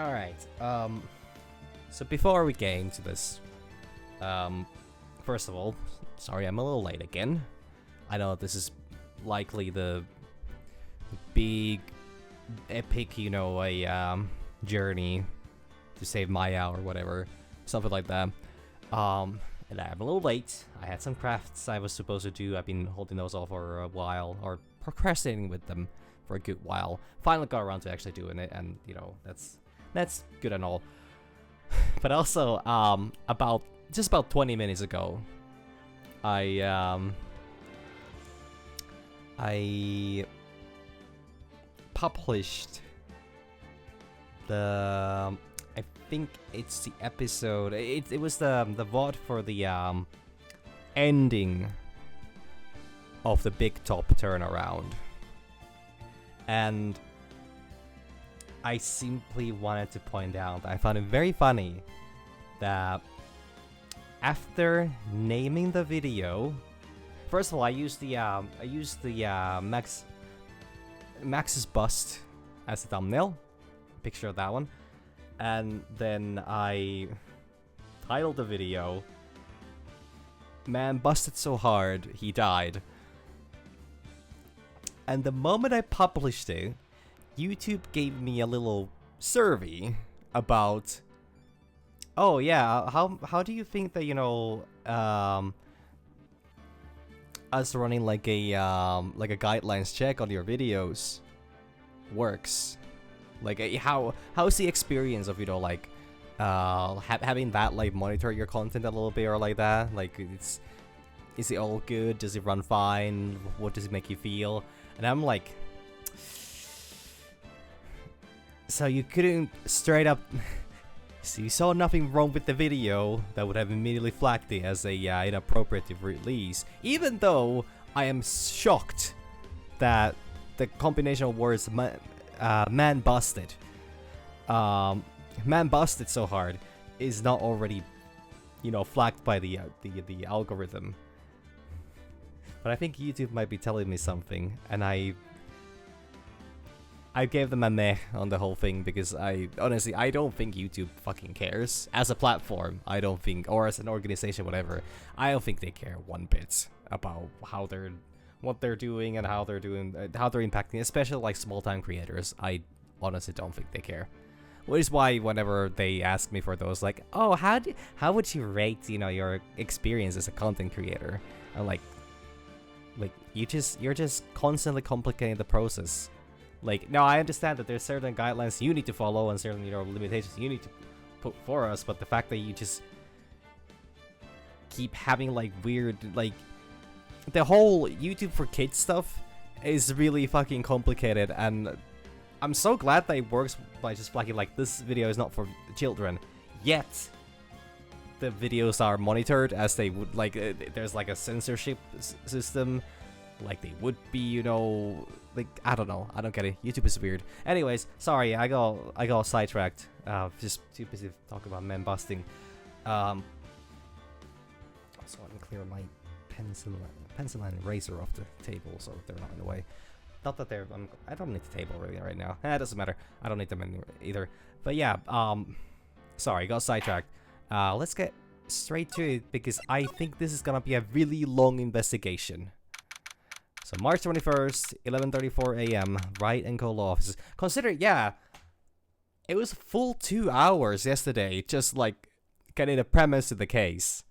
Alright, so before we get into this, first of all, sorry I'm a little late again. I know this is likely the big, epic, journey to save my hour, whatever, something like that. And I'm a little late. I had some crafts I was supposed to do. I've been holding those off for a while, or procrastinating with them for a good while. Finally got around to actually doing it, and that's good and all. But also, about 20 minutes ago, I published the, I think it's the episode. It was the VOD for the ending of the Big Top turnaround, and I simply wanted to point out I found it very funny that after naming the video, first of all, I used the Max's bust as the thumbnail, picture of that one, and then I titled the video, "Man busted so hard he died." And the moment I published it, YouTube gave me a little survey about, oh yeah, how do you think that us running like a guidelines check on your videos works? Like how's the experience of having that like monitor your content a little bit or like that? Like is it all good? Does it run fine? What does it make you feel? And I'm like, so you couldn't straight up, so you saw nothing wrong with the video that would have immediately flagged it as a inappropriate release, even though I am shocked that the combination of words man busted so hard is not already flagged by the algorithm. But I think YouTube might be telling me something, and I gave them a meh on the whole thing, because I don't think YouTube fucking cares. As a platform, I don't think, or as an organization, whatever, I don't think they care one bit about what they're doing and how they're impacting, especially like small-time creators. I honestly don't think they care. Which is why whenever they ask me for those, like, oh, how would you rate, your experience as a content creator? I'm like you're just constantly complicating the process. Like, no, I understand that there's certain guidelines you need to follow and certain, limitations you need to put for us, but the fact that you just keep having, like, weird, like, the whole YouTube for kids stuff is really fucking complicated, and I'm so glad that it works by just flagging, like, this video is not for children, yet the videos are monitored as they would, like, there's, like, a censorship system, like they would be, like, I don't know. I don't get it. YouTube is weird. Anyways, sorry, I got sidetracked. Just too busy talking about men busting. So I can clear my pencil and eraser off the table so they're not in the way. Not that they're. I don't need the table really right now. It doesn't matter. I don't need them anywhere either. But yeah. Sorry, got sidetracked. Let's get straight to it, because I think this is gonna be a really long investigation. So March 21st, 11:34 a.m. Wright and Co. law offices. Consider, yeah, it was a full 2 hours yesterday, just like getting the premise of the case.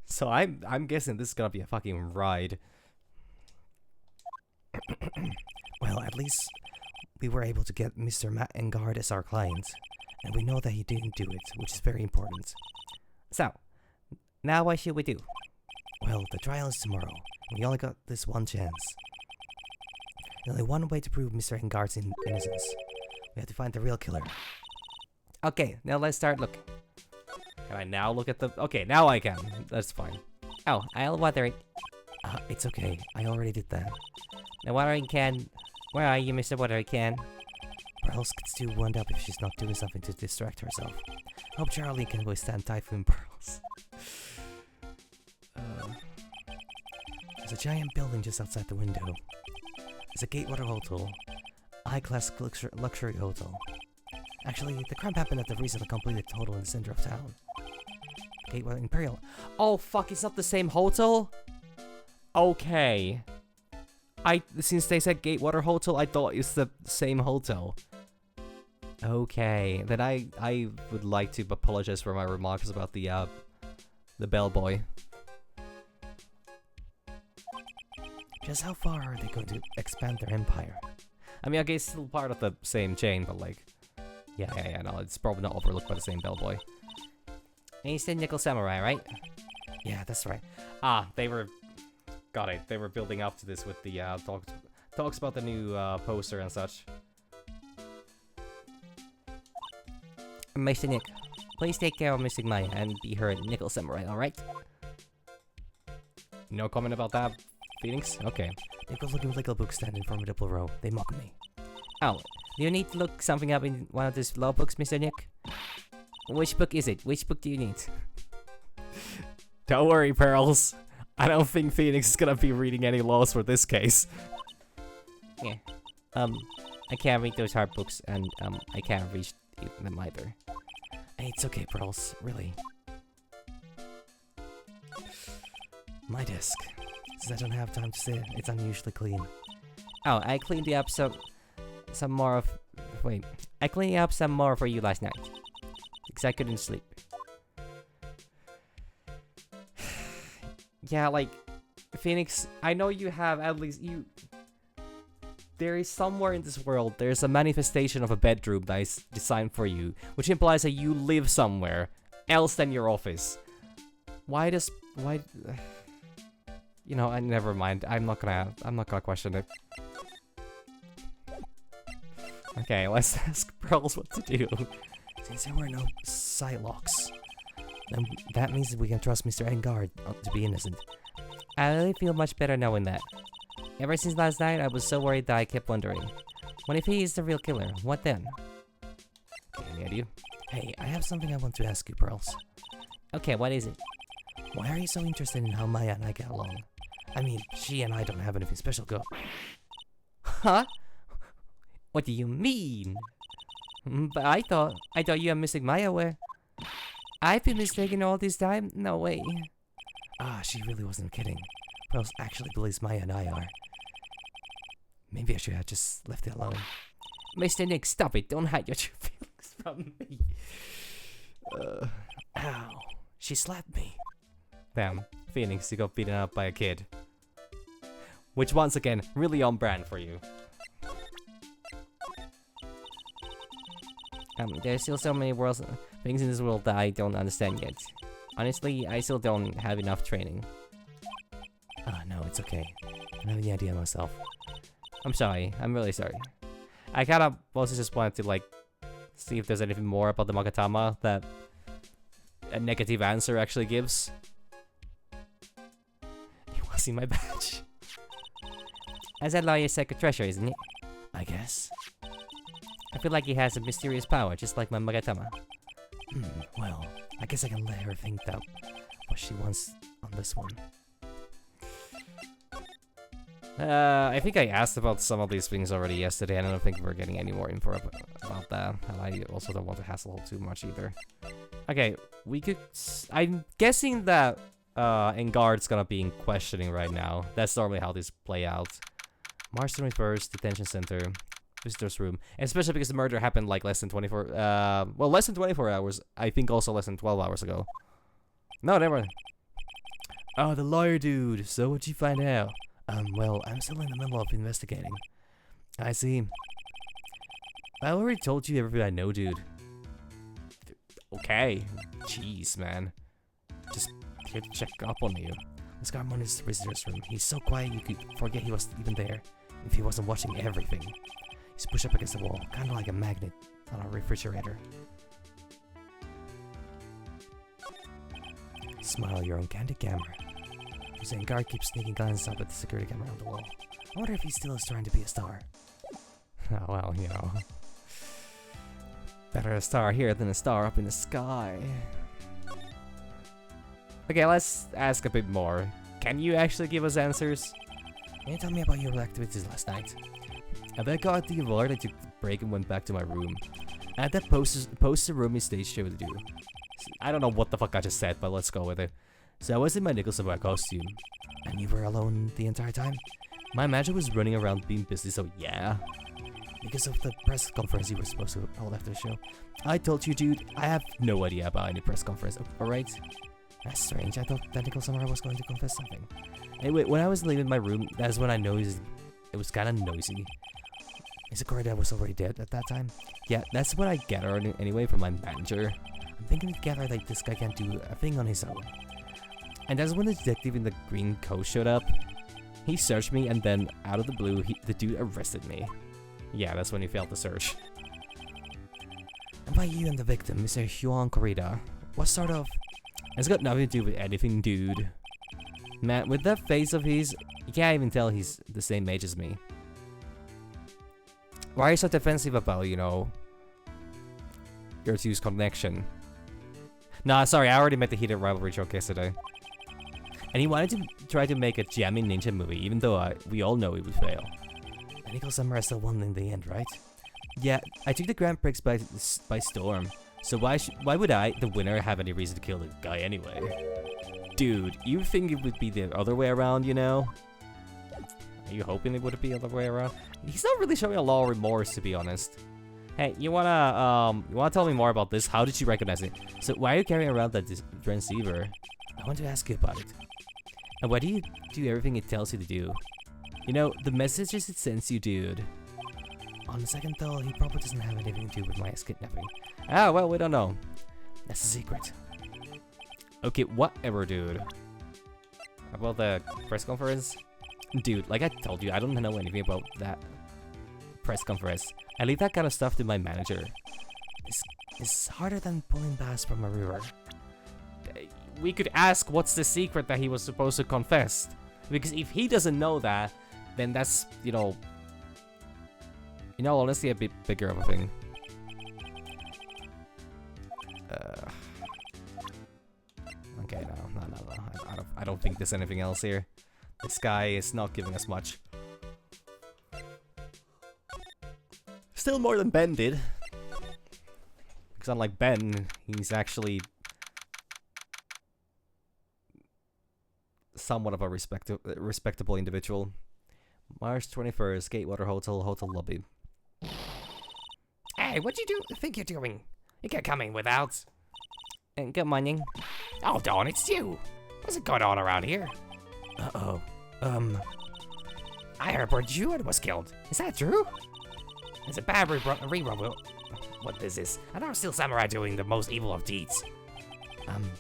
So I'm guessing this is gonna be a fucking ride. Well, at least we were able to get Mr. Matt Engard as our client, and we know that he didn't do it, which is very important. So, now what should we do? Well, the trial is tomorrow. We only got this one chance. There's only one way to prove Mr. Engard's innocence. We have to find the real killer. Okay, now let's start looking. Can I now look at the... Okay, now I can. That's fine. Oh, I'll water it. It's okay. I already did that. Now, watering can... Where are you, Mr. Watering Can? Pearls gets too wound up if she's not doing something to distract herself. Hope Charlie can withstand Typhoon Pearls. There's a giant building just outside the window. It's a Gatewater Hotel. High-class luxury hotel. Actually, the crime happened at the recently completed hotel in the center of town. Gateway Imperial. Oh fuck, it's not the same hotel? Okay. Since they said Gatewater Hotel, I thought it's the same hotel. Okay, then I would like to apologize for my remarks about the bellboy. Just how far are they going to expand their empire? I mean, okay, it's still part of the same chain, but like, yeah, no, it's probably not overlooked by the same bellboy. And you said Nickel Samurai, right? Yeah, that's right. Ah, got it. They were building up to this with the talks about the new poster and such. Mr. Nick, please take care of Mr. Maya and be her Nickel Samurai, alright? No comment about that, Phoenix? Okay. Nickel's looking like a book stand in formidable row. They mock me. Oh, do you need to look something up in one of these law books, Mr. Nick? Which book is it? Which book do you need? Don't worry, Pearls. I don't think Phoenix is gonna be reading any laws for this case. Yeah. I can't read those hard books, and I can't reach them either. Hey, it's okay, Pearls. Really. My desk. Since I don't have time to sit, it's unusually clean. Oh, I cleaned it up some more of... Wait. I cleaned it up some more for you last night. Because I couldn't sleep. Yeah, like, Phoenix, I know you have at least there is somewhere in this world, there's a manifestation of a bedroom that is designed for you, which implies that you live somewhere else than your office. Why? You know, never mind. I'm not gonna question it. Okay, let's ask Pearls what to do. Since there were no Psylocks, then that means we can trust Mr. Engard to be innocent. I really feel much better knowing that. Ever since last night, I was so worried that I kept wondering, what if he is the real killer? What then? Okay, any idea? Hey, I have something I want to ask you, Pearls. Okay, what is it? Why are you so interested in how Maya and I get along? I mean, she and I don't have anything special going. Huh? What do you mean? But I thought you and Mr. Maya were... I've been mistaken all this time? No way. Ah, she really wasn't kidding. Pearls actually believes Maya and I are. Maybe I should have just left it alone. Mr. Nick, stop it. Don't hide your true feelings from me. Ow. She slapped me. Damn, Phoenix, you got beaten up by a kid. Which, once again, really on brand for you. There's still so many things in this world that I don't understand yet. Honestly, I still don't have enough training. Ah, no, it's okay. I don't have any idea myself. I'm sorry. I'm really sorry. I kinda mostly just wanted to, like, see if there's anything more about the Magatama that a negative answer actually gives. You wanna see my badge? As that lawyer secret treasure, isn't it? I guess. I feel like he has a mysterious power, just like my Magatama. Well, I guess I can let her think that what she wants on this one. I think I asked about some of these things already yesterday, and I don't think we're getting any more info about that. And I also don't want to hassle too much either. Okay, we could... I'm guessing that Engard's gonna be in questioning right now. That's normally how these play out. March 21st, detention center, visitor's room. And especially because the murder happened like less than 24... well, less than 24 hours. I think also less than 12 hours ago. No, never mind. Oh, the lawyer dude. So what'd you find out? Well, I'm still in the middle of investigating. I see. I already told you everything I know, dude. Okay. Jeez, man. Just here to check up on you. Let's go on his visitor's room. He's so quiet you could forget he was even there if he wasn't watching everything. He's pushed up against the wall, kind of like a magnet on a refrigerator. Smile your own candid camera. Saying guard keeps sneaking glances up at the security camera on the wall. I wonder if he still is trying to be a star. Oh, well, you know. Better a star here than a star up in the sky. Okay, let's ask a bit more. Can you actually give us answers? Can you tell me about your activities last night? I got the alert, I took the break and went back to my room. At that poster room stage show to do. I don't know what the fuck I just said, but let's go with it. So I was in my Nickel Samurai costume. And you were alone the entire time? My manager was running around being busy, so yeah. Because of the press conference you were supposed to hold after the show. I told you, dude, I have no idea about any press conference, alright? That's strange. I thought that Nickel Samurai was going to confess something. Anyway, when I was leaving my room, that's when I noticed it was kind of noisy. Is it correct that I was already dead at that time? Yeah, that's what I gathered anyway from my manager. I'm thinking together like this guy can't do a thing on his own. And that's when the detective in the green coat showed up. He searched me, and then, out of the blue, the dude arrested me. Yeah, that's when he failed the search. And by you and the victim, Mr. Juan Corrida, what sort of... It's got nothing to do with anything, dude. Man, with that face of his, you can't even tell he's the same age as me. Why are you so defensive about, you know, your two's connection? Nah, sorry, I already made the heated rivalry joke yesterday. And he wanted to try to make a jammy ninja movie, even though we all know it would fail. Nickel Samurai still won in the end, right? Yeah, I took the Grand Prix by storm. So why would I, the winner, have any reason to kill the guy anyway? Dude, you think it would be the other way around, you know? Are you hoping it would be the other way around? He's not really showing a lot of remorse, to be honest. Hey, you wanna tell me more about this? How did you recognize it? So why are you carrying around that transceiver? I want to ask you about it. And why do you do everything it tells you to do? You know, the messages it sends you, dude. On the second thought, he probably doesn't have anything to do with my kidnapping. Ah, well, we don't know. That's a secret. Okay, whatever, dude. About the press conference? Dude, like I told you, I don't know anything about that press conference. I leave that kind of stuff to my manager. It's harder than pulling bass from a river. We could ask what's the secret that he was supposed to confess. Because if he doesn't know that, then that's, you know, honestly a bit bigger of a thing. Okay, no. I don't think there's anything else here. This guy is not giving us much. Still more than Ben did. Because unlike Ben, he's actually somewhat of a respectable individual. March 21st, Gatewater Hotel lobby. Hey, what you think you're doing? You can't come in without. And good morning. Oh, Dawn, it's you. What's going on around here? Uh-oh. I heard word Jewett was killed. Is that true? It's a bad rerun. What is this? I thought still samurai doing the most evil of deeds.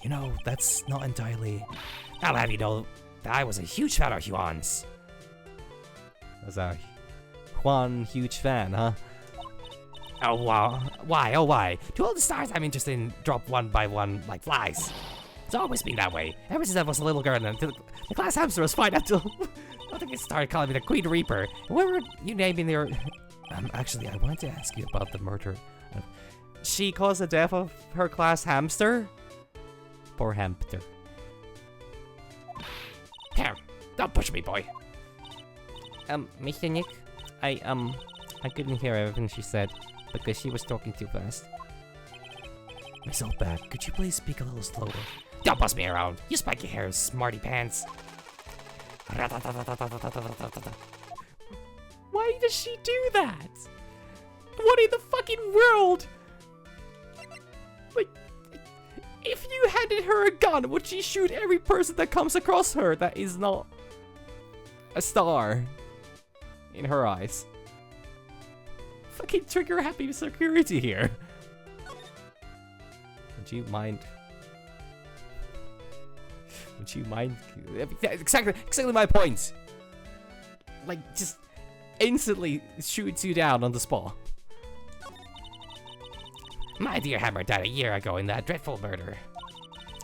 You know, that's not entirely... I'll have you know that I was a huge fan of Juan's. Was a Juan huge fan, huh? Oh, wow. Why? Oh, why? To all the stars I'm interested in drop one by one like flies. It's always been that way. Ever since I was a little girl, until the class hamster was fine until I think it started calling me the Queen Reaper. What were you naming their... Actually, I wanted to ask you about the murder. She caused the death of her class hamster? Poor hamster. Here, don't push me, boy. Mr. Nick, I couldn't hear everything she said because she was talking too fast. Miss Oldback, could you please speak a little slower? Don't bust me around. You spiky hair, smarty pants. Why does she do that? What in the fucking world? Like, if you handed her a gun, would she shoot every person that comes across her that is not a star in her eyes? Fucking trigger happy security here. Would you mind? Would you mind? Exactly my point. Like, just instantly shoots you down on the spot. My dear Hammer died a year ago in that dreadful murder.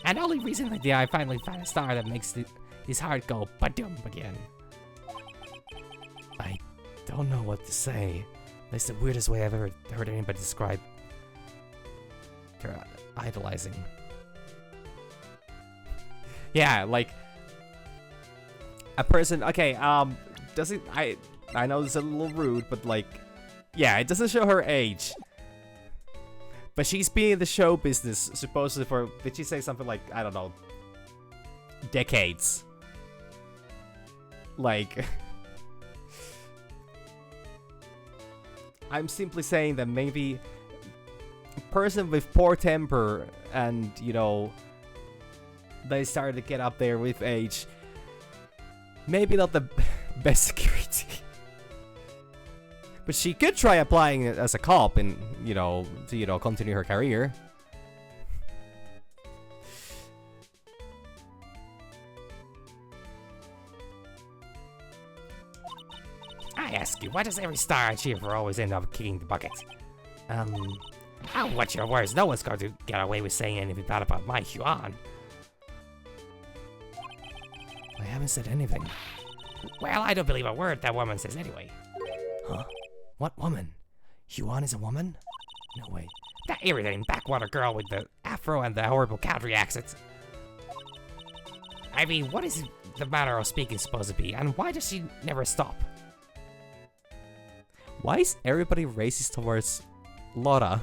And only recently did I finally find a star that makes his heart go ba-dum again. I don't know what to say. That's the weirdest way I've ever heard anybody describe her idolizing. Yeah, like a person. Okay, doesn't I know this is a little rude, but like, yeah, it doesn't show her age. But she's been in the show business supposedly for, did she say something like, I don't know, decades? Like, I'm simply saying that maybe a person with poor temper and, you know, they started to get up there with age, maybe not the best security. But she could try applying it as a cop and, you know, to, you know, continue her career. I ask you, why does every star I cheer for always end up kicking the bucket? What's your words? No one's going to get away with saying anything bad about my Huan. I haven't said anything. Well, I don't believe a word that woman says anyway. Huh? What woman? Huan is a woman? No way. That irritating backwater girl with the afro and the horrible country accent. I mean, what is the manner of speaking supposed to be, and why does she never stop? Why is everybody racist towards Laura?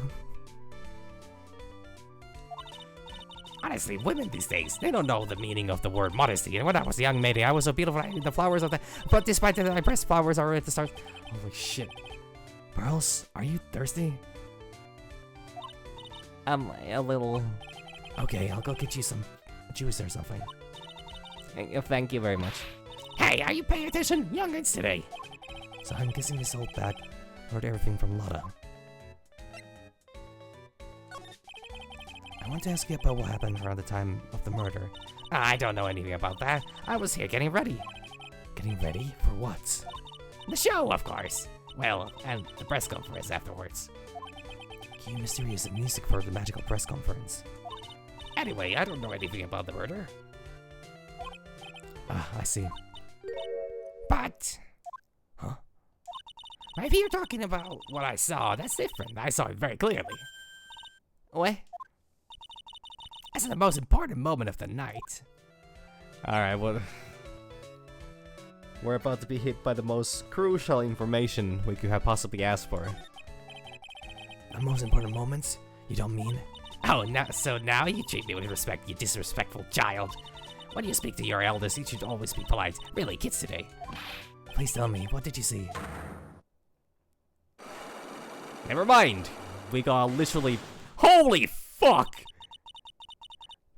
Honestly, women these days, they don't know the meaning of the word modesty. And when I was a young maiden, I was so beautiful, I the flowers of the... But despite that, my breast flowers are at the start. Holy shit. Pearls, are you thirsty? A little... Okay, I'll go get you some juice or something. Thank you very much. Hey, are you paying attention? Youngins today. So I'm guessing this old bag heard everything from Lotta. I want to ask you about what happened around the time of the murder. I don't know anything about that. I was here getting ready. Getting ready? For what? The show, of course. Well, and the press conference afterwards. Cue mysterious music for the magical press conference. Anyway, I don't know anything about the murder. Ah, I see. But... Huh? If you're talking about what I saw, that's different. I saw it very clearly. What? That's the most important moment of the night. Alright, well... We're about to be hit by the most crucial information we could have possibly asked for. The most important moments? You don't mean? Oh, so now you treat me with respect, you disrespectful child. When you speak to your elders, you should always be polite. Really, kids today. Please tell me, what did you see? Never mind! We got literally... Holy fuck!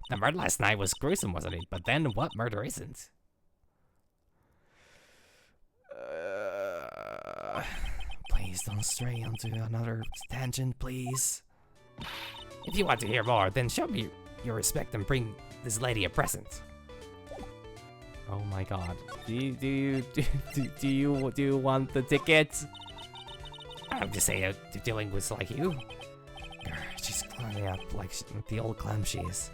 The murder last night was gruesome, wasn't it? But then what murder isn't? Please don't stray onto another tangent, please. If you want to hear more, then show me your respect and bring this lady a present. Oh my god. Do you want the ticket? I'm just saying, dealing with like you. She's climbing up like the old clam she is.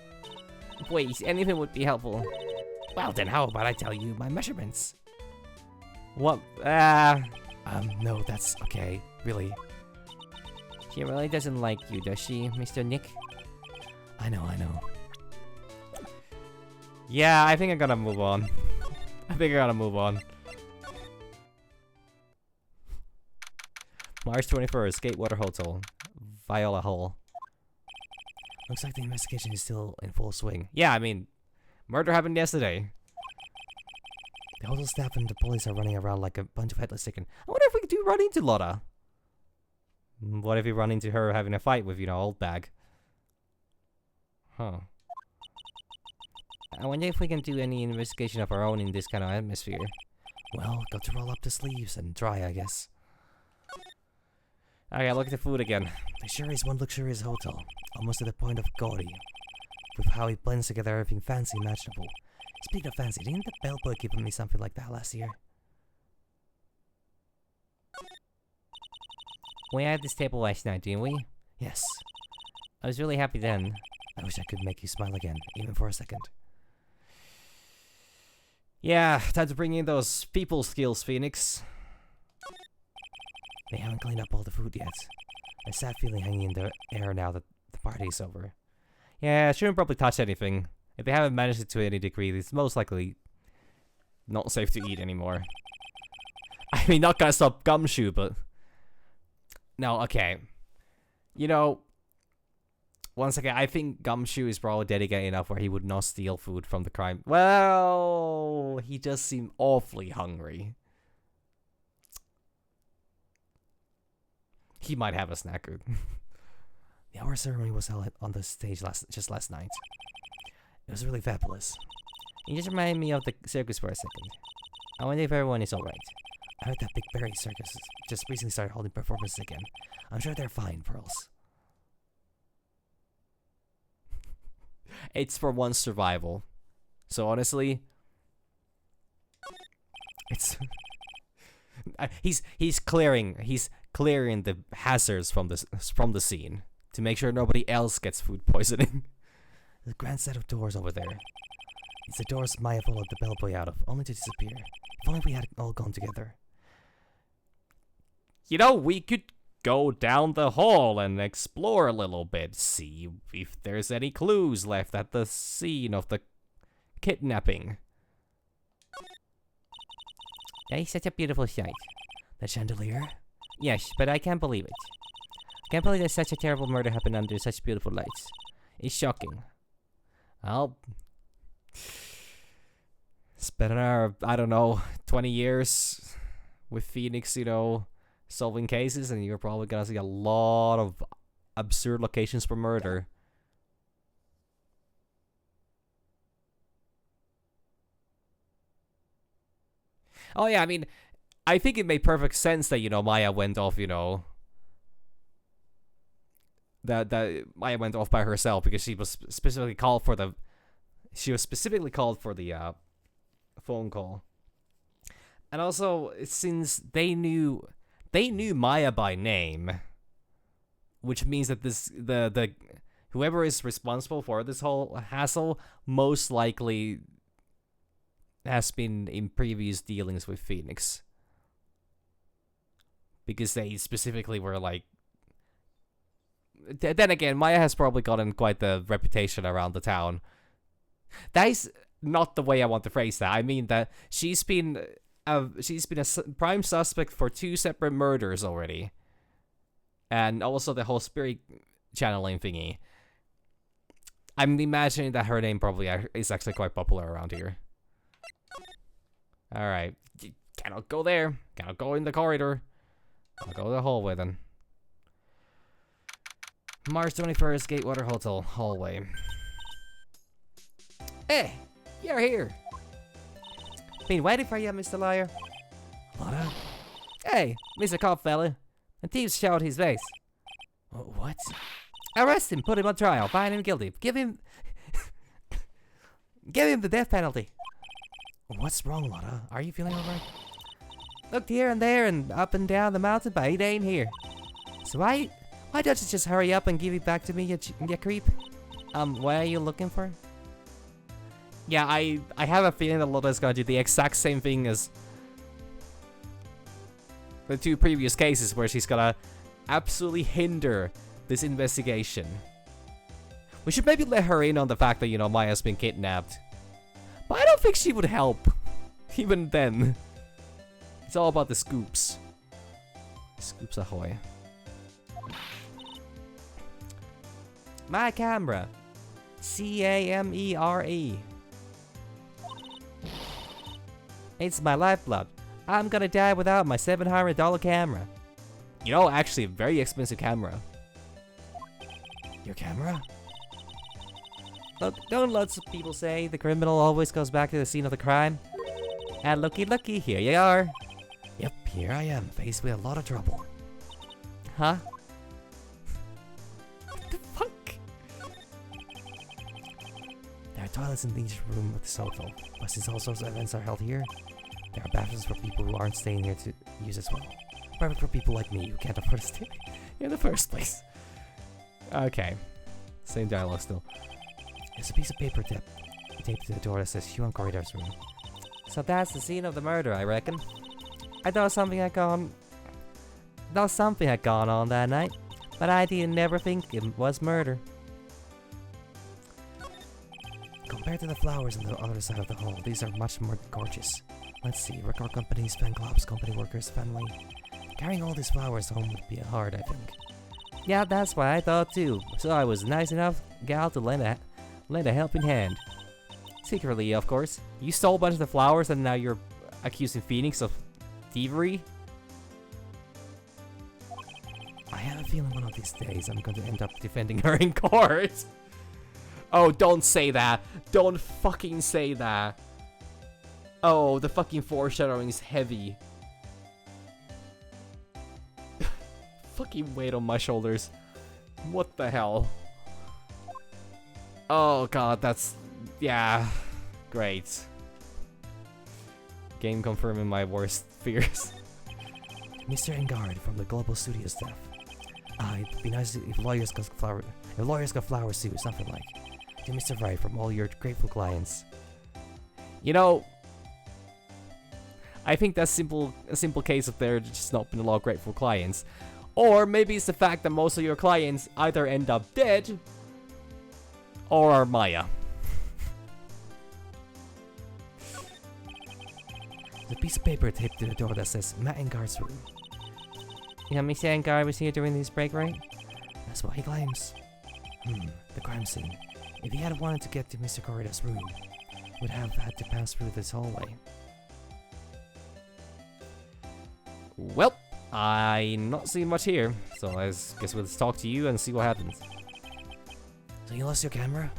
Please, anything would be helpful. Well then, how about I tell you my measurements? What? No, that's okay, really. She really doesn't like you, does she, Mr. Nick? I know. Yeah, I think I'm gonna move on. March 21st, Gatewater Hotel. Viola Hall. Looks like the investigation is still in full swing. Yeah, I mean, murder happened yesterday. The hotel staff and the police are running around like a bunch of headless chicken. I wonder if we do run into Lotta. What if we run into her having a fight with, you know, old bag? Huh. I wonder if we can do any investigation of our own in this kind of atmosphere. Well, got to roll up the sleeves and dry, I guess. Okay, look at the food again. There sure is one luxurious hotel, almost to the point of gaudy, with how it blends together everything fancy imaginable. Speaking of fancy, didn't the bellboy give me something like that last year? We had this table last night, didn't we? Yes. I was really happy then. I wish I could make you smile again, even for a second. Yeah, time to bring in those people skills, Phoenix. They haven't cleaned up all the food yet. A sad feeling hanging in the air now that the party's over. Yeah, I shouldn't probably touch anything. If they haven't managed it to any degree, it's most likely not safe to eat anymore. I mean, not gonna stop Gumshoe, but... No, okay. You know, once again, I think Gumshoe is probably dedicated enough where he would not steal food from the crime. Well, he does seem awfully hungry. He might have a snacker. The hour ceremony was held on the stage just last night. It was really fabulous. You just reminded me of the circus for a second. I wonder if everyone is alright. I heard that Big Berry Circus just recently started holding performances again. I'm sure they're fine, Pearls. It's for one's survival. So honestly, it's he's clearing the hazards from the scene to make sure nobody else gets food poisoning. There's a grand set of doors over there. It's the doors Maya followed the bellboy out of, only to disappear. If only we had all gone together. You know, we could go down the hall and explore a little bit, see if there's any clues left at the scene of the kidnapping. That is such a beautiful sight. The chandelier? Yes, but I can't believe it. I can't believe that such a terrible murder happened under such beautiful lights. It's shocking. Well, spent another, I don't know, 20 years with Phoenix, you know, solving cases, and you're probably gonna see a lot of absurd locations for murder. Oh yeah, I mean, I think it made perfect sense that, you know, Maya went off, you know, that Maya went off by herself because she was specifically called for the phone call. And also, since they knew Maya by name, which means that the whoever is responsible for this whole hassle most likely has been in previous dealings with Phoenix. Because they specifically were like... Then again, Maya has probably gotten quite the reputation around the town. That is not the way I want to phrase that. I mean that she's been a prime suspect for 2 separate murders already. And also the whole spirit channeling thingy. I'm imagining that her name probably is actually quite popular around here. Alright. Cannot go there. Cannot go in the corridor. I'll go to the hallway then. March 21st, Gatewater Hotel, hallway. Hey, you're here. Been waiting for you, Mr. Liar. Lotta? Hey, Mr. Cop fella. The thief showed his face. What? Arrest him, put him on trial, find him guilty. Give him the death penalty. What's wrong, Lotta? Are you feeling alright? Looked here and there and up and down the mountain, but it ain't here. So why don't you just hurry up and give it back to me, you creep? What are you looking for? Yeah, I have a feeling that Lotta's gonna do the exact same thing as the 2 previous cases where she's gonna absolutely hinder this investigation. We should maybe let her in on the fact that, you know, Maya's been kidnapped. But I don't think she would help. Even then. It's all about the scoops. Scoops ahoy. My camera. C-A-M-E-R-E. It's my lifeblood. I'm gonna die without my $700 camera. You know, actually, a very expensive camera. Your camera? Look, don't lots of people say the criminal always goes back to the scene of the crime? And looky, here you are. Yep, here I am, faced with a lot of trouble. Huh? What the fuck? There are toilets in each room of this hotel, but since all sorts of events are held here, there are bathrooms for people who aren't staying here to use as well. Perfect for people like me who can't afford to stay In the first place. Okay. Same dialogue still. There's a piece of paper taped to the door that says Huan Corridor's room. So that's the scene of the murder, I reckon. I thought something had gone on that night, but I didn't never think it was murder. Compared to the flowers on the other side of the hall, these are much more gorgeous. Let's see, record companies, fan clubs, company workers, family. Carrying all these flowers home would be hard, I think. Yeah, that's what I thought too. So I was nice enough, gal, to lend a helping hand. Secretly, of course. You stole a bunch of the flowers and now you're accusing Phoenix of thievery? I have a feeling one of these days I'm going to end up Defending her in court. Oh, don't say that. Don't fucking say that. Oh, the fucking foreshadowing is heavy. Fucking weight on my shoulders. What the hell? Oh god, that's... yeah. Great. Game confirming my worst fears. Mr. Engard from the Global Studio staff. It'd be nice if lawyers got flowers too, something like. To Mr. Wright from all your grateful clients. You know, I think that's a simple case of there just not been a lot of grateful clients. Or maybe it's the fact that most of your clients either end up dead or are Maya. There's a piece of paper taped to the door that says Matt Engard's room. Yeah, Mr. Engard was here during this break, right? That's what he claims. The crime scene. If he had wanted to get to Mr. Corrida's room, would have had to pass through this hallway. Well, I'm not seeing much here, so I guess we'll just talk to you and see what happens. So you lost your camera?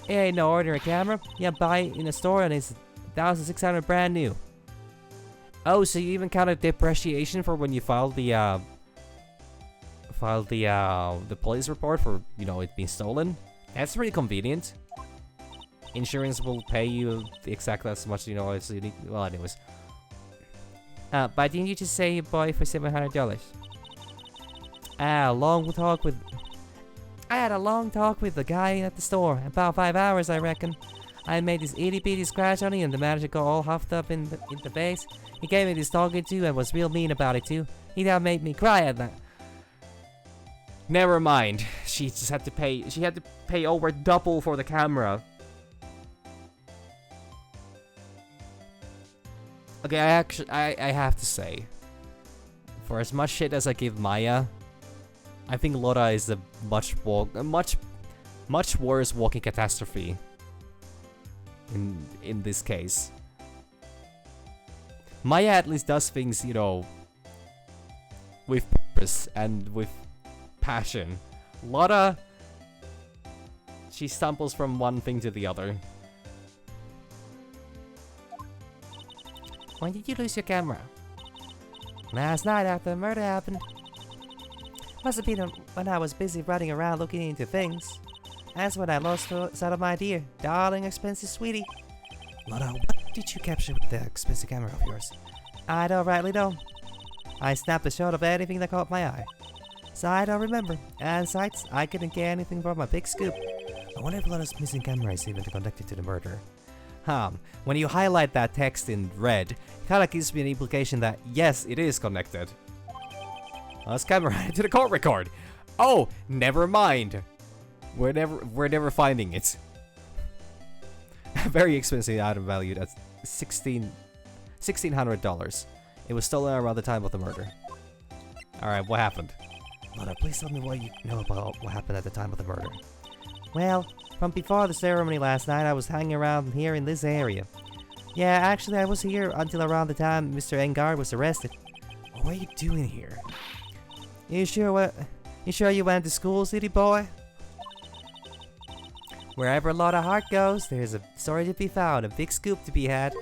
It ain't no ordinary camera. You buy it in a store and it's 1,600 brand new. Oh, so you even counted depreciation for when you filed the police report for, you know, it being stolen? That's pretty convenient. Insurance will pay you exactly as much, you know, as you need. Well, anyways. But didn't you just say you bought it for $700? I had a long talk with the guy at the store. About 5 hours, I reckon. I made this itty bitty scratch on it and the manager got all huffed up in the face. He gave me this talking to and was real mean about it too. He now made me cry at that. Never mind. She just had to pay. She had to pay over double for the camera. Okay, I have to say, for as much shit as I give Maya, I think Lotta is a much worse walking catastrophe. In this case, Maya at least does things, you know, with purpose and with passion. Lotta, she stumbles from one thing to the other. When did you lose your camera? Last night after the murder happened. Must have been when I was busy running around looking into things. That's when I lost sight of my dear, darling, expensive sweetie. Lotta, what did you capture with the expensive camera of yours? I don't rightly know. I snapped a shot of anything that caught my eye. So I don't remember. And sights, I couldn't get anything from a big scoop. I wonder if Lotta's missing camera is even connected to the murder. When you highlight that text in red, it kinda gives me an implication that yes, it is connected. Let's camera to the court record. Oh, never mind. We're never finding it. Very expensive item valued at $1,600. It was stolen around the time of the murder. Alright, what happened? Lotta, please tell me what you know about what happened at the time of the murder. Well, from before the ceremony last night, I was hanging around here in this area. Yeah, actually, I was here until around the time Mr. Engard was arrested. What are you doing here? You sure you went to school, city boy? Wherever a lot of heart goes, there's a story to be found, a big scoop to be had.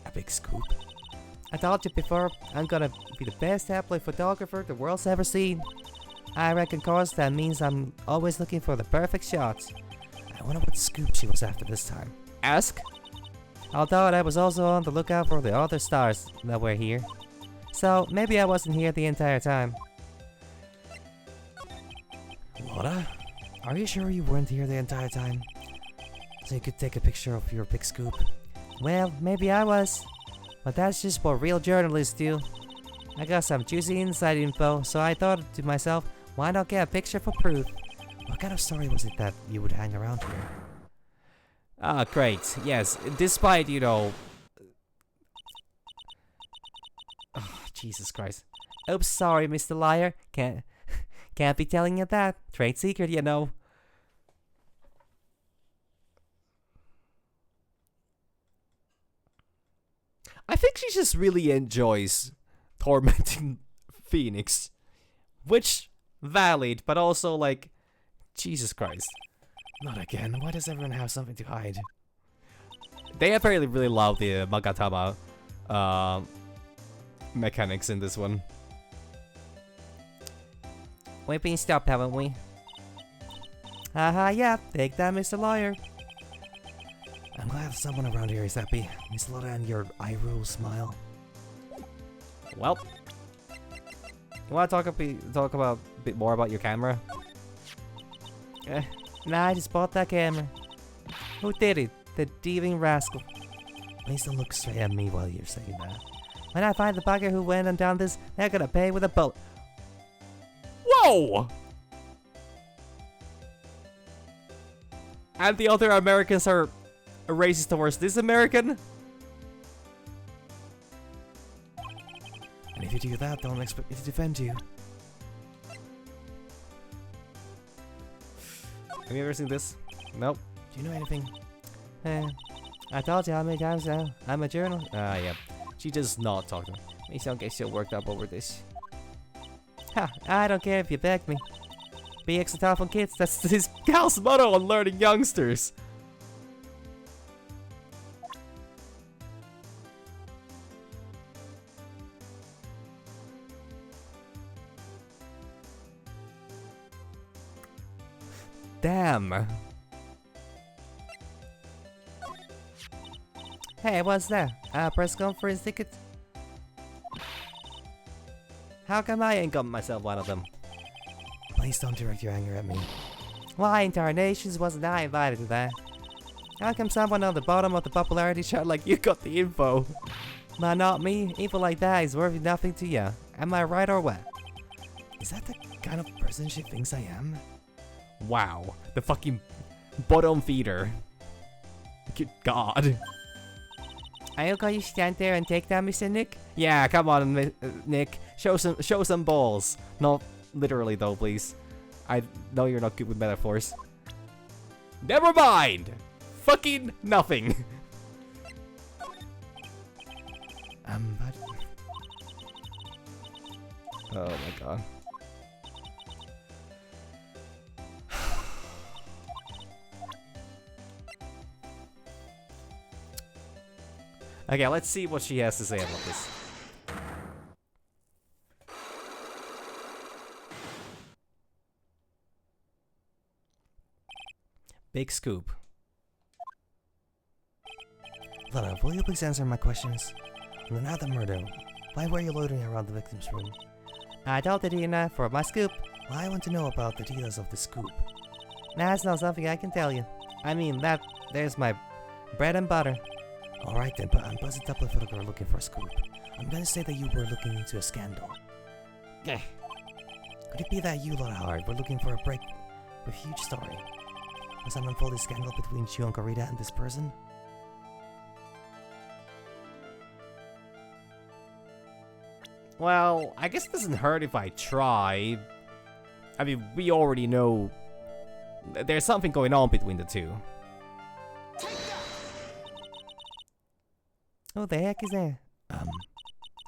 A big scoop? I told you before, I'm gonna be the best tabloid photographer the world's ever seen. I reckon, course, that means I'm always looking for the perfect shots. I wonder what scoop she was after this time. Ask? Although I was also on the lookout for the other stars that were here. So, maybe I wasn't here the entire time. Lotta? Are you sure you weren't here the entire time? So you could take a picture of your big scoop? Well, maybe I was. But that's just what real journalists do. I got some juicy inside info, so I thought to myself, why not get a picture for proof? What kind of story was it that you would hang around here? Ah, great. Yes, despite, you know... Oh, Jesus Christ. Oops, sorry, Mr. Liar. Can't be telling you that. Trade secret, you know. I think she just really enjoys tormenting Phoenix. Which, valid, but also like, Jesus Christ. Not again. Why does everyone have something to hide? They apparently really love the Magatama mechanics in this one. We've been stopped, haven't we? Haha, yeah. Take that, Mr. Lawyer. I'm glad someone around here is happy. Miss Lotta and your eye rule smile. Well, you want to talk about a bit more about your camera? Nah, I just bought that camera. Who did it? The thieving rascal. Please don't look straight at me while you're saying that. When I find the bugger who went and done this, they're gonna pay with a bullet. Whoa! And the other Americans are racist towards this American? And if you do that, don't expect me to defend you. Have you ever seen this? Nope. Do you know anything? I told you how many times now. I'm a journalist. Yeah. She just not talking. Please don't get so worked up over this. Ha! I don't care if you beg me. Be extra tough on kids. That's This gal's motto on learning youngsters. Damn. Hey, what's that? A press conference ticket? How come I ain't got myself one of them? Please don't direct your anger at me. Why in tarnations wasn't I invited to that? How come someone on the bottom of the popularity chart like you got the info? But not me. Info like that is worth nothing to you. Am I right or what? Is that the kind of person she thinks I am? Wow. The fucking bottom feeder. Good God. Are you going to stand there and take that, Mr. Nick? Yeah, come on, Nick. Show some balls. Not literally though, please. I know you're not good with metaphors. Never mind. Fucking nothing. But... Oh my God. Okay, let's see what she has to say about this. Big scoop. Lotta, will you please answer my questions? On the night of the murder, why were you loitering around the victim's room? I told the Dina for my scoop. Well, I want to know about the details of the scoop. That's not something I can tell you. I mean, there's my bread and butter. Alright then, but I'm Buzzy Dopplerfooter looking for a scoop. I'm gonna say that you were looking into a scandal. Eh. Could it be that you, Lotta Hard, were looking for a break with a huge story? Was an unfolding scandal between you and Corita and this person? Well, I guess it doesn't hurt if I try. I mean, we already know there's something going on between the two. Who the heck is that?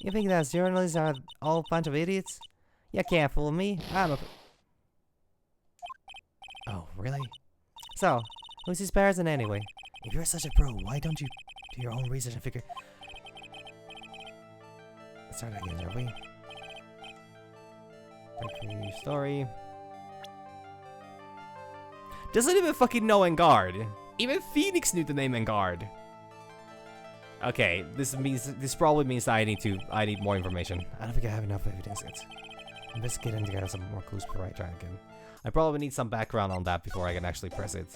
You think that journalists are all a bunch of idiots? You can't fool me. I'm a... Oh, really? So, who's this person anyway? If you're such a pro, why don't you do your own research and figure... Let's start again, are we? Back to your story. Doesn't even fucking know Engard. Even Phoenix knew the name Engard. Okay, this probably means that I need more information. I don't think I have enough evidence yet. Investigating to get some more clues before I try again. I probably need some background on that before I can actually press it.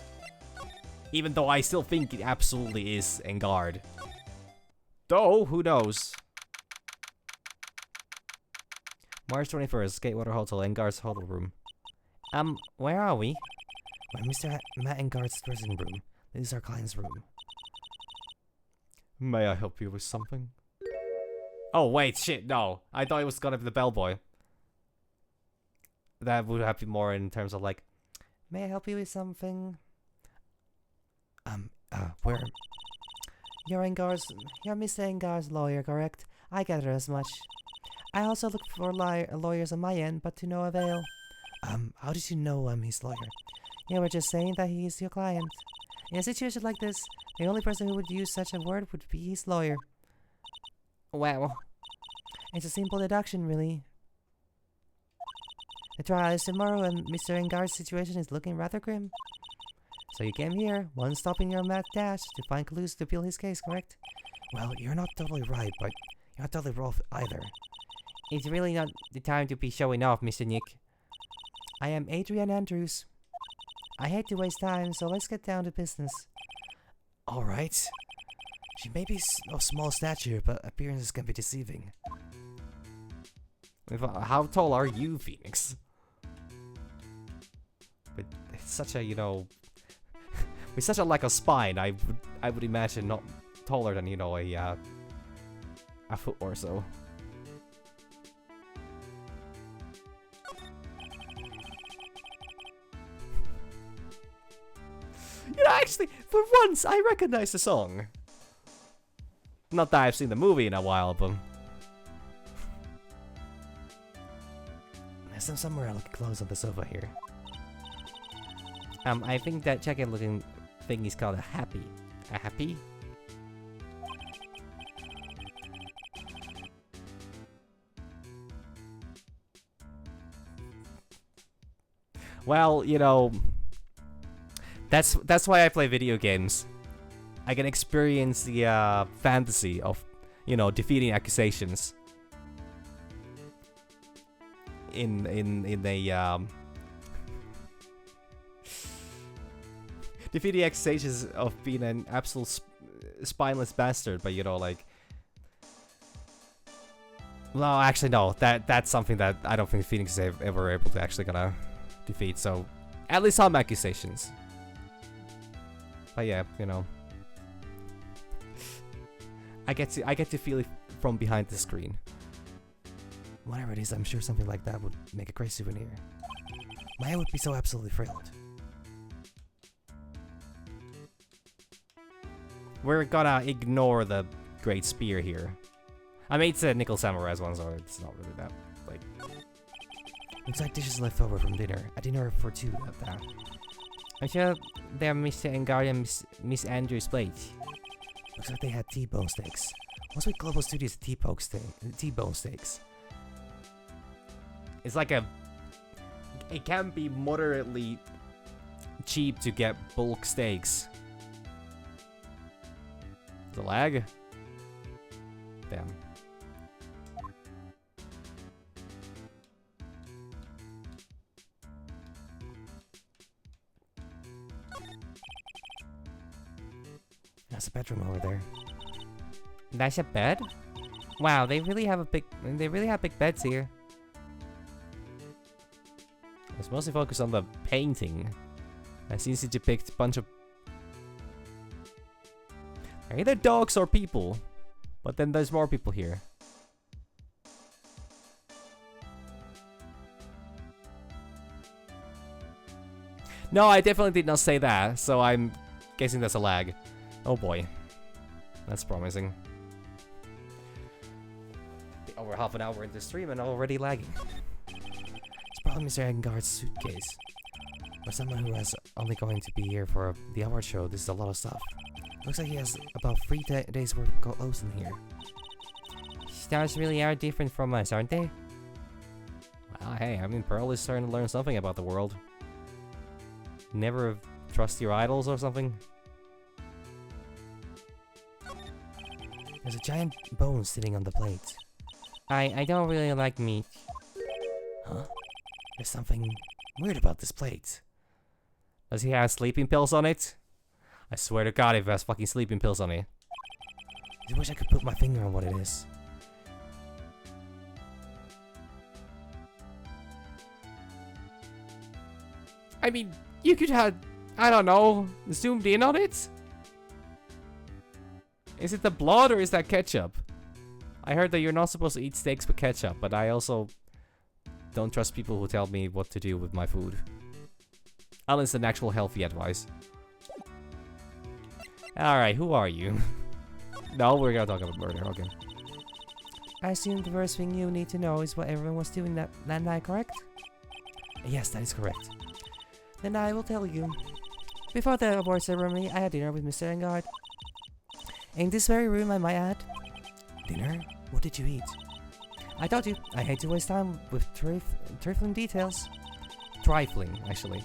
Even though I still think it absolutely is Engard. Though, who knows? March 21st, Gatewater Hotel, Engard's hotel room. Where are we? We're Mr. Matt Engard's dressing room. This is our client's room. May I help you with something? Oh, wait, shit, no. I thought it was gonna be the bellboy. that would have been more in terms of like, May I help you with something? Where? You're Mr. Engar's lawyer, correct? I gather as much. I also look for lawyers on my end, but to no avail. How did you know I'm his lawyer? You were just saying that he is your client. In a situation like this, the only person who would use such a word would be his lawyer. wow. It's a simple deduction, really. The trial is tomorrow, and Mr. Engar's situation is looking rather grim. So you came here, one stop in your mad dash, to find clues to build his case, correct? Well, you're not totally right, but you're not totally wrong either. It's really not the time to be showing off, Mr. Nick. I am Adrian Andrews. I hate to waste time, so let's get down to business. Alright. She may be of small stature, but appearances can be deceiving. How tall are you, Phoenix? With such a, with such a lack of spine, I would imagine not taller than, a foot or so. Actually, for once, I recognize the song. Not that I've seen the movie in a while, but... There's somewhere looking close on the sofa here. I think that jacket-looking thing is called a happy. A happy? Well, that's why I play video games. I can experience the fantasy of, defeating accusations in a defeating accusations of being an absolute spineless bastard, but like. Well, actually, no. That's something that I don't think Phoenix is ever able to actually gonna defeat. So, at least some accusations. But yeah, I get to feel it from behind the screen. Whatever it is, I'm sure something like that would make a great souvenir. Maya would be so absolutely thrilled. We're gonna ignore the Great Spear here. I mean, it's a Nickel Samurai's one, so it's not really that, like... Looks like dishes left over from dinner. A dinner for two at that. I'm sure they're Mr. Engar and Miss Andrews' plate. Looks like they had T-bone steaks. What's with Global Studios T-bone steaks? It's like it can be moderately cheap to get bulk steaks. The lag? Damn. That's a bedroom over there. That's a bed? Wow, they really have big beds here. It's mostly focused on the painting. It seems to depict a bunch of either dogs or people. But then there's more people here. No, I definitely did not say that, so I'm guessing that's a lag. Oh boy. That's promising. Over half an hour into stream and already lagging. It's probably Mr. Engar's suitcase. For someone who is only going to be here for the award show, this is a lot of stuff. Looks like he has about 3 days worth of clothes in here. Stars really are different from us, aren't they? Well, hey, I mean, Pearl is starting to learn something about the world. Never trust your idols or something? There's a giant bone sitting on the plate. I don't really like meat. Huh? There's something weird about this plate. Does he have sleeping pills on it? I swear to God, if he has fucking sleeping pills on it. I wish I could put my finger on what it is. I mean, you could have, I don't know, zoomed in on it? Is it the blood or is that ketchup? I heard that you're not supposed to eat steaks with ketchup, but I also don't trust people who tell me what to do with my food. Unless an actual healthy advice. Alright, who are you? No, we're gonna talk about murder, okay. I assume the first thing you need to know is what everyone was doing that night, correct? Yes, that is correct. Then I will tell you. Before the award ceremony, I had dinner with Mr. Engard. In this very room, I might add. Dinner? What did you eat? I told you, I hate to waste time with trifling details. Trifling, actually.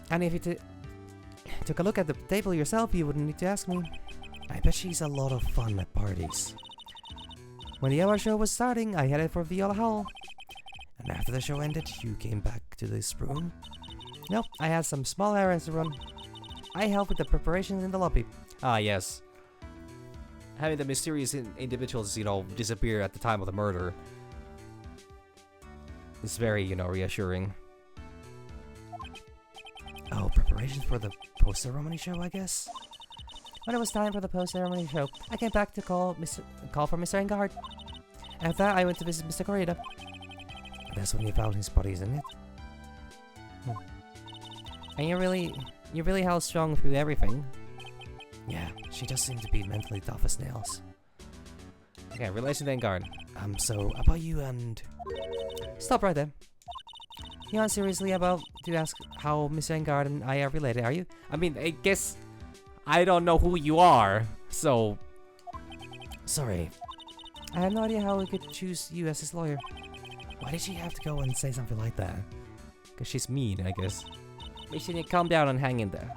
And if you took a look at the table yourself, you wouldn't need to ask me. I bet she's a lot of fun at parties. When the hour show was starting, I headed for Viola Hall. And after the show ended, you came back to this room? Nope, I had some small errands to run. I helped with the preparations in the lobby. Ah, yes. Having the mysterious individuals, you know, disappear at the time of the murder is very, you know, reassuring. Oh, preparations for the post-ceremony show, I guess? When it was time for the post-ceremony show, I came back to call for Mr. Engard. After that, I went to visit Mr. Corrida. That's when you found his body, isn't it? And you really held strong through everything. Yeah, she does seem to be mentally tough as nails. Okay, relation to Engard. So about you and... Stop right there. You aren't seriously about to ask how Mr. Engard and I are related, are you? I mean, I guess I don't know who you are, so... Sorry. I have no idea how we could choose you as his lawyer. Why did she have to go and say something like that? Because she's mean, I guess. Make sure you calm down and hang in there.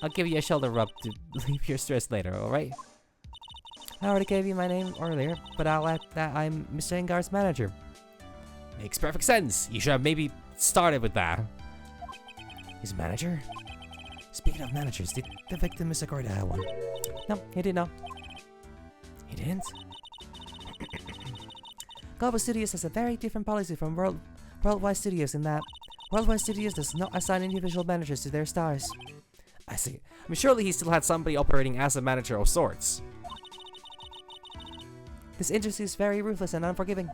I'll give you a shoulder rub to leave your stress later, alright? I already gave you my name earlier, but I'll add that I'm Mr. Engard's manager. Makes perfect sense. You should have maybe started with that. His manager? Speaking of managers, did the victim Mr. Corrida have one? No, he did not. He didn't? Global Studios has a very different policy from Worldwide Studios in that Worldwide Studios does not assign individual managers to their stars. I see. I mean, surely he still had somebody operating as a manager of sorts. This industry is very ruthless and unforgiving.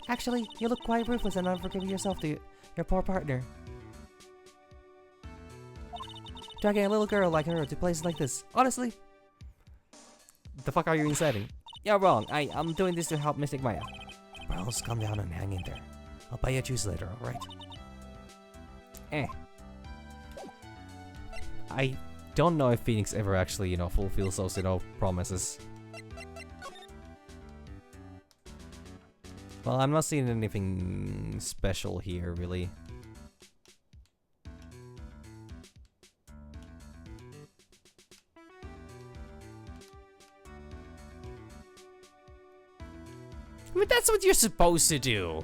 Actually, you look quite ruthless and unforgiving yourself to your poor partner. Dragging a little girl like her to places like this. Honestly. The fuck are you inciting? You're wrong. I'm doing this to help Mystic Maya. Pearls, calm down and hang in there. I'll buy you a juice later, alright? I don't know if Phoenix ever actually, you know, fulfills those, you know, promises. Well, I'm not seeing anything special here, really. I mean, that's what you're supposed to do.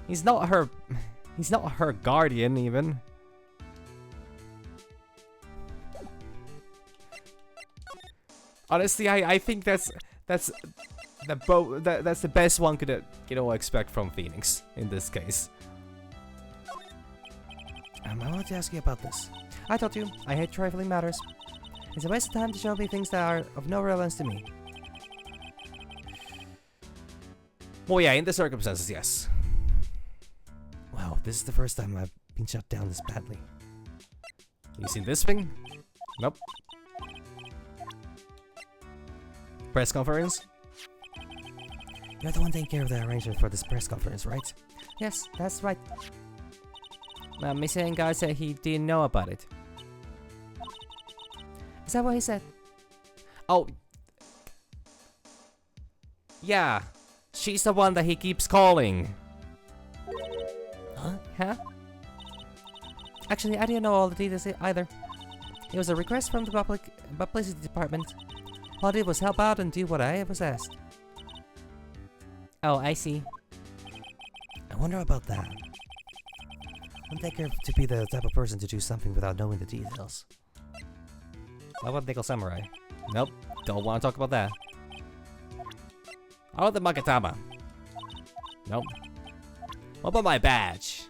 He's not her guardian, even. Honestly, I think that's the best one could, you know, expect from Phoenix in this case. I wanted to ask you about this. I told you, I hate trifling matters. It's a waste of time to show me things that are of no relevance to me. Well, yeah, in the circumstances, yes. Wow, this is the first time I've been shut down this badly. You seen this thing? Nope. Press conference? You're the one taking care of the arrangement for this press conference, right? Yes, that's right. Mr. Engard said he didn't know about it. Is that what he said? Oh. Yeah. She's the one that he keeps calling. Huh? Actually, I didn't know all the details either. It was a request from the publicity department. All I did was help out and do what I was asked. Oh, I see. I wonder about that. Wouldn't take her to be the type of person to do something without knowing the details. What about Nickel Samurai? Nope, don't want to talk about that. How about the Makatama? Nope. What about my badge?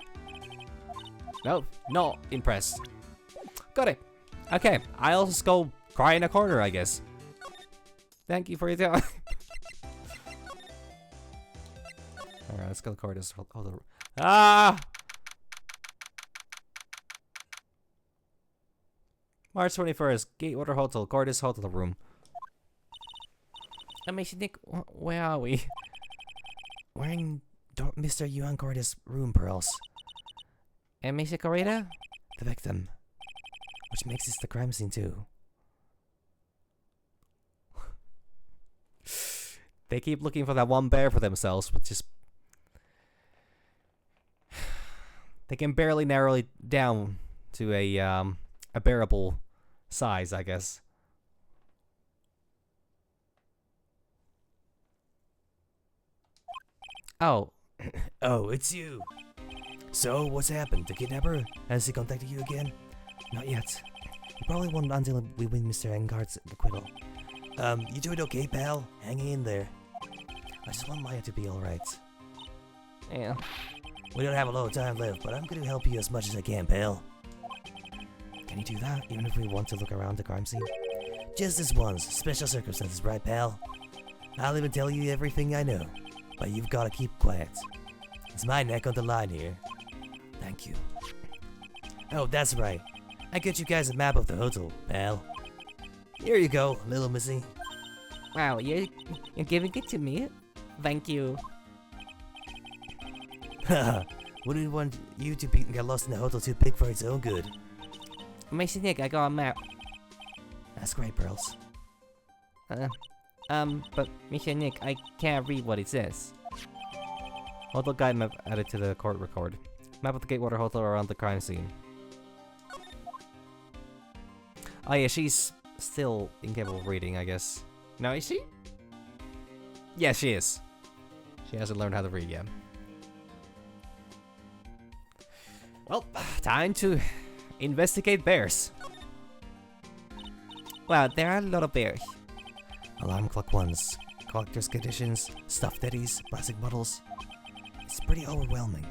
Nope, not impressed. Got it. Okay, I'll just go cry in a corner, I guess. Thank you for your time. Alright, let's go to corridors. Hold on. Ah! March 21st, Gatewater Hotel, Corridors Hotel Room. Amazing Nick, where are we? We're in Mr. Yuan Corridor's room, Pearls. And Mr. Corrida? The victim. Which makes this the crime scene, too. They keep looking for that one bear for themselves, but just... They can barely narrow it down to a bearable size, I guess. Oh. Oh, it's you. So, what's happened? The kidnapper? Has he contacted you again? Not yet. He probably won't until we win Mr. Engard's acquittal. You doing okay, pal? Hang in there. I just want Maya to be alright. Yeah. We don't have a lot of time left, but I'm gonna help you as much as I can, pal. Can you do that, even if we want to look around the crime scene? Just this once. Special circumstances, right, pal? I'll even tell you everything I know, but you've gotta keep quiet. It's my neck on the line here. Thank you. Oh, that's right. I got you guys a map of the hotel, pal. Here you go, little missy. Wow, you're giving it to me? Thank you. Haha, wouldn't want you to get lost in the hotel too big for its own good. Amazing Nick, I got a map. That's great, Pearls. But Mr. Nick, I can't read what it says. Hotel guide map added to the court record. Map of the Gatewater Hotel around the crime scene. Oh yeah, she's still incapable of reading, I guess. No, is she? Yeah, she is. She hasn't learned how to read yet. Well, time to investigate bears. Wow, there are a lot of bears. Alarm clock ones, collector's conditions, stuffed teddies, plastic bottles. It's pretty overwhelming.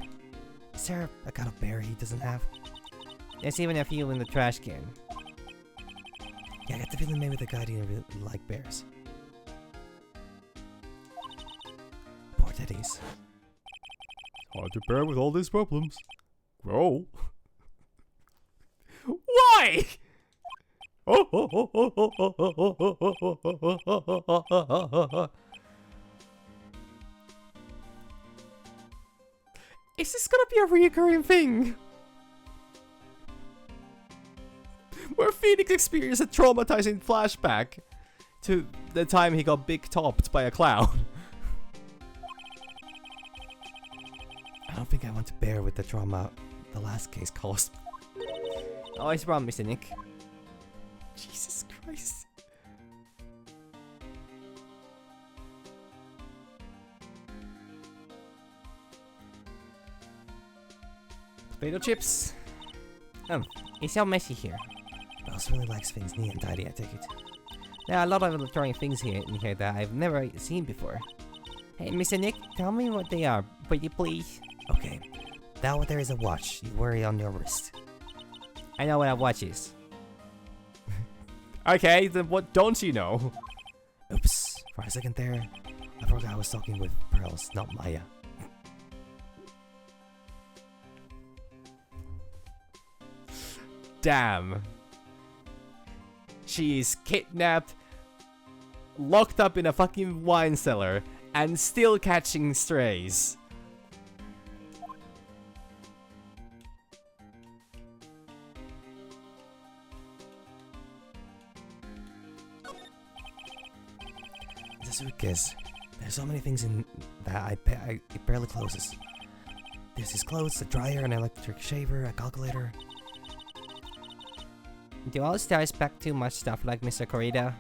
Is there a kind of bear he doesn't have? There's even a few in the trash can. Yeah, I get the feeling maybe the guy didn't really like bears. Poor teddies. Hard to bear with all these problems. Grow. Why? Is this gonna be a reoccurring thing? Where Phoenix experienced a traumatizing flashback to the time he got big topped by a clown. I don't think I want to bear with the trauma the last case caused. Oh, it's wrong, Mr. Nick. Jesus Christ. Potato chips. It's so messy here. Ross really likes things neat and tidy, I take it. There are a lot of electronic things here in here that I've never seen before. Hey, Mr. Nick, tell me what they are, pretty please. Okay, now there is a watch you wear on your wrist. I know what a watch is. Okay, then what don't you know? Oops, for a second there, I forgot I was talking with Pearls, not Maya. Damn. She is kidnapped, locked up in a fucking wine cellar, and still catching strays. The suitcase. There's so many things in that it barely closes. There's his clothes, a dryer, an electric shaver, a calculator. Do all stars pack too much stuff like Mr. Corrida?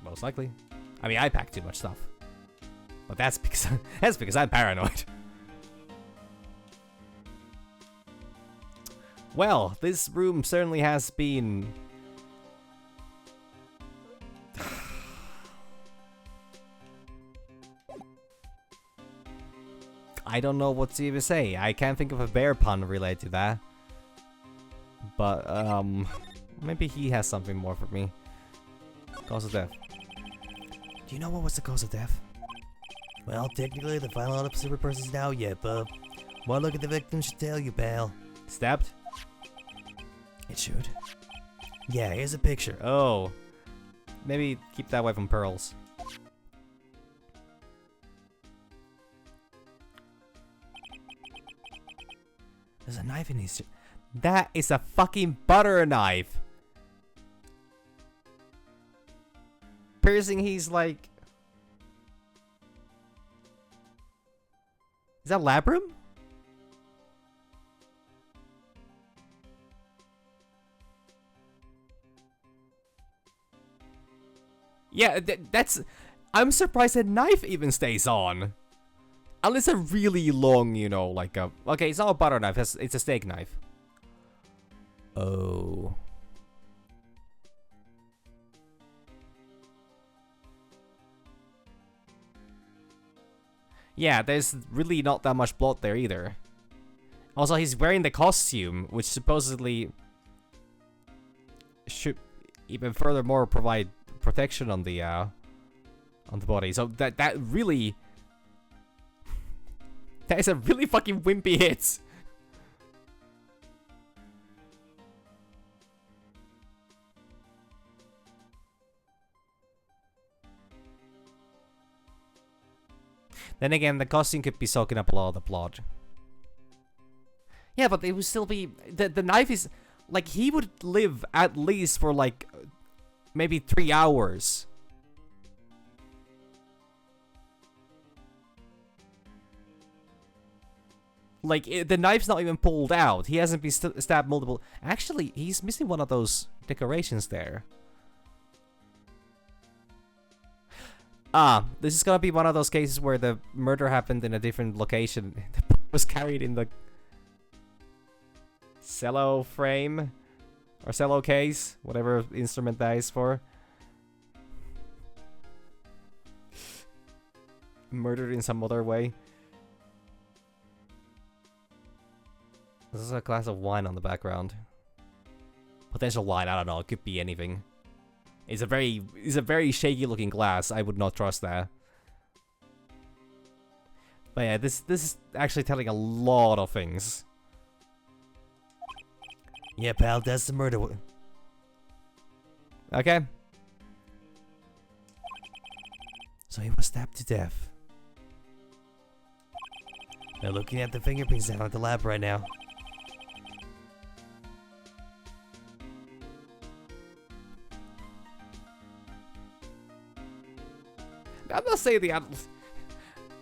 Most likely. I mean, I pack too much stuff. But that's because I'm paranoid. Well, this room certainly has been... I don't know what to even say. I can't think of a bear pun related to that. But, maybe he has something more for me. Cause of death. Do you know what was the cause of death? Well, technically, the final autopsy report is now yet, but one look at the victim should tell you, pal. Stabbed? It should. Yeah, here's a picture. Oh. Maybe keep that away from pearls. There's a knife in his... That is a fucking butter knife! Piercing, he's like... Is that labrum? Yeah, that's... I'm surprised that knife even stays on. Unless a really long, you know, like a... Okay, it's not a butter knife, it's a steak knife. Oh... Yeah, there's really not that much blood there either. Also, he's wearing the costume, which supposedly should even furthermore provide protection on the body. So that really that is a really fucking wimpy hit. Then again, the costume could be soaking up a lot of the blood. Yeah, but it would still be... The knife is... Like, he would live at least for, like, maybe 3 hours. Like, the knife's not even pulled out. He hasn't been stabbed multiple... Actually, he's missing one of those decorations there. Ah, this is gonna be one of those cases where the murder happened in a different location. The was carried in the cello frame or cello case, whatever instrument that is for. Murdered in some other way. This is a glass of wine on the background. Potential wine, I don't know, it could be anything. It's a very shaky looking glass. I would not trust that. But yeah, this is actually telling a lot of things. Yeah, pal, that's the murder. Okay. So he was stabbed to death. They're looking at the fingerprints down at the lab right now.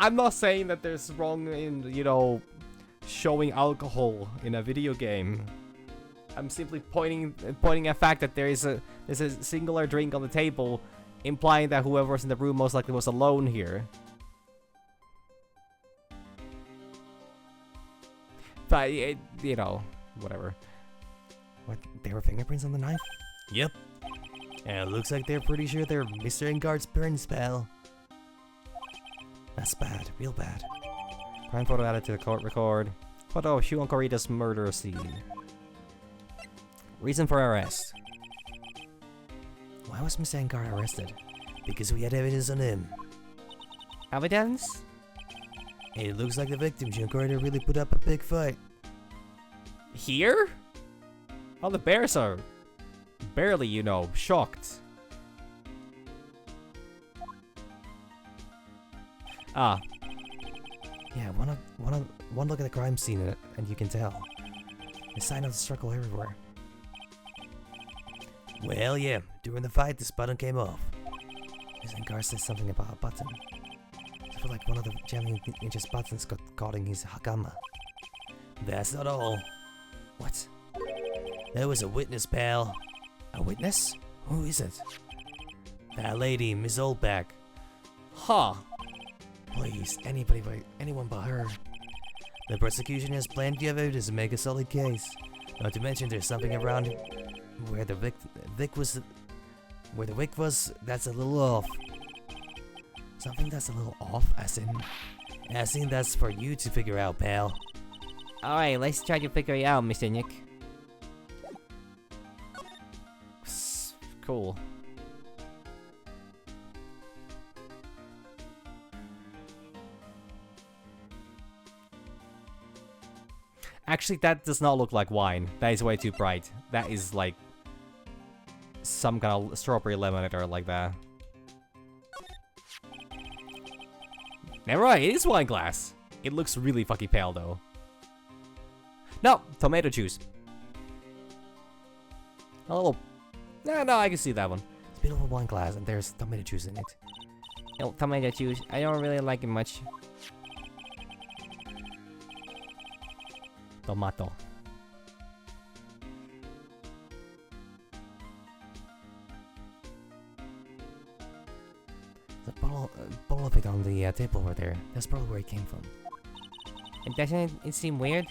I'm not saying that there's wrong in, you know, showing alcohol in a video game. I'm simply pointing a fact that there's a singular drink on the table, implying that whoever was in the room most likely was alone here. But it, you know, whatever. What? There were fingerprints on the knife? Yep. And it looks like they're pretty sure they're Mr. Engarde's parents, pal. That's bad, real bad. Crime photo added to the court record. Photo of Shuon Korita's murder scene. Reason for arrest. Why was Mr. Engarde arrested? Because we had evidence on him. Evidence? It looks like the victim, Shuon Korita, really put up a big fight. Here? All the bears are barely, you know, shocked. Ah. Yeah, one look at the crime scene and you can tell. There's sign of the struggle everywhere. Well, yeah, during the fight, this button came off. Mr. Engarde said something about a button. I feel like one of the jamming ninja's buttons got caught in his hakama. That's not all. What? There was a witness, pal. A witness? Who is it? That lady, Miss Oldback. Huh. Please, anyone but her. The prosecution has plenty of evidence to make a solid case. Not to mention there's something around where the wick was, that's a little off. Something that's a little off, as in that's for you to figure out, pal. Alright, let's try to figure it out, Mr. Nick. Cool. Actually, that does not look like wine. That is way too bright. That is like some kind of strawberry lemonade or like that. Never mind, it is wine glass. It looks really fucking pale though. No, tomato juice. A little. No, I can see that one. It's a bit of a wine glass and there's tomato juice in it. Oh, tomato juice. I don't really like it much. Tomato. The bottle of it on the table over there. That's probably where it came from. And doesn't it seem weird?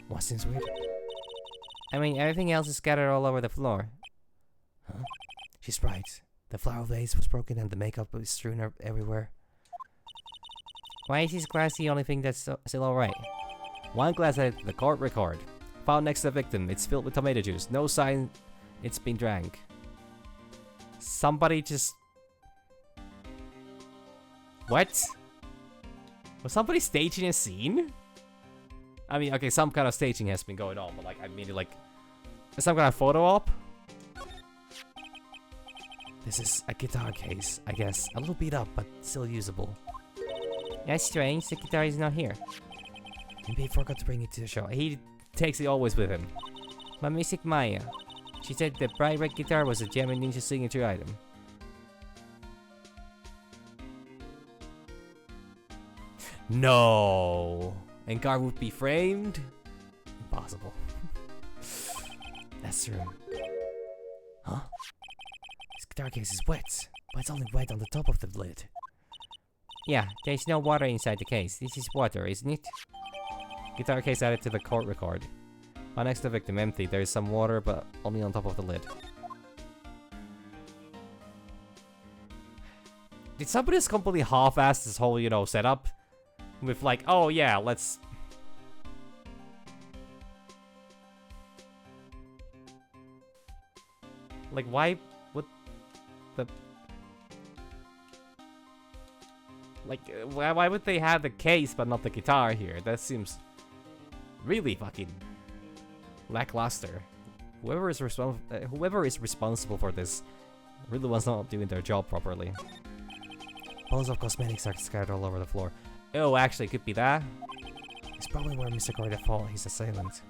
What seems weird? I mean, everything else is scattered all over the floor. Huh? She's right. The flower vase was broken and the makeup was strewn everywhere. Why is this glass the only thing that's still alright? Wine glass at the court record. Found next to the victim. It's filled with tomato juice. No sign it's been drank. Somebody just... What? Was somebody staging a scene? I mean, okay, some kind of staging has been going on, but like, I mean, like, some kind of photo op? This is a guitar case, I guess. A little beat up, but still usable. That's strange, the guitar is not here. Maybe he forgot to bring it to the show. He takes it always with him. But Mystic Maya, she said the bright red guitar was a Gem and Ninja signature item. No. And Gar would be framed? Impossible. That's true. Huh? This guitar case is wet, but it's only wet on the top of the lid. Yeah, there's no water inside the case. This is water, isn't it? Guitar case added to the court record. Found next to the victim empty. There is some water, but only on top of the lid. Did somebody just completely half-ass this whole, you know, setup? With like, oh yeah, let's... Like, why would the... Like, why would they have the case but not the guitar here? That seems really fucking lackluster. Whoever is responsible for this really was not doing their job properly. Bottles of cosmetics are scattered all over the floor. Oh, actually, it could be that. It's probably where Mr. Corda fought his assailant.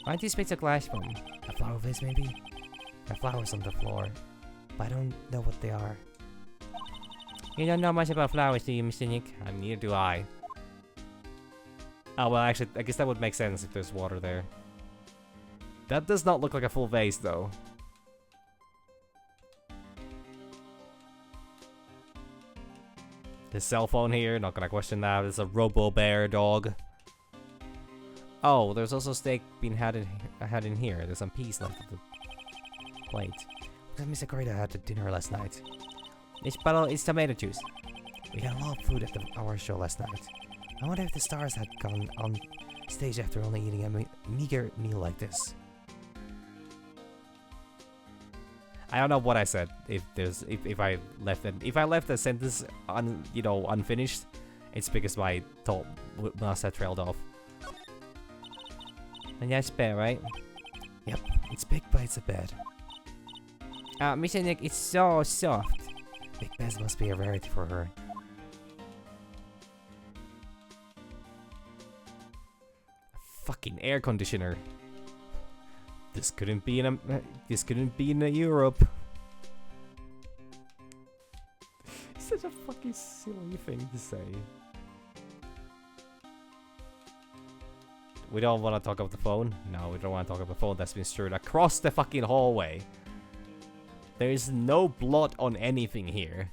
Why these bits of glass from? A flower vase, maybe? There are flowers on the floor, but I don't know what they are. You don't know much about flowers, do you, Mr. Nick? I mean, neither do I. Oh, well, actually, I guess that would make sense if there's water there. That does not look like a full vase, though. His cell phone here, not gonna question that. It's a Robo-Bear dog. Oh, there's also steak being had in here. There's some peas left of the plate. Mr. Corda had to dinner last night. This bottle is tomato juice. We had a lot of food at our show last night. I wonder if the stars had gone on stage after only eating a meager meal like this. I don't know what I said. If I left a sentence unfinished, it's because my thought must have trailed off. And that's bad, right? Yep, it's big, but it's a bed. Mr. Nick, it's so soft. Big beds must be a rarity for her. Fucking air conditioner. This couldn't be in Europe. It's such a fucking silly thing to say. We don't want to talk about the phone. No, we don't want to talk about the phone that's been strewn across the fucking hallway. There is no blood on anything here.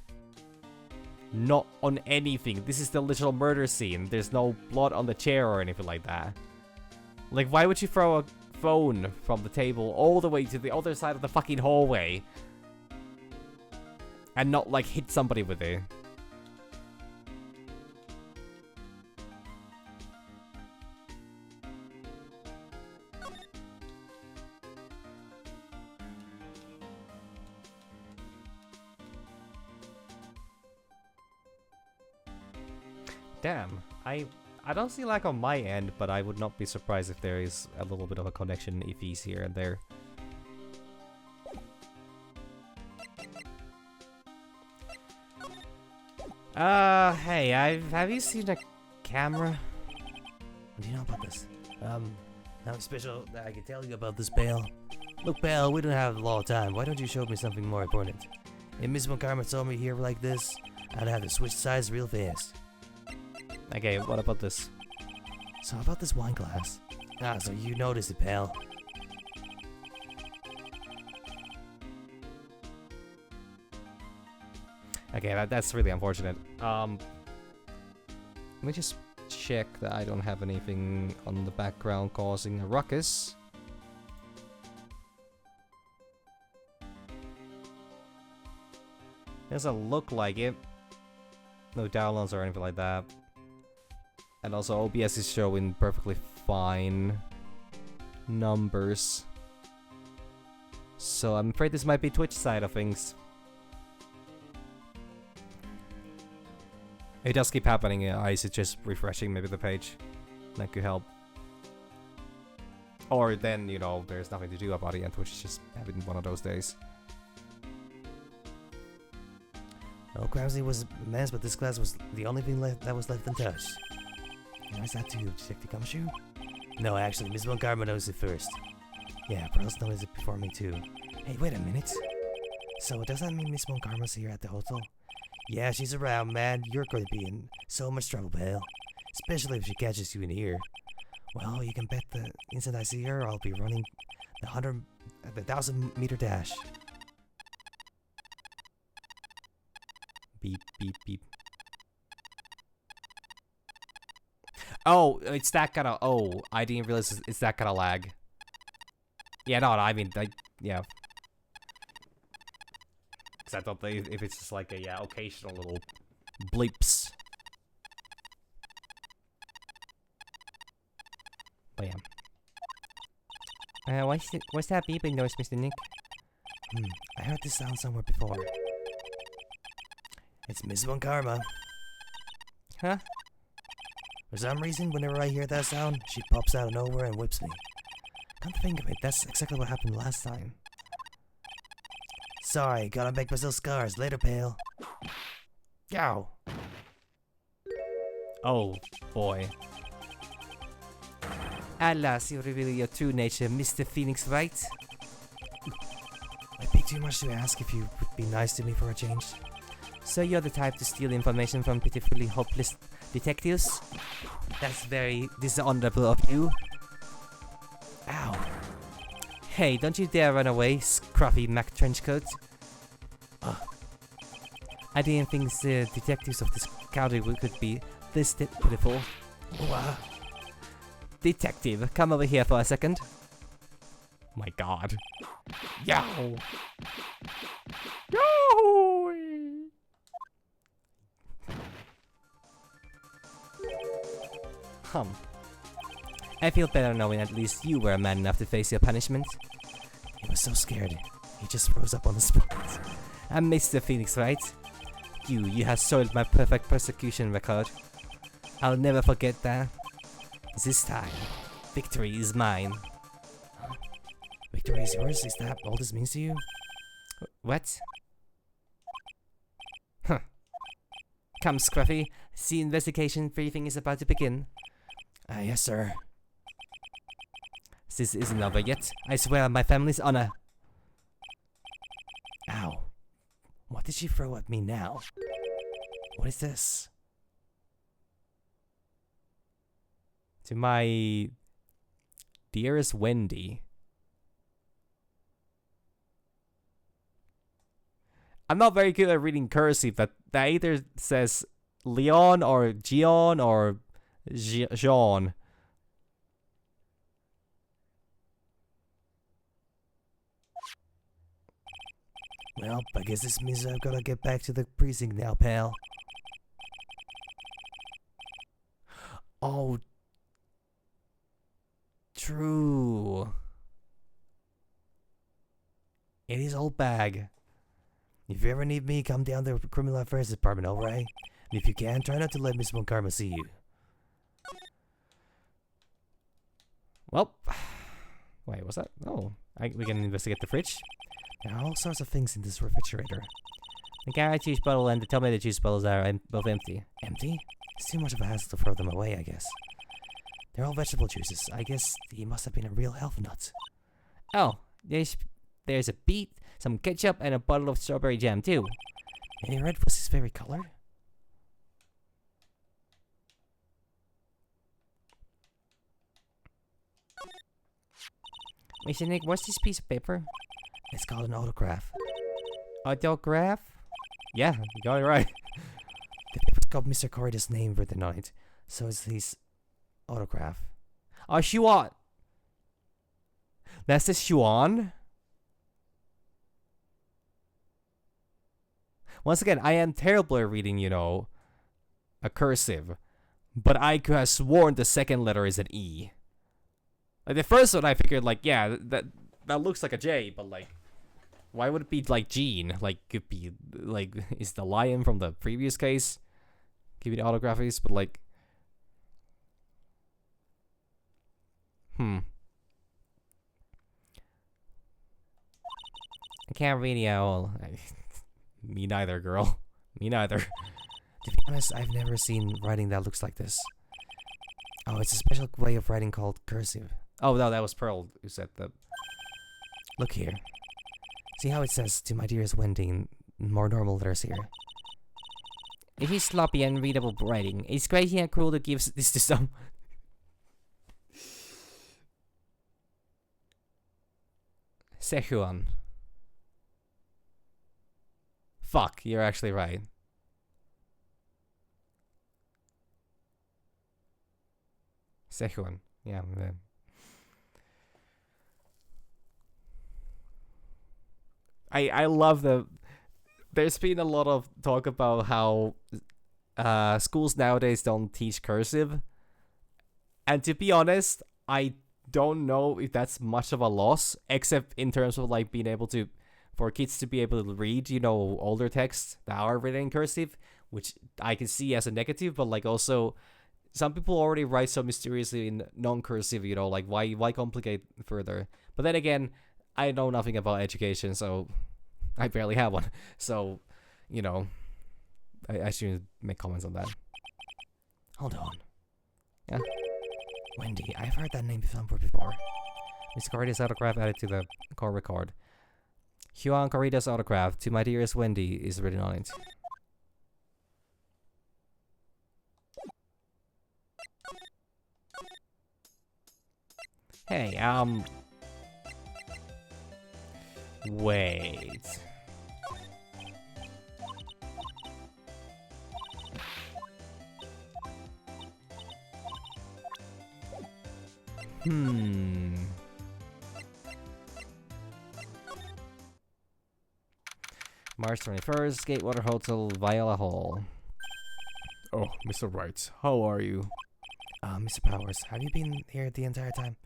Not on anything. This is the literal murder scene. There's no blood on the chair or anything like that. Like, why would you throw a phone from the table all the way to the other side of the fucking hallway and not, like, hit somebody with it? Damn, I I don't see lag on my end, but I would not be surprised if there is a little bit of a connection iffies here and there. Hey, have you seen a camera? What do you know about this? Nothing special that I can tell you about this, pal. Look, pal, we don't have a lot of time. Why don't you show me something more important? If Miss Karma saw me here like this, I'd have to switch sides real fast. Okay, what about this? So about this wine glass. Ah, so you noticed it, pal. Okay, that's really unfortunate. Let me just check that I don't have anything on the background causing a ruckus. Doesn't look like it. No downloads or anything like that. And also OBS is showing perfectly fine numbers. So I'm afraid this might be Twitch side of things. It does keep happening, I suggest refreshing maybe the page. That could help. Or then, you know, there's nothing to do about it and Twitch is just having one of those days. Oh, Krabsy was a mess, but this glass was the only thing that was left untouched. Why is that too? Detective Gumshoe? No, actually, Miss Von Karma noticed it first. Yeah, Pearls noticed it before me too. Hey, wait a minute. So does that mean Miss Von Karma's here at the hotel? Yeah, she's around, man. You're going to be in so much trouble, pal. Especially if she catches you in here. Well, you can bet the instant I see her, I'll be running the 1,000-meter dash. Beep, beep, beep. Oh, it's that kind of... Oh, I didn't realize it's that kind of lag. Yeah, no, I mean, yeah. Because I thought if it's just like a, yeah, occasional little bleeps. But yeah. What's that beeping noise, Mr. Nick? I heard this sound somewhere before. It's Miss Von Karma. Huh? For some reason, whenever I hear that sound, she pops out of nowhere and whips me. Come to think of it, that's exactly what happened last time. Sorry, gotta make myself scars. Later, pal. Yow! Oh, boy. Alas, you reveal your true nature, Mr. Phoenix, Wright? Might be too much to ask if you would be nice to me for a change. So you're the type to steal information from pitifully hopeless detectives? That's very dishonorable of you. Ow. Hey, don't you dare run away, scruffy Mac Trenchcoat. I didn't think the detectives of this county could be this pitiful. What? Detective, come over here for a second. My god. Yow! I feel better knowing at least you were a man enough to face your punishment. He was so scared. He just froze up on the spot. I'm Mr. Phoenix, right? You have soiled my perfect persecution record. I'll never forget that. This time, victory is mine. Victory is yours? Is that all this means to you? What? Huh. Come, Scruffy. The investigation briefing is about to begin. Yes, sir. This isn't over yet. I swear on my family's honor. Ow. What did she throw at me now? What is this? To my dearest Wendy. I'm not very good at reading cursive, but that either says Leon or Gion or Jean. Well, I guess this means I've gotta get back to the precinct now, pal. Oh, true. It is old bag. If you ever need me, come down to the Criminal Affairs Department, alright? And if you can, try not to let Miss Von Karma see you. Well, wait, what's that? Oh, we can investigate the fridge. There are all sorts of things in this refrigerator. The carrot juice bottle and the tomato juice bottles are both empty. Empty? It's too much of a hassle to throw them away, I guess. They're all vegetable juices. I guess he must have been a real health nut. Oh, there's a beet, some ketchup, and a bottle of strawberry jam too. Maybe red was his favorite color? Mr. Nick, what's this piece of paper? It's called an autograph. Autograph? Yeah, you got it right. The paper's got Mr. Corrida's name written on it, so it's his autograph. Oh, Xuan! That's the Xuan? Once again, I am terrible at reading, you know, a cursive. But I could have sworn the second letter is an E. Like, the first one I figured, like, yeah, that looks like a J, but, like, why would it be, like, Gene? Like, could be, like, is the lion from the previous case? Give me the autographies, but, like... I can't read it all. Me neither, girl. Me neither. To be honest, I've never seen writing that looks like this. Oh, it's a special way of writing called cursive. Oh, no, that was Pearl who said that. Look here. See how it says, to my dearest Wendy, in more normal letters here? It is sloppy and unreadable writing. It's crazy and cruel to give this to some... Sechuan. Fuck, you're actually right. Sechuan. Yeah. I love the... There's been a lot of talk about how schools nowadays don't teach cursive. And to be honest, I don't know if that's much of a loss, except in terms of like being able to... For kids to be able to read, you know, older texts that are written in cursive, which I can see as a negative, but like also... Some people already write so mysteriously in non-cursive, you know, like why complicate further? But then again, I know nothing about education, so I barely have one. So, you know, I shouldn't make comments on that. Hold on. Yeah. Wendy, I've heard that name before. Miss Corrida's autograph added to the call record. Juan Corrida's autograph to my dearest Wendy is written on it. Hey, wait. March 21st, Gatewater Hotel, Viola Hall. Oh, Mr. Wright, how are you? Mr. Powers, have you been here the entire time?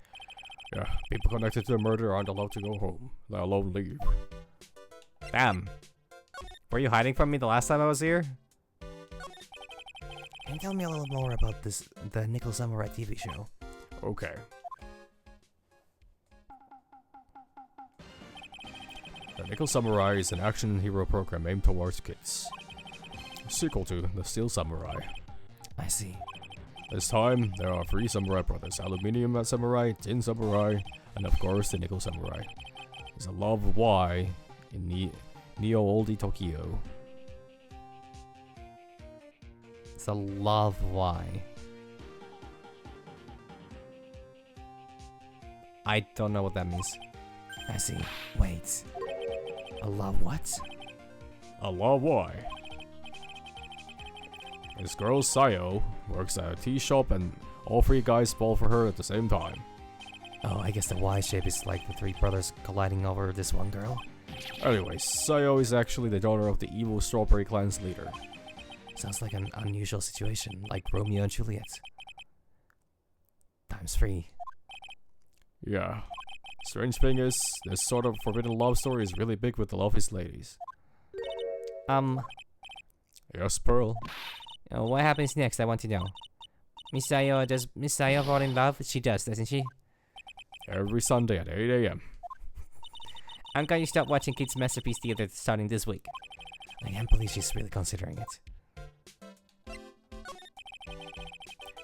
Yeah, people connected to the murder aren't allowed to go home. They're allowed to leave. Damn. Were you hiding from me the last time I was here? Can you tell me a little more about the Nickel Samurai TV show? Okay. The Nickel Samurai is an action hero program aimed towards kids. A sequel to The Steel Samurai. I see. This time, there are 3 samurai brothers, Aluminium Samurai, Tin Samurai, and of course the Nickel Samurai. There's a lot of why in Neo Oldie Tokyo. It's a love why. I don't know what that means. I see. Wait. A love what? A lot why. This girl, Sayo, works at a tea shop and all 3 guys fall for her at the same time. Oh, I guess the Y shape is like the 3 brothers colliding over this one girl. Anyways, Sayo is actually the daughter of the evil Strawberry Clan's leader. Sounds like an unusual situation, like Romeo and Juliet. Times 3. Yeah. Strange thing is, this sort of forbidden love story is really big with the loveliest ladies. Yes, Pearl. What happens next? I want to know. Does Miss Sayo fall in love? She does, doesn't she? Every Sunday at 8 a.m. I'm going to start watching Kids Masterpiece Theater starting this week. I can't believe she's really considering it.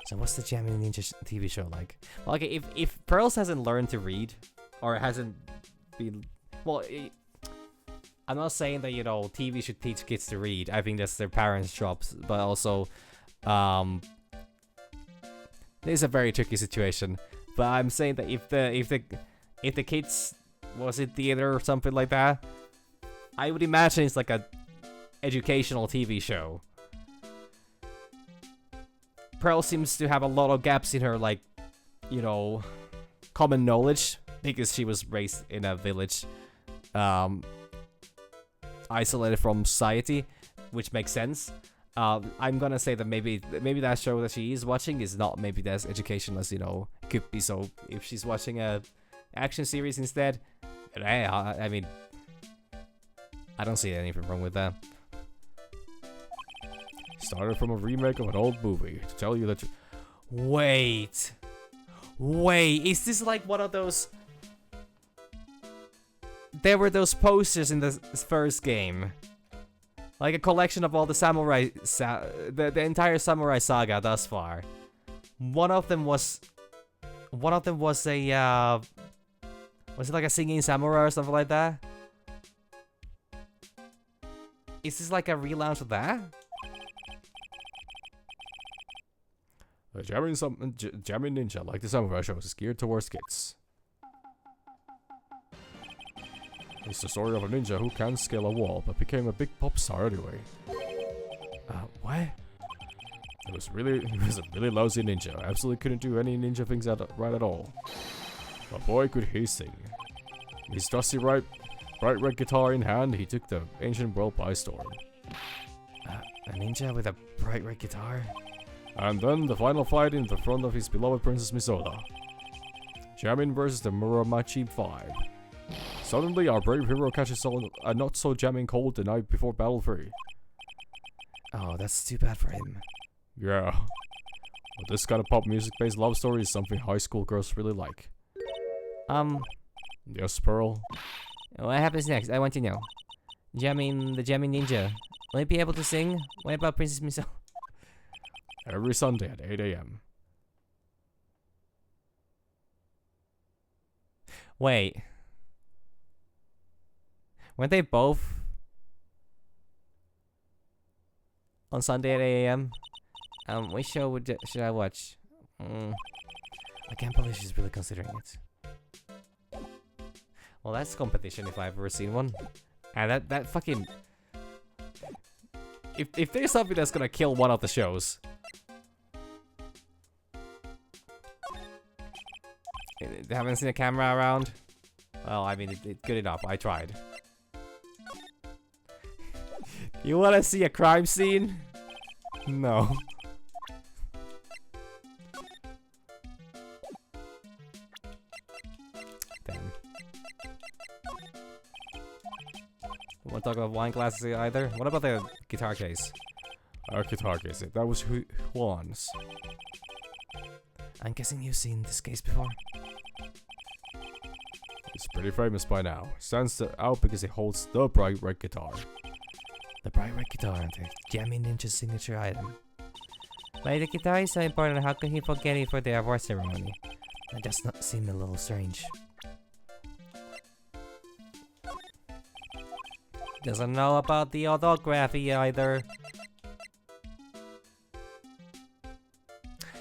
So what's the Jamming Ninja TV show like? Well, okay, if Pearls hasn't learned to read, or hasn't been... Well, I'm not saying that, you know, TV should teach kids to read. I think that's their parents' jobs, but also... This is a very tricky situation. But I'm saying that if the kids was in theater or something like that, I would imagine it's like a educational TV show. Pearl seems to have a lot of gaps in her, like, you know, common knowledge, because she was raised in a village, isolated from society, which makes sense. I'm gonna say that maybe that show that she is watching is not maybe as educational as, you know, it could be. So if she's watching a action series instead, I mean, I don't see anything wrong with that. Started from a remake of an old movie to tell you that you... Wait, is this like one of those... There were those posters in the first game. Like a collection of all the samurai... the entire samurai saga thus far. One of them was a... was it like a singing samurai or something like that? Is this like a relaunch of that? The Jamming Ninja, like the samurai shows, is geared towards kids. It's the story of a ninja who can't scale a wall, but became a big pop star anyway. What? He was a really lousy ninja. Absolutely couldn't do any ninja things right at all. But boy, could he sing. With his dusty bright red guitar in hand, he took the ancient world by storm. A ninja with a bright red guitar? And then the final fight in the front of his beloved Princess Misoda. Jamming versus the Muromachi 5. Suddenly, our brave hero catches a not-so-jamming cold the night before Battle 3. Oh, that's too bad for him. Yeah. But this kind of pop music-based love story is something high school girls really like. Yes, Pearl? What happens next? I want to know. The Jamming Ninja. Will he be able to sing? What about Princess Miso? Every Sunday at 8 a.m. Wait. Weren't they both on Sunday at 8 a.m.? Which show should I watch? I can't believe she's really considering it. Well, that's competition if I've ever seen one. And that fucking... If there's something that's gonna kill one of the shows... They haven't seen a camera around? Well, I mean, it's good enough. I tried. You wanna see a crime scene? No. Damn. Don't wanna talk about wine glasses either? What about the guitar case? Guitar case. That was Juan's. I'm guessing you've seen this case before? It's pretty famous by now. Stands out because it holds the bright red guitar. The bright red guitar and the Jamming Ninja's signature item. Why the guitar is so important, how can he forget it for the award ceremony? That does not seem a little strange. Doesn't know about the orthography either.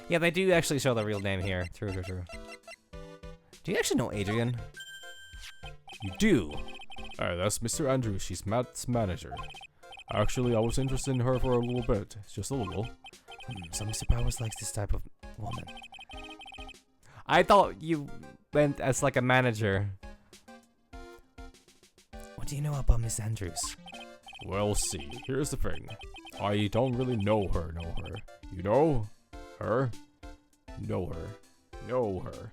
Yeah, they do actually show the real name here. True. Do you actually know Adrian? You do? That's Mr. Andrews. She's Matt's manager. Actually, I was interested in her for a little bit. Just a little. So Mr. Powers likes this type of woman. I thought you went as like a manager. What do you know about Miss Andrews? Well, see, here's the thing. I don't really know her. You know? Her? Know her.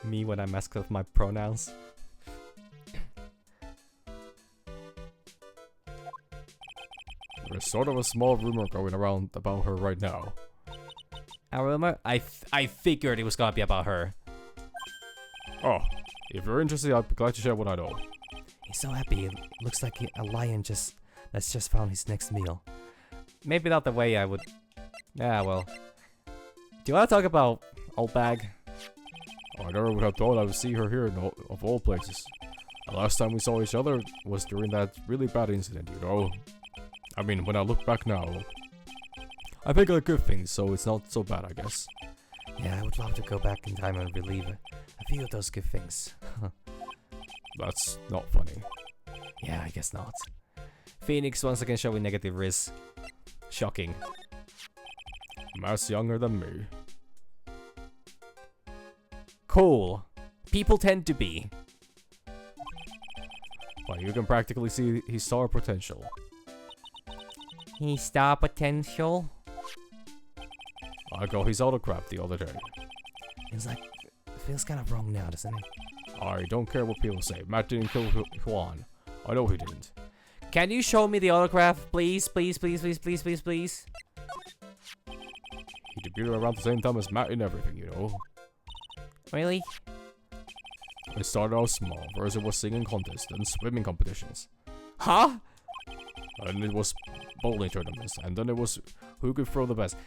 Me when I mess with my pronouns. There's sort of a small rumor going around about her right now. Aruma? I figured it was gonna be about her. Oh, if you're interested, I'd be glad to share what I know. He's so happy. It looks like a lion that's just found his next meal. Maybe not the way I would... Yeah, well. Do you want to talk about Old Bag? I never would have thought I would see her here of all places. The last time we saw each other was during that really bad incident, you know? I mean, when I look back now, I think of good things, so it's not so bad, I guess. Yeah, I would love to go back in time and relieve a few of those good things. That's not funny. Yeah, I guess not. Phoenix once again showing negative risk. Shocking. Much younger than me. Cool. People tend to be. But you can practically see his star potential. His star potential? I got his autograph the other day. It feels kind of wrong now, doesn't it? I don't care what people say. Matt didn't kill Juan. I know he didn't. Can you show me the autograph, please? Please, please, please, please, please, please. He debuted around the same time as Matt in everything, you know? Really? It started out small. First it was singing contests, then swimming competitions. Huh? And it was bowling tournaments, and then it was who could throw the best.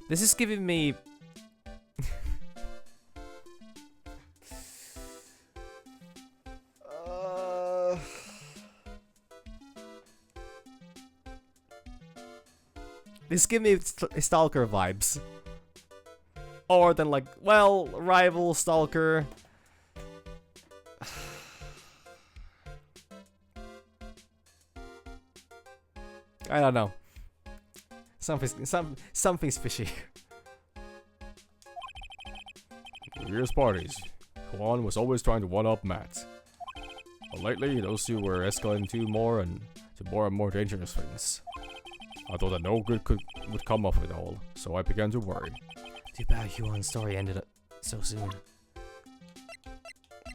This is giving me... This give me Stalker vibes. Or then like, well, rival, Stalker. I don't know. Something's fishy. Years parties. Juan was always trying to one-up Matt. But lately, those two were escalating to more and more dangerous things. I thought that no good would come of it all, so I began to worry. Too bad Huan's story ended up so soon.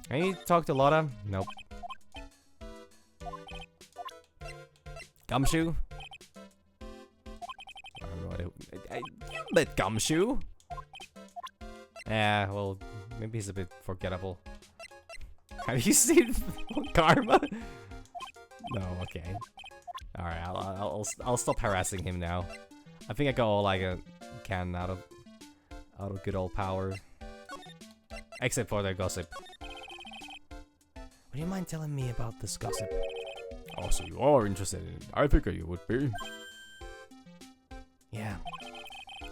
Can you talk to Lotta? Nope. Gumshoe? You met Gumshoe? Yeah, well, maybe he's a bit forgettable. Have you seen Karma? No, okay. Alright, I'll stop harassing him now. I think I got all I can out of good old power. Except for the gossip. Would you mind telling me about this gossip? Oh, so you are interested in it. I figured you would be. Yeah.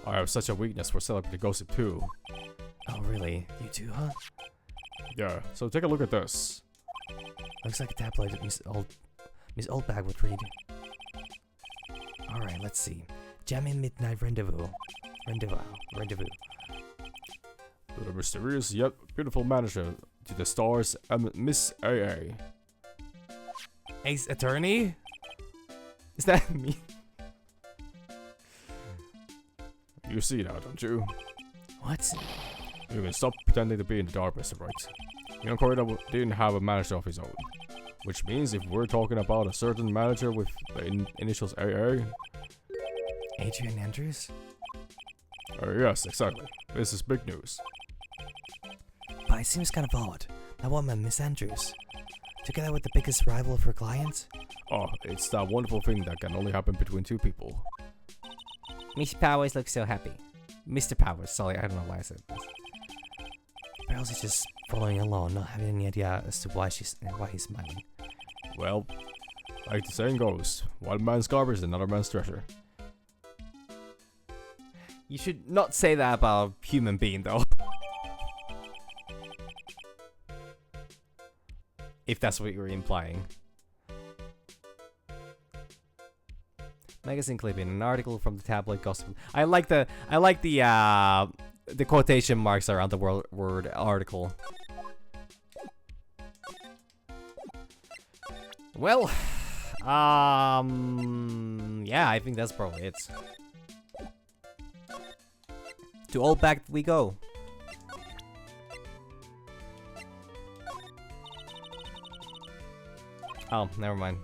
I have such a weakness for celebrity gossip too. Oh, really? You too, huh? Yeah, so take a look at this. Looks like a tabloid that Miss Oldbag would read. Alright, let's see. Jammin' Midnight Rendezvous. Rendezvous. To the mysterious yet beautiful manager to the stars, Miss AA. Ace Attorney? Is that me? You see now, don't you? What? You can stop pretending to be in the dark, Mr. Wright. Young Corridor didn't have a manager of his own. Which means if we're talking about a certain manager with the initials AA... Adrian Andrews? Yes, exactly. This is big news. But it seems kind of odd. That woman, Miss Andrews, together with the biggest rival of her client? Oh, it's that wonderful thing that can only happen between two people. Miss Powers looks so happy. Mr. Powers, sorry, I don't know why I said this. Pearls is just following along, not having any idea as to why he's smiling. Well, like the saying goes, one man's garbage is another man's treasure. You should not say that about a human being, though. If that's what you're implying. Magazine clipping, an article from the tabloid gossip. I like the quotation marks around the word article. Well, yeah, I think that's probably it. To Old Back we go. Oh, never mind.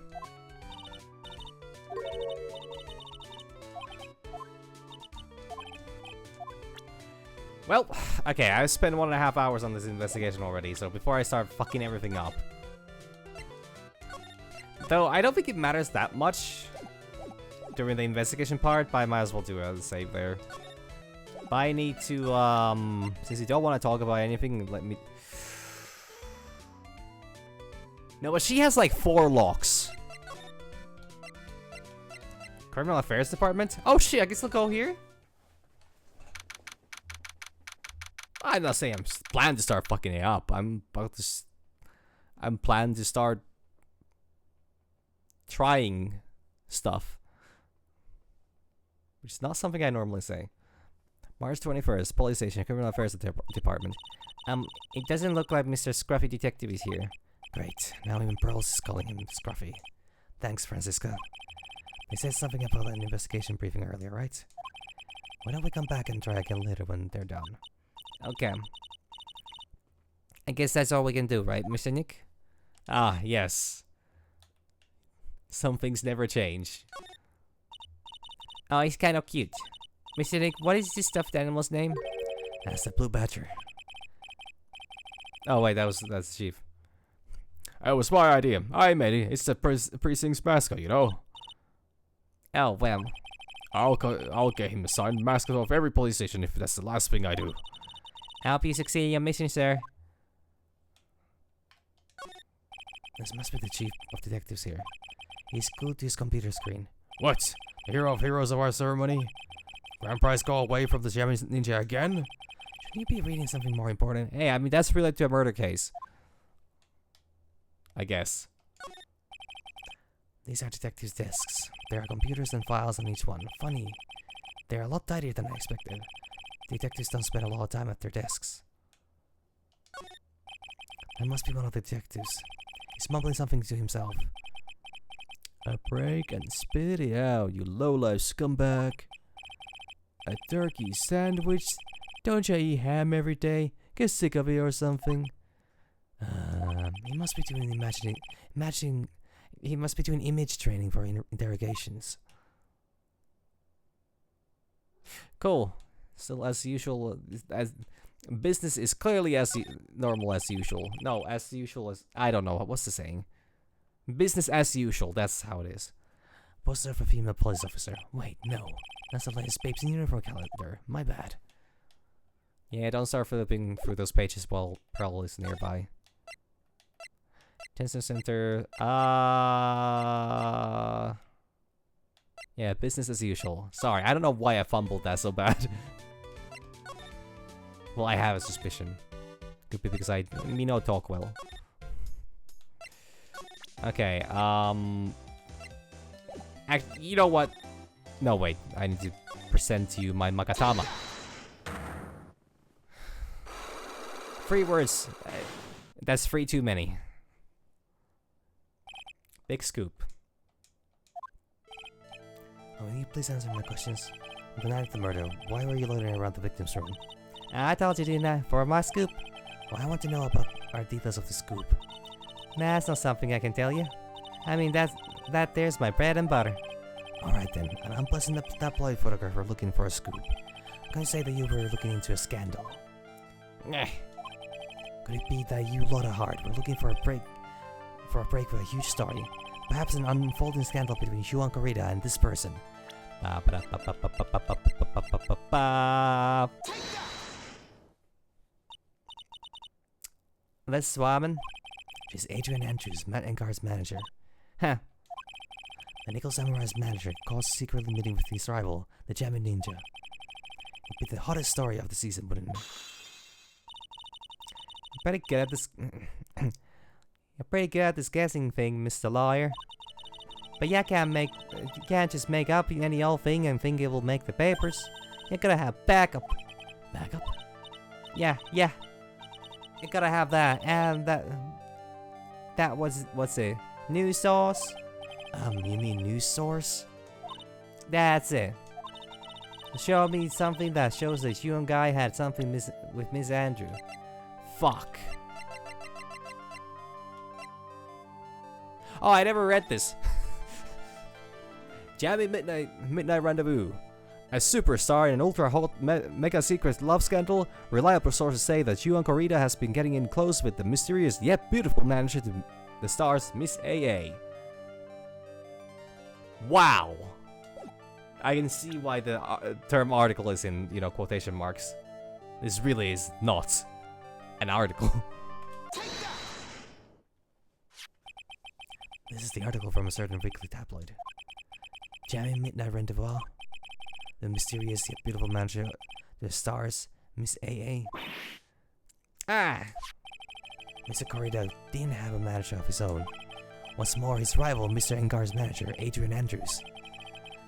Well, okay, I've spent 1.5 hours on this investigation already, so before I start fucking everything up. Though, I don't think it matters that much during the investigation part, but I might as well do a save there. But I need to, since you don't want to talk about anything, let me... No, but she has like 4 locks. Criminal Affairs Department? Oh shit, I guess I'll go here? I'm not saying I'm planning to start fucking it up. I'm planning to start trying stuff. Which is not something I normally say. March 21st, Police Station, Criminal Affairs Department. It doesn't look like Mr. Scruffy Detective is here. Great. Now even Pearls is calling him Scruffy. Thanks, Francisca. They said something about an investigation briefing earlier, right? Why don't we come back and try again later when they're done? Okay. I guess that's all we can do, right, Mr. Nick? Ah, yes. Some things never change. Oh, he's kind of cute. Mr. Nick, what is this stuffed animal's name? That's the Blue Badger. Oh wait, that's the chief. It was my idea. I made it. It's the precinct's mascot, you know. Oh, well. I'll get him assigned mascot of every police station if that's the last thing I do. I hope you succeed in your mission, sir. This must be the chief of detectives here. He's glued to his computer screen. What? The hero of heroes of our ceremony? Grand prize go away from the Japanese ninja again? Shouldn't you be reading something more important? Hey, I mean, that's related to a murder case. I guess. These are detectives' desks. There are computers and files on each one. Funny. They're a lot tidier than I expected. Detectives don't spend a lot of time at their desks. That must be one of the detectives. He's mumbling something to himself. A break and spit it out, you low-life scumbag. A turkey sandwich? Don't you eat ham every day? Get sick of it or something? He must be doing he must be doing image training for interrogations. Cool. Still as usual, as business is clearly as normal as usual. No, as usual as I don't know what's the saying. Business as usual. That's how it is. Poster of a female police officer. Wait, no, that's the latest Babes in Uniform calendar. My bad. Yeah, don't start flipping through those pages while Pearl is nearby. Tension Center. Yeah, business as usual. Sorry, I don't know why I fumbled that so bad. Well, I have a suspicion. Could be because me no talk well. Okay, you know what? No, wait. I need to present to you my Magatama. 3 words. That's 3 too many. Big scoop. Will you please answer my questions? The night of the murder, why were you loitering around the victim's room? I told you, didn't I? For my scoop. Well, I want to know about our details of the scoop. That's not something I can tell you. I mean, that there's my bread and butter. Alright then, an unpleasant tabloid photographer looking for a scoop. I'm gonna say that you were looking into a scandal. Eh. Could it be that you lot of heart were looking for a break with a huge story? Perhaps an unfolding scandal between Huan Corrida and this person. This Swamin? She's Adrian Andrews, Matt Engar's manager. Huh. The Nickel Samurai's manager calls secretly meeting with his rival, the Jamin Ninja. It'd be the hottest story of the season, wouldn't it? Pretty good at this. You're pretty good at this guessing thing, Mr. Lawyer. But you can't just make up any old thing and think it will make the papers. You gotta have backup. Backup? Yeah. You gotta have that, and that what's it? News source? You mean news source? That's it. Show me something that shows that you and guy had something with Miss Andrew. Fuck. Oh, I never read this. Jammy Midnight Rendezvous. A superstar in an ultra-hot mega-secret love scandal, reliable sources say that Yuan Corrida has been getting in close with the mysterious yet beautiful manager to the star's Miss AA. Wow! I can see why the term article is in, you know, quotation marks. This really is not an article. This is the article from a certain weekly tabloid. Jamming Midnight Rendezvous. The mysterious yet beautiful manager, the stars, Miss AA. Ah! Mr. Corrida didn't have a manager of his own. What's more, his rival, Mr. Engar's manager, Adrian Andrews.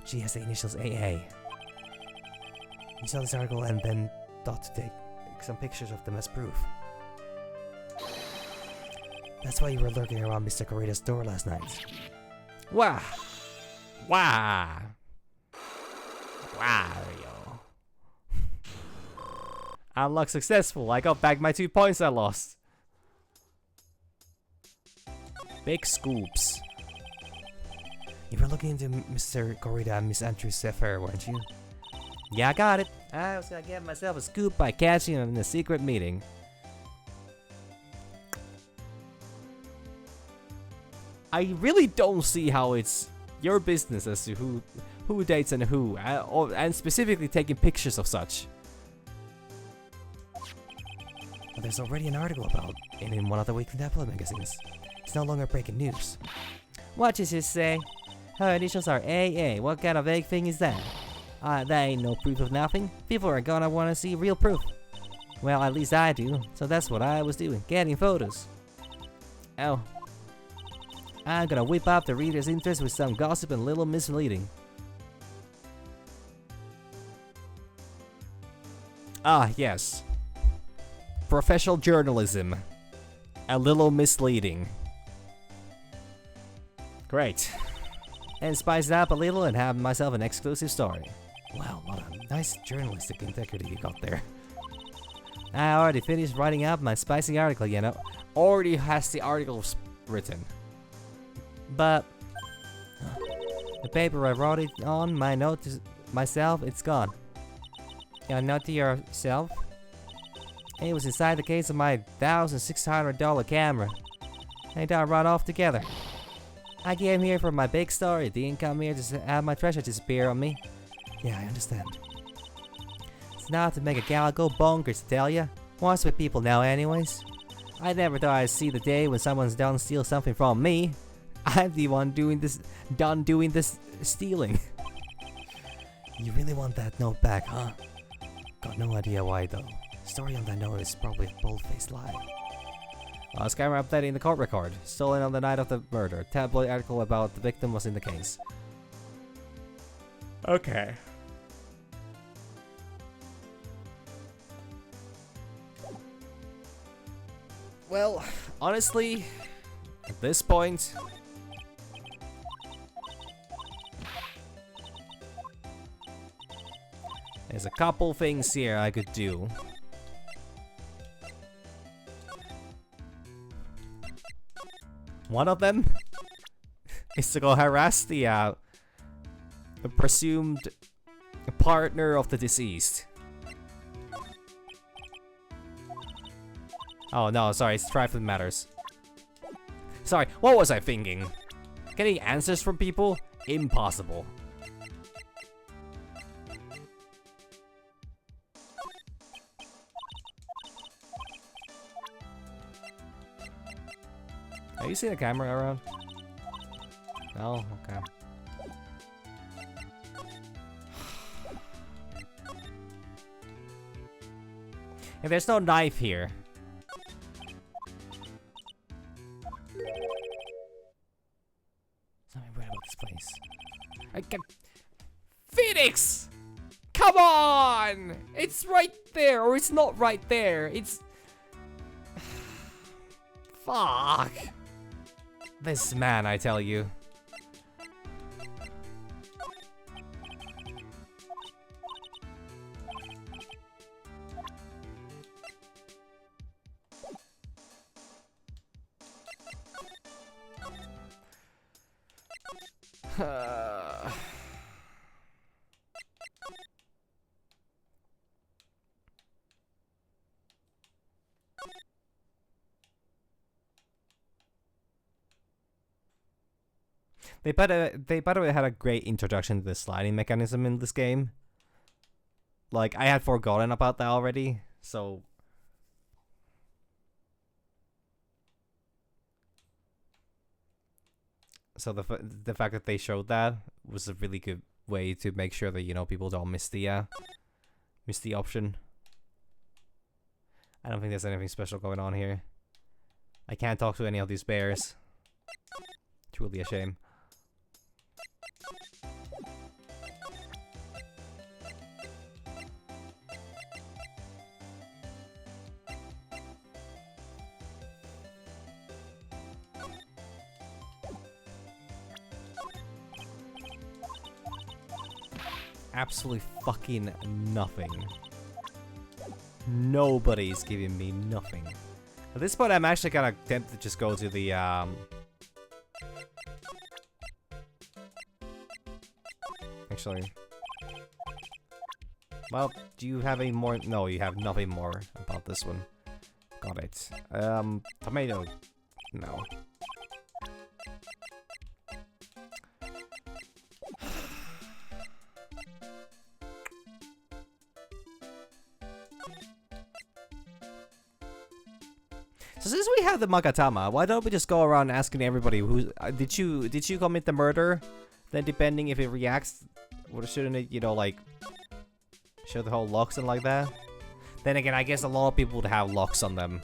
She has the initials AA. He saw this article and then thought to take some pictures of them as proof. That's why you were lurking around Mr. Corrida's door last night. Wow! Wow! Wario. Unlock successful. I got back my 2 points I lost. Big scoops. You were looking into Mr. Corrida and Miss Andrews' affair, weren't you? Yeah, I got it. I was gonna give myself a scoop by catching him in a secret meeting. I really don't see how it's your business as to who dates and who, and specifically taking pictures of such. Well, there's already an article about it in one of the weekly tabloid magazines. It's no longer breaking news. What does it say? Her initials are AA. What kind of vague thing is that? That ain't no proof of nothing. People are gonna wanna see real proof. Well, at least I do. So that's what I was doing, getting photos. Oh. I'm gonna whip up the reader's interest with some gossip and a little misleading. Ah, yes. Professional journalism. A little misleading. Great. And spice it up a little and have myself an exclusive story. Wow, what a nice journalistic integrity you got there. I already finished writing up my spicy article, you know. Already has the articles written. But the paper I wrote it on, my note to myself, it's gone. Your note to yourself? It was inside the case of my $1,600 camera. They don't run off together. I came here for my big story. Didn't come here to have my treasure disappear on me. Yeah, I understand. It's not to make a gal go bonkers, to tell ya. What's with people now, anyways? I never thought I'd see the day when someone's done steal something from me. I'm the one doing this stealing. You really want that note back, huh? Got no idea why though. Story on that note is probably a bold-faced lie. Scammer updating the court record. Stolen on the night of the murder. Tabloid article about the victim was in the case. Okay. Well, honestly, at this point, there's a couple things here I could do. One of them is to go harass the presumed partner of the deceased. Oh no, sorry, it's trifling matters. Sorry, what was I thinking? Getting answers from people? Impossible. Have you seen a camera around? No? Okay. And there's no knife here. Something weird about this place. I can... Phoenix! Come on! It's right there, or it's not right there. It's... Fuck. This man, I tell you. They by the way had a great introduction to the sliding mechanism in this game. Like, I had forgotten about that already, so... So the fact that they showed that was a really good way to make sure that, you know, people don't miss the option. I don't think there's anything special going on here. I can't talk to any of these bears. Truly a shame. Absolutely fucking nothing. Nobody's giving me nothing. At this point, I'm actually kind of tempted to just go to the, Actually... Well, do you have any more? No, you have nothing more about this one. Got it. Tomato. No. So since we have the Magatama, why don't we just go around asking everybody who did you commit the murder? Then depending if it reacts, or shouldn't it, you know, like show the whole locks and like that? Then again, I guess a lot of people would have locks on them,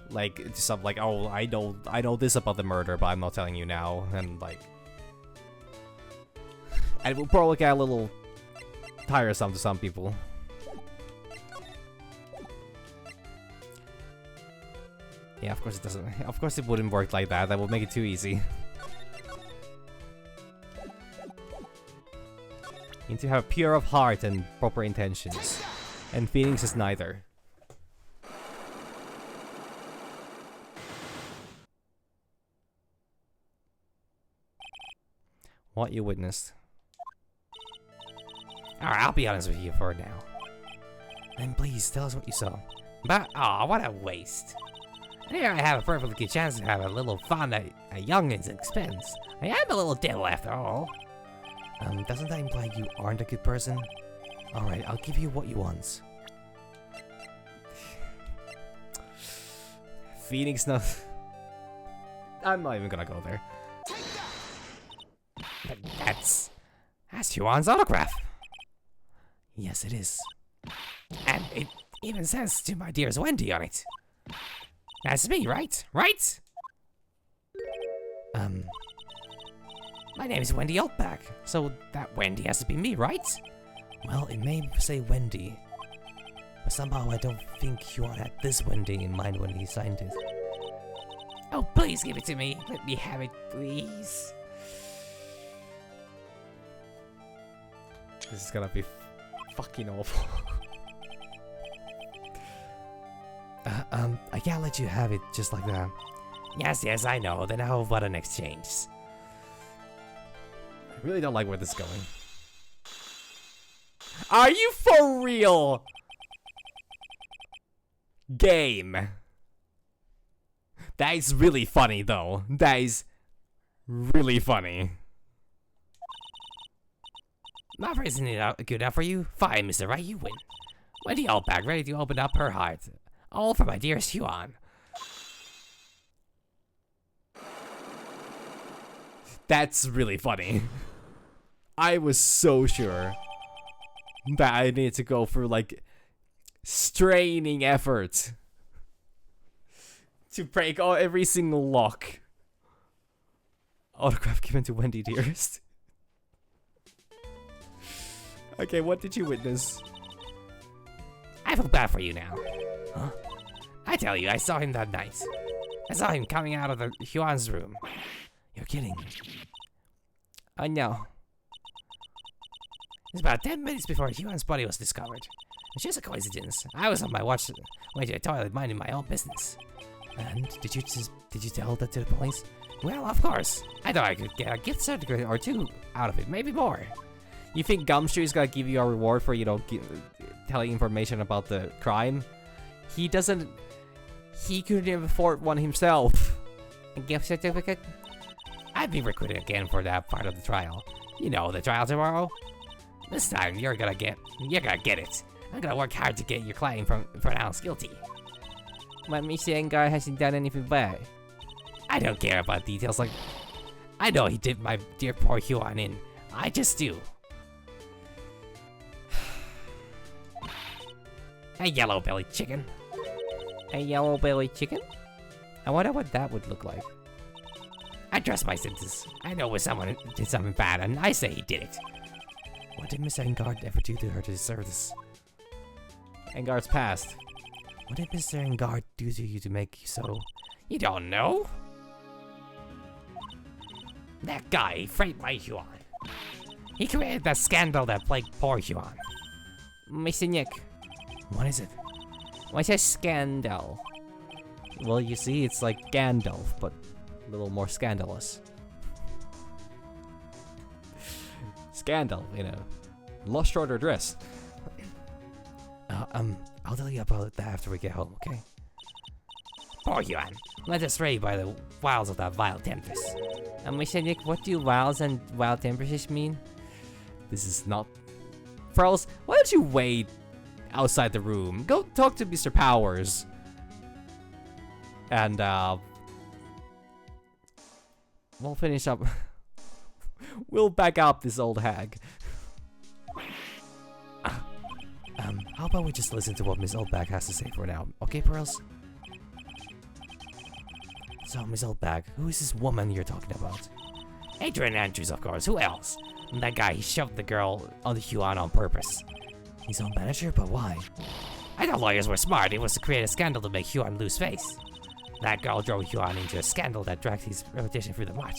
like stuff like, oh, I know this about the murder, but I'm not telling you now, and like, and it will probably get a little tiresome to some people. Yeah, of course it doesn't. Of course it wouldn't work like that. That would make it too easy. You need to have pure of heart and proper intentions. And Phoenix is neither. What you witnessed. Alright, I'll be honest with you for now. Then please, tell us what you saw. But, aw, what a waste. Here I have a perfectly good chance to have a little fun at a youngin's expense. I am a little devil after all. Doesn't that imply you aren't a good person? Alright, I'll give you what you want. Phoenix, no. I'm not even gonna go there. But that's Yuan's autograph. Yes, it is. And it even says to my dearest Wendy on it. That's me, right? Right? My name is Wendy Altback, so that Wendy has to be me, right? Well, it may say Wendy, but somehow I don't think Yuan had this Wendy in mind when he signed it. Oh, please give it to me. Let me have it, please. This is gonna be fucking awful. I can't let you have it just like that. Yes, I know. Then how about an exchange? I really don't like where this is going. Are you for real? Game. That is really funny, though. That is really funny. My offer isn't it good enough for you? Fine, Mr. Wright, you win. Wendy Altback ready to open up her heart. All for my dearest Yuan. That's really funny. I was so sure that I needed to go through, like, straining effort to break every single lock. Autograph given to Wendy, dearest. Okay, what did you witness? I feel bad for you now. Huh? I tell you, I saw him that night. I saw him coming out of the Yuan's room. You're kidding. I know. It's about 10 minutes before Yuan's body was discovered. It's just a coincidence. I was on my watch, went to the toilet, minding my own business. And did you tell that to the police? Well, of course. I thought I could get a gift certificate or two out of it, maybe more. You think Gumshoe is gonna give you a reward for, you know, telling information about the crime? He doesn't. He couldn't even afford one himself. A gift certificate? I've been recruited again for that part of the trial. You know, the trial tomorrow? This time, you're gonna get it. I'm gonna work hard to get your client pronounced guilty. But Mr. Engar hasn't done anything bad. I don't care about details like... I know he did my dear poor Huan in. I just do. A yellow-bellied chicken. A yellow-bellied chicken? I wonder what that would look like. I trust my senses. I know when someone did something bad, and I say he did it. What did Miss Engard ever do to her to deserve this? Engar's past. What did Mr. Engard do to you to make you so... You don't know? That guy framed my Huan. He created that scandal that plagued poor Huan. Mr. Nick. What is it? Why say scandal? Well, you see, it's like Gandalf, but a little more scandalous. Scandal, you know. Lost shorter dress. I'll tell you about that after we get home, okay? Poor Huan, led astray by the wiles of that vile temptress. Mr. Nick, what do wiles and wild temperatures mean? This is not... Pearls, why don't you wait outside the room? Go talk to Mr. Powers. And, we'll finish up. We'll back up this old hag. How about we just listen to what Miss Oldbag has to say for now, okay, Pearls? So, Miss Oldbag, who is this woman you're talking about? Adrian Andrews, of course. Who else? That guy, he shoved the girl on the Huan on purpose. His own manager, but why? I thought lawyers were smart. It was to create a scandal to make Huan lose face. That girl drove Huan into a scandal that dragged his reputation through the mud.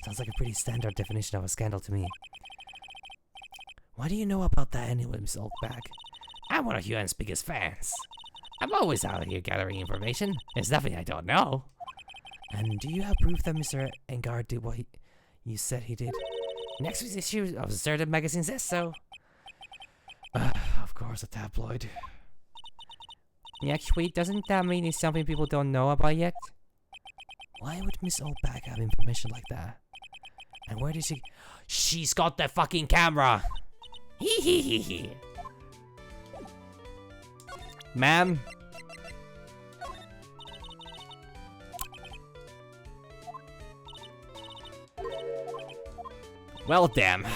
Sounds like a pretty standard definition of a scandal to me. Why do you know about that anyway, Miss Oldbag? I'm one of Huan's biggest fans. I'm always out here gathering information. There's nothing I don't know. And do you have proof that Mr. Engard did what you said he did? Next week's issue of the Sorta magazine says so. Of course, a tabloid. Next week, doesn't that mean it's something people don't know about yet? Why would Miss Oldbag have information like that? And where did she... She's got the fucking camera! Hee hee hee hee. Ma'am? Well, damn.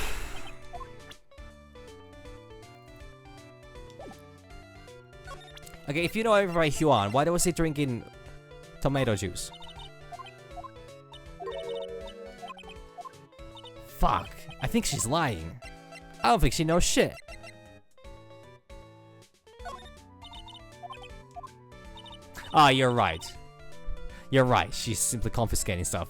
Okay, if you know everybody Huan, why was he drinking tomato juice? Fuck. I think she's lying. I don't think she knows shit. Ah, you're right. You're right. She's simply confiscating stuff.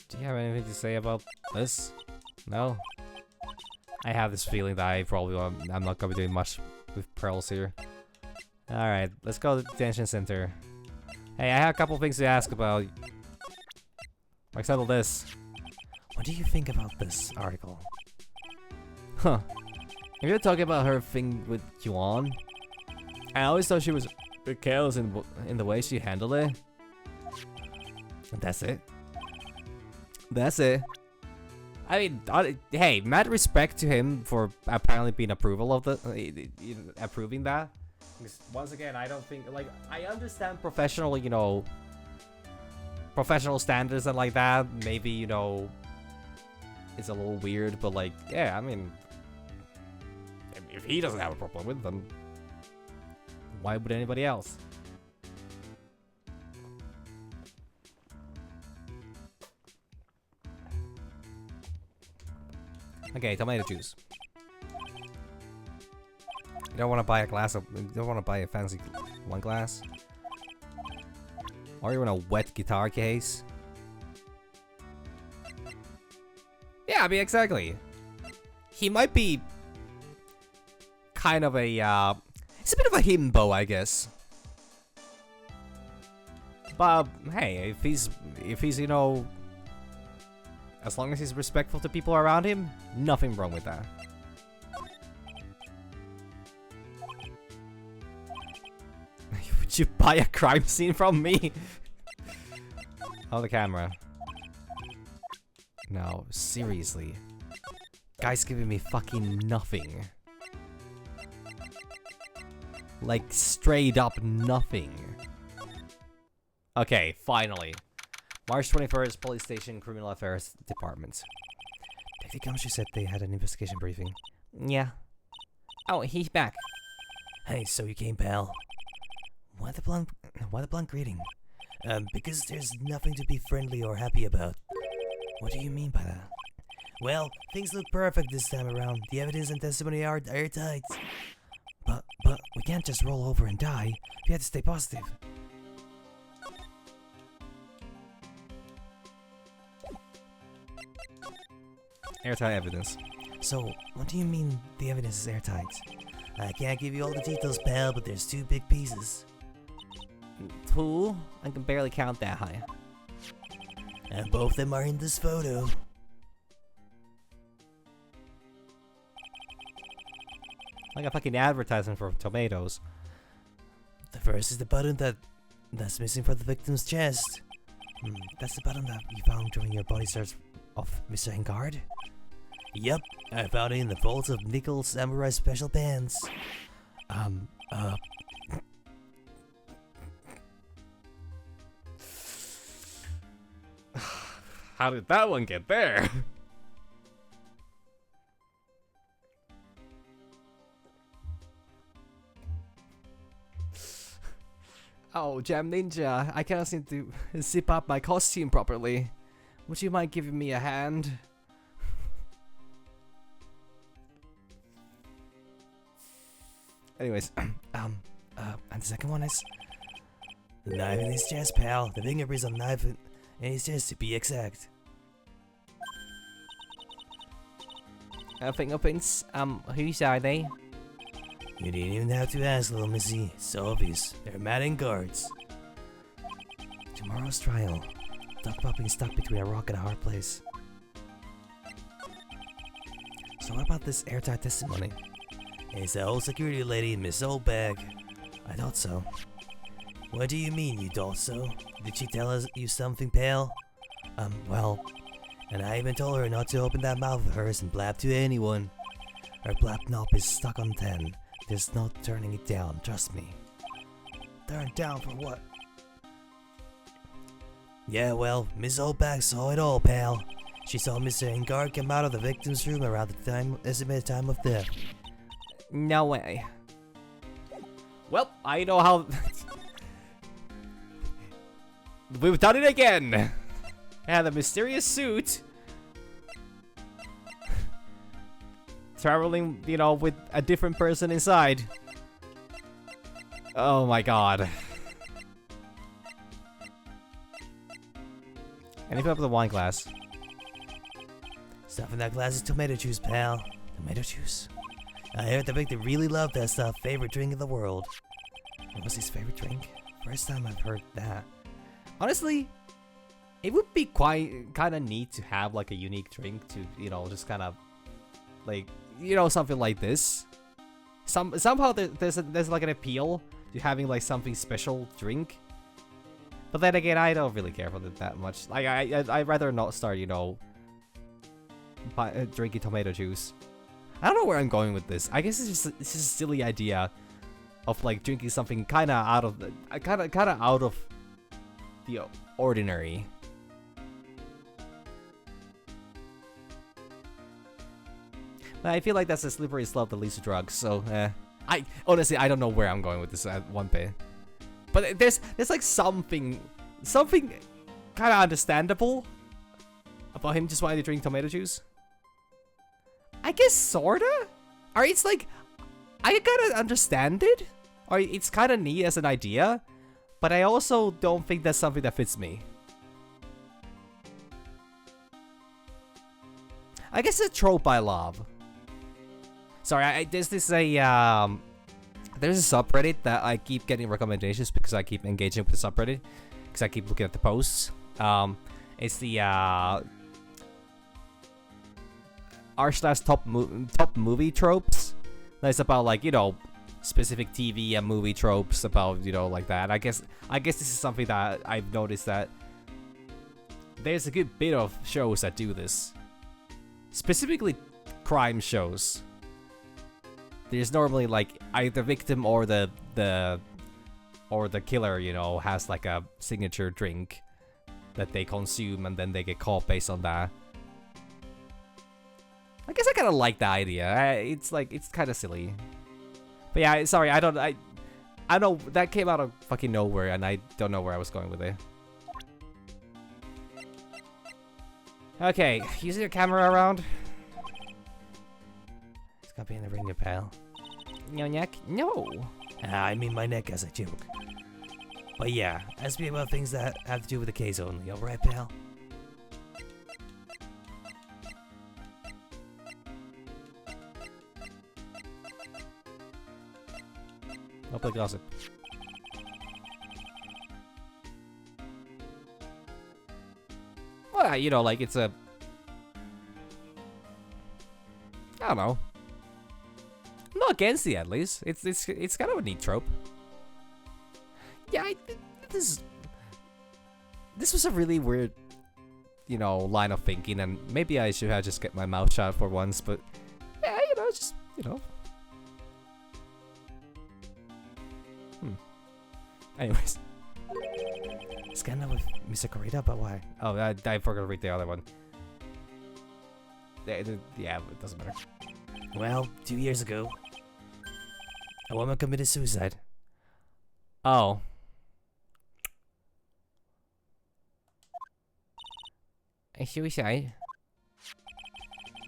Do you have anything to say about this? No? I have this feeling that I'm not gonna be doing much with Pearls here. Alright, let's go to the detention center. Hey, I have a couple things to ask about. Like, settle this. What do you think about this article? Huh. If you're talking about her thing with Yuan, I always thought she was a bit careless in the way she handled it. And that's it. That's it. I mean, hey, mad respect to him for apparently being approval of approving that. Because once again, I don't think, like, I understand professional, you know, professional standards and like that. Maybe, you know, it's a little weird, but like, yeah, I mean, if he doesn't have a problem with them, why would anybody else? Okay, tomato juice. You don't want to buy a glass of... You don't want to buy a fancy one glass? Or you want a wet guitar case? Yeah, I mean, exactly. He might be... kind of a, It's a bit of a himbo, I guess. But hey, if he's you know, as long as he's respectful to people around him, nothing wrong with that. Would you buy a crime scene from me? Oh, the camera. No, seriously. Guy's giving me fucking nothing. Like, straight up nothing. Okay, finally. March 21st, Police Station, Criminal Affairs Department. Detective Gumshoe said they had an investigation briefing. Yeah. Oh, he's back. Hey, so you came, pal? Why the blunt greeting? Because there's nothing to be friendly or happy about. What do you mean by that? Well, things look perfect this time around. The evidence and testimony are airtight. But we can't just roll over and die. We have to stay positive. Airtight evidence. So, what do you mean the evidence is airtight? I can't give you all the details, pal, but there's 2 big pieces. 2? I can barely count that high. And both of them are in this photo. Like a fucking advertisement for tomatoes. The first is the button that's missing from the victim's chest. That's the button that you found during your body search of Mr. Engard? Yep, I found it in the folds of nickel samurai special pants. How did that one get there? Oh, Jam Ninja, I cannot seem to zip up my costume properly. Would you mind giving me a hand? Anyways, And the second one is? The knife in his chest, pal. The fingerprints on the knife in his chest, to be exact. Fingerprints, whose are they? You didn't even have to ask, little missy. It's obvious. They're Matt and guards. Tomorrow's trial. Talk about being stuck between a rock and a hard place. So what about this airtight testimony? It's the old security lady, Miss Oldbag. I thought so. What do you mean you thought so? Did she tell you something, pal? Well, And I even told her not to open that mouth of hers and blab to anyone. her blab knob is stuck on 10. There's no turning it down, trust me. Turn down for what? Yeah, well, Miss Oldbag saw it all, pal. She saw Mr. Engard come out of the victim's room around the estimated time of death. No way. Well, I know how... We've done it again! And the mysterious suit... traveling, you know, with a different person inside. Oh my god. Anything up with the wine glass? Stuff in that glass is tomato juice, pal. Tomato juice. I heard the victim really loved that stuff. Favorite drink in the world. What was his favorite drink? First time I've heard that. Honestly, it would be quite kind of neat to have like a unique drink to, you know, just kind of like, you know, something like this. Somehow there's like an appeal to having like something special drink. But then again, I don't really care for it that much. Like I'd rather not start, you know, drinking tomato juice. I don't know where I'm going with this. I guess it's just a silly idea of like drinking something kind of out of the out of the ordinary. But I feel like that's a slippery slope that leads to drugs. So I honestly I don't know where I'm going with this at one bit. But there's like something kind of understandable about him just wanting to drink tomato juice. I guess sorta? Or it's like, I kind of understand it. Or it's kind of neat as an idea. But I also don't think that's something that fits me. I guess it's a trope I love. Sorry, there's a subreddit that I keep getting recommendations because I keep engaging with the subreddit. because I keep looking at the posts. It's the r/top movie tropes. That's about like, you know, specific TV and movie tropes about, you know, like that. I guess this is something that I've noticed that there's a good bit of shows that do this. Specifically crime shows. There's normally like either victim or the killer, you know, has like a signature drink that they consume and then they get caught based on that. I guess I kind of like the idea. It's like, it's kind of silly. But yeah, sorry, I know that came out of fucking nowhere and I don't know where I was going with it. Okay, using your camera around. It's gotta be in the ringer, pal. Your neck? No. I mean my neck as a joke. But yeah, ask me about things that have to do with the case only, alright, pal? I'll play gossip. Well, you know, like it's a... I don't know. I'm not against it, at least. It's kind of a neat trope. Yeah, this was a really weird, you know, line of thinking, and maybe I should have just kept my mouth shut for once, but yeah, you know, just, you know. Anyways. Scan with Mr. Corrida, but why? Oh, I forgot to read the other one. Yeah, it doesn't matter. Well, 2 years ago, a woman committed suicide. Oh. A suicide?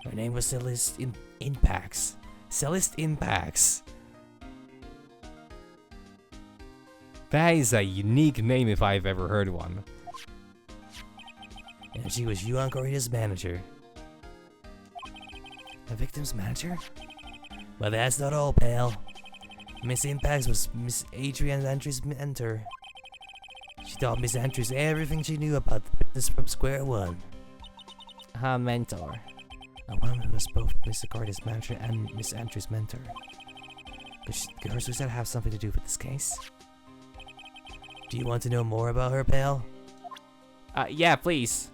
Her name was Celeste Impacts. Celeste Impacts. That is a unique name if I've ever heard one. And she was Yuan Corrida's manager. The victim's manager? But that's not all, pal. Miss Impacts was Miss Adrian Andrews' mentor. She taught Miss Andrews everything she knew about the business from square one. Her mentor. A woman who was both Mr. Corrida's manager and Miss Andrews' mentor. Could her suicide have something to do with this case? Do you want to know more about her, pal? Yeah, please.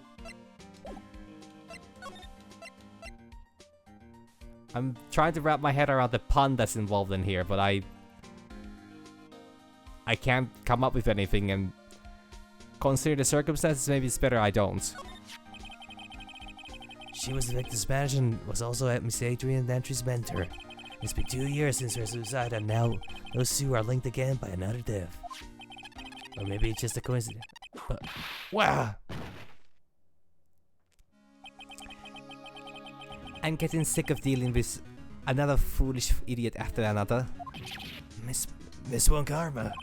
I'm trying to wrap my head around the pun that's involved in here, but I can't come up with anything, and considering the circumstances, maybe it's better I don't. She was the victim's manager and was also at Miss Adrian Andrews' mentor. It's been 2 years since her suicide, and now those two are linked again by another death. Or maybe it's just a coincidence. But wow! I'm getting sick of dealing with another foolish idiot after another. Miss One Karma.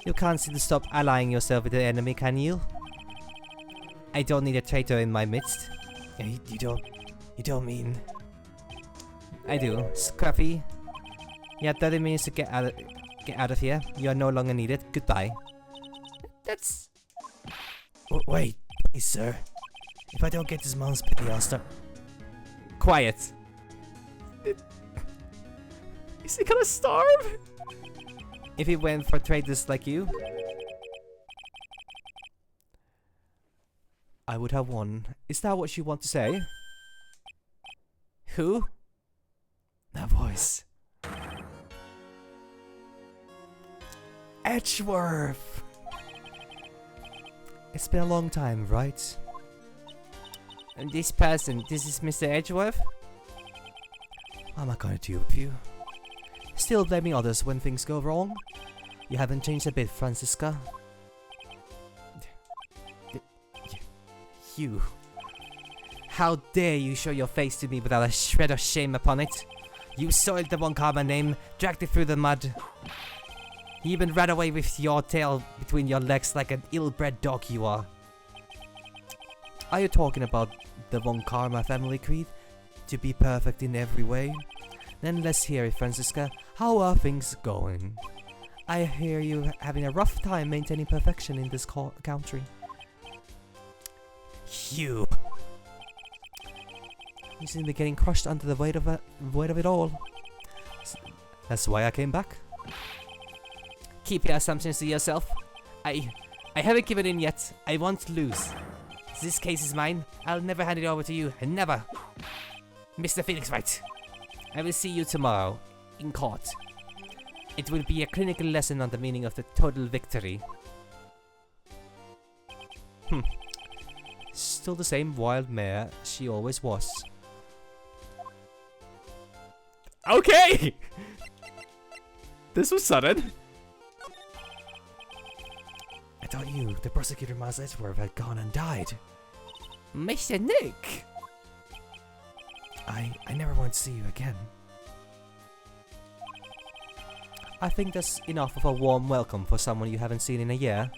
You can't seem to stop allying yourself with the enemy, can you? I don't need a traitor in my midst. You don't mean... I do. Scruffy. You have 30 minutes to get out of here. You are no longer needed. Goodbye. That's... Wait, please, sir. If I don't get this month's pay, I'll start... Quiet. Is he gonna starve? If he went for traitors like you, I would have won. Is that what you want to say? Who? That voice. Edgeworth! It's been a long time, right? And this person, this is Mr. Edgeworth? What am I gonna do with you? Still blaming others when things go wrong? You haven't changed a bit, Francisca. You. How dare you show your face to me without a shred of shame upon it? You soiled the One Karma name, dragged it through the mud. You even ran away with your tail between your legs like an ill-bred dog you are. Are you talking about the Von Karma family creed? To be perfect in every way? Then let's hear it, Francisca. How are things going? I hear you having a rough time maintaining perfection in this country. You. You seem to be getting crushed under the weight of it all. That's why I came back. Keep your assumptions to yourself. I haven't given in yet. I won't lose. This case is mine. I'll never hand it over to you. Never. Mr. Phoenix Wright. I will see you tomorrow in court. It will be a clinical lesson on the meaning of the total victory. Still the same wild mare she always was. Okay! This was sudden. I thought you, the prosecutor Miles Edgeworth, had gone and died. Mr. Nick! I never want to see you again. I think that's enough of a warm welcome for someone you haven't seen in a year.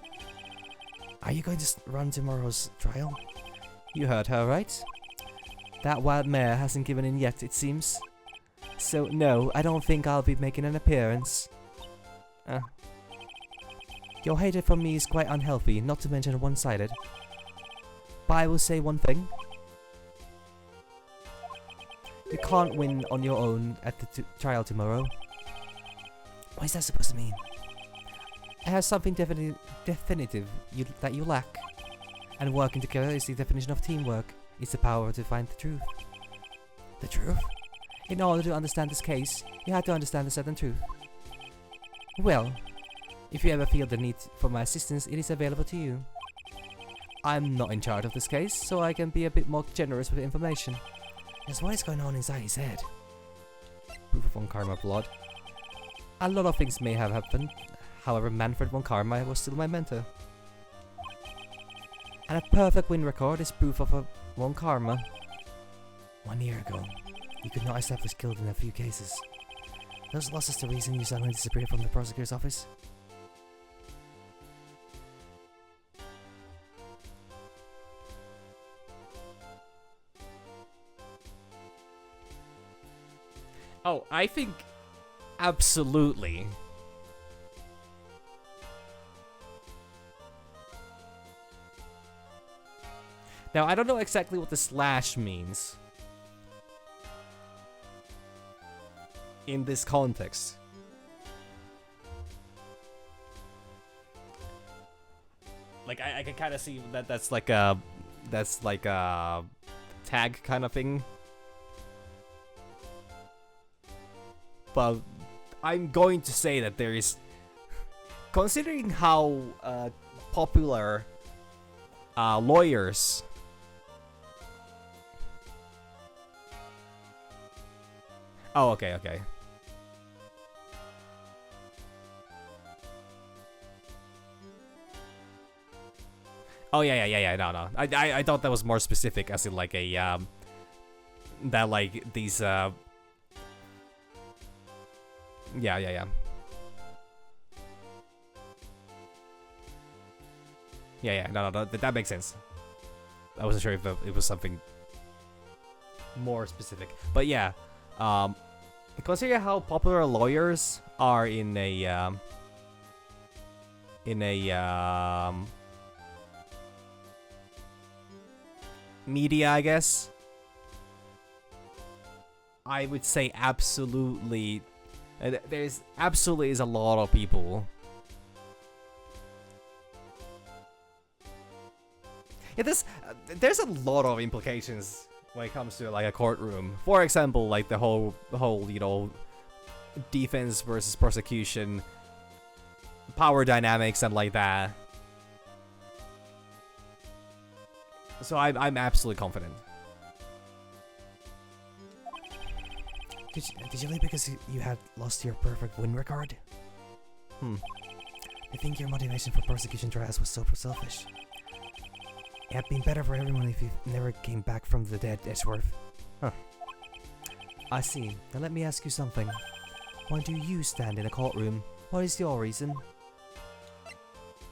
Are you going to run tomorrow's trial? You heard her, right? That wild mare hasn't given in yet, it seems. So, no, I don't think I'll be making an appearance. Your hatred for me is quite unhealthy, not to mention one-sided. But I will say one thing. You can't win on your own at the trial tomorrow. What is that supposed to mean? It has something definitive that you lack. And working together is the definition of teamwork. It's the power to find the truth. The truth? In order to understand this case, you have to understand a certain truth. Well, if you ever feel the need for my assistance, it is available to you. I'm not in charge of this case, so I can be a bit more generous with information. Just what is going on inside his head? Proof of Von Karma blood. A lot of things may have happened, however Manfred Von Karma was still my mentor. And a perfect win record is proof of a Von Karma. 1 year ago, you could not establish guilt in a few cases. Those losses the reason you suddenly disappeared from the prosecutor's office? Oh, I think absolutely. Now, I don't know exactly what the slash means in this context. Like, I can kind of see that that's like a tag kind of thing. But I'm going to say that there is, considering how popular lawyers Oh, okay. Oh, yeah. No. I thought that was more specific, as in like a that like these Yeah. Yeah. No. That makes sense. I wasn't sure if it was something more specific, but yeah. Consider how popular lawyers are in a media, I guess. I would say absolutely. There's absolutely is a lot of people. Yeah, there's a lot of implications when it comes to like a courtroom. For example, like the whole defense versus prosecution, power dynamics, and like that. So I'm absolutely confident. Did you leave because you had lost your perfect win record? I think your motivation for prosecution trials was so selfish. It had been better for everyone if you never came back from the dead, Edgeworth. I see. Now let me ask you something. Why do you stand in a courtroom? What is your reason?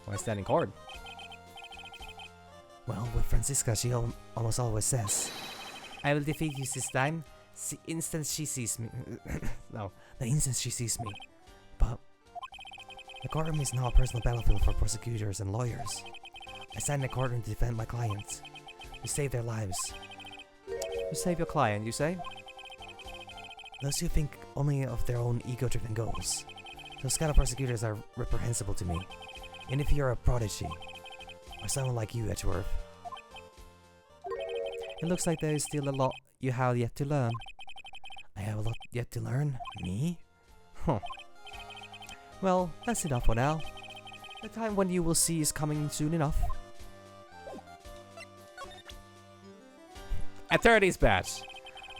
Why stand in court? Well, with Francisca, she almost always says, I will defeat you this time. The instant she sees me. No, the instant she sees me. But The courtroom is now a personal battlefield for prosecutors and lawyers. I stand in the courtroom to defend my clients, to save their lives. You save your client, you say? Those who think only of their own ego-driven goals. Those kind of prosecutors are reprehensible to me. And if you're a prodigy, or someone like you, Edgeworth. It looks like there is still a lot you have yet to learn. I have a lot yet to learn. Me? Huh. Well, that's enough for now. The time when you will see is coming soon enough. Attorney's badge!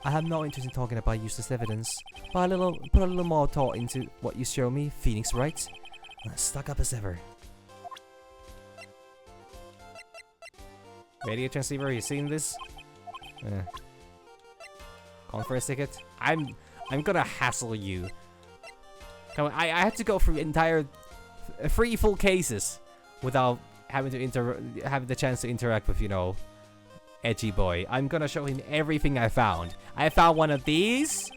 I have no interest in talking about useless evidence, but put a little more thought into what you show me, Phoenix, right? Stuck up as ever. Radio transceiver, you seen this? Conference ticket? I'm gonna hassle you. Come on, I had to go through entire 3 full cases without having to having the chance to interact with, you know, Edgy Boy. I'm gonna show him everything I found. I found one of these.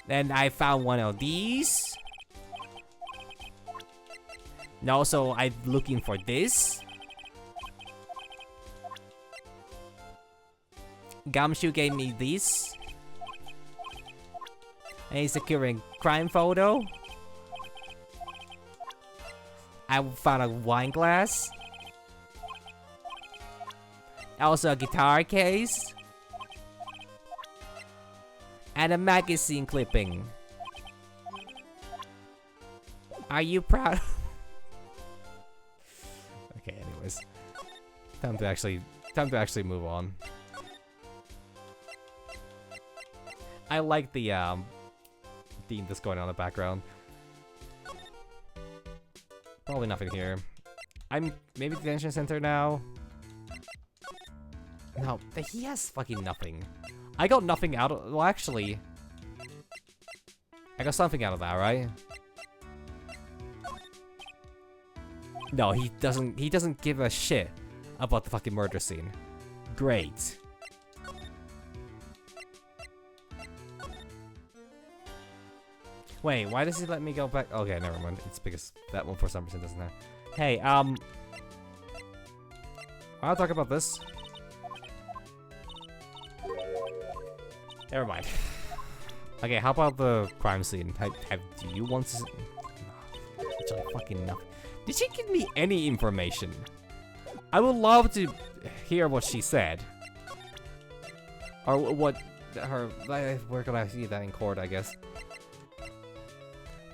Then I found one of these. And also, I'm looking for this. Gumshoe gave me this. And he's securing crime photo. I found a wine glass. Also a guitar case. And a magazine clipping. Are you proud? Okay, anyways. Time to actually move on. I like the theme that's going on in the background. Probably nothing here. I'm maybe detention center now. No, he has fucking nothing. I got nothing out of, well, actually, I got something out of that, right? No, he doesn't give a shit about the fucking murder scene. Great. Wait, why does he let me go back? Okay, never mind. It's because that one for some reason doesn't have. Hey, I'll talk about this. Never mind. Okay, how about the crime scene? Do you want to? Literally fucking nothing. Did she give me any information? I would love to hear what she said. Or what her. Where could I see that in court, I guess?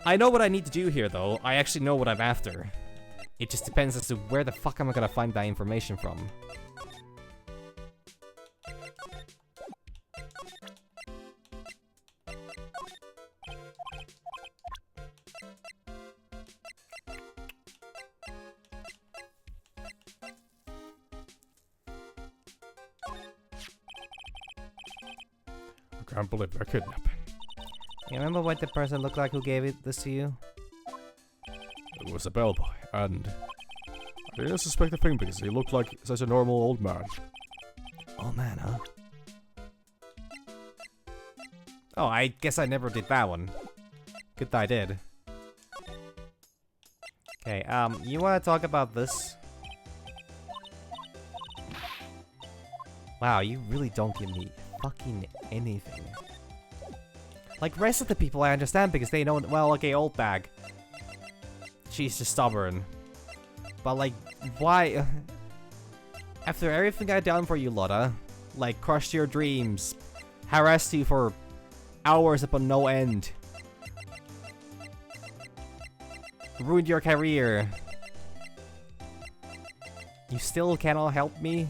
I know what I need to do here, though. I actually know what I'm after. It just depends as to where the fuck am I gonna find that information from. I can't believe they're kidnapping. You remember what the person looked like who gave this to you? It was a bellboy, and I didn't suspect a thing because he looked like such a normal old man. Oh man, huh? Oh, I guess I never did that one. Good that I did. Okay, you wanna talk about this? Wow, you really don't give me fucking anything. Like, rest of the people I understand because they know, well, okay, old bag. She's just stubborn. But, like, why? After everything I've done for you, Lotta, like, crushed your dreams, harassed you for hours upon no end, ruined your career, you still cannot help me?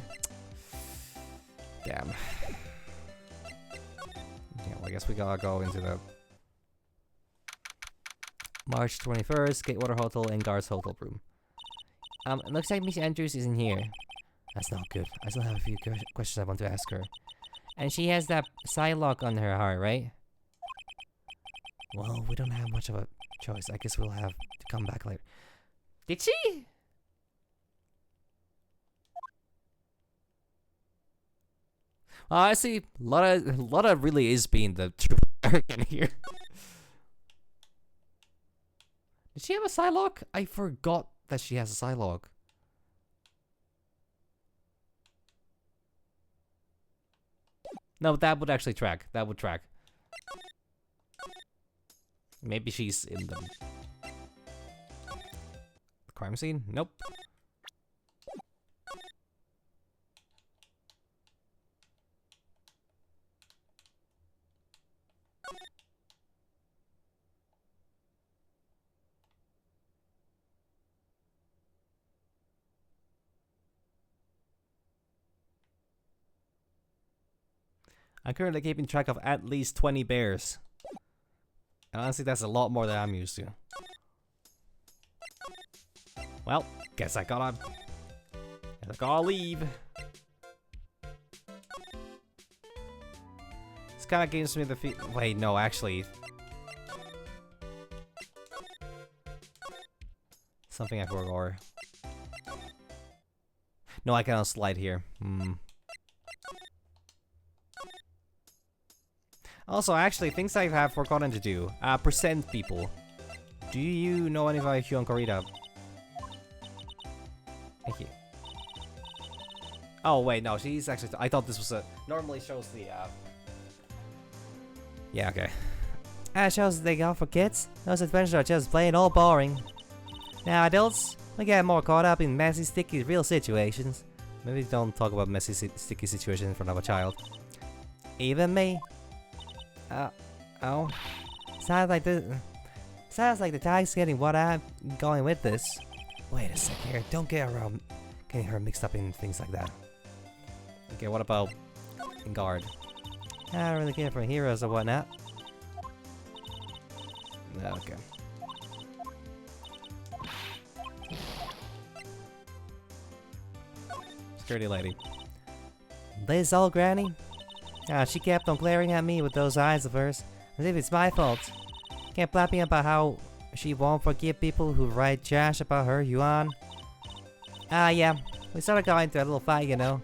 Damn. Yeah, well, I guess we gotta go into the March 21st, Gatewater Hotel and Guards Hotel room. It looks like Miss Andrews isn't here. That's not good. I still have a few questions I want to ask her. And she has that Psylocke on her heart, right? Well, we don't have much of a choice. I guess we'll have to come back later. Did she? I see. Lotta really is being the true American here. Did she have a Psylocke? I forgot that she has a Psylocke. No, that would actually track. That would track. Maybe she's in the crime scene? Nope. I'm currently keeping track of at least 20 bears. And honestly, that's a lot more than I'm used to. Well, guess I gotta leave. This kind of gives me the wait, no, actually. Something I forgot. No, I cannot slide here. Also, actually, things I have forgotten to do. Present people. Do you know any of Huon Corrida? Thank you. Oh, wait, no, she's actually... I thought this was a... Normally shows the, Yeah, okay. Shows they got for kids? Those adventures are just plain old boring. Now, adults, we get more caught up in messy, sticky, real situations. Maybe don't talk about messy, sticky situations in front of a child. Even me. Oh. Sounds like the time's getting what I'm going with this. Wait a sec here. Don't get getting her mixed up in things like that. Okay, what about guard? I don't really care for heroes or whatnot. Okay. Security lady. This old granny? She kept on glaring at me with those eyes of hers, as if it's my fault. Kept blabbing about how she won't forgive people who write trash about her, Yuan. Yeah, we sort of got into a little fight, you know.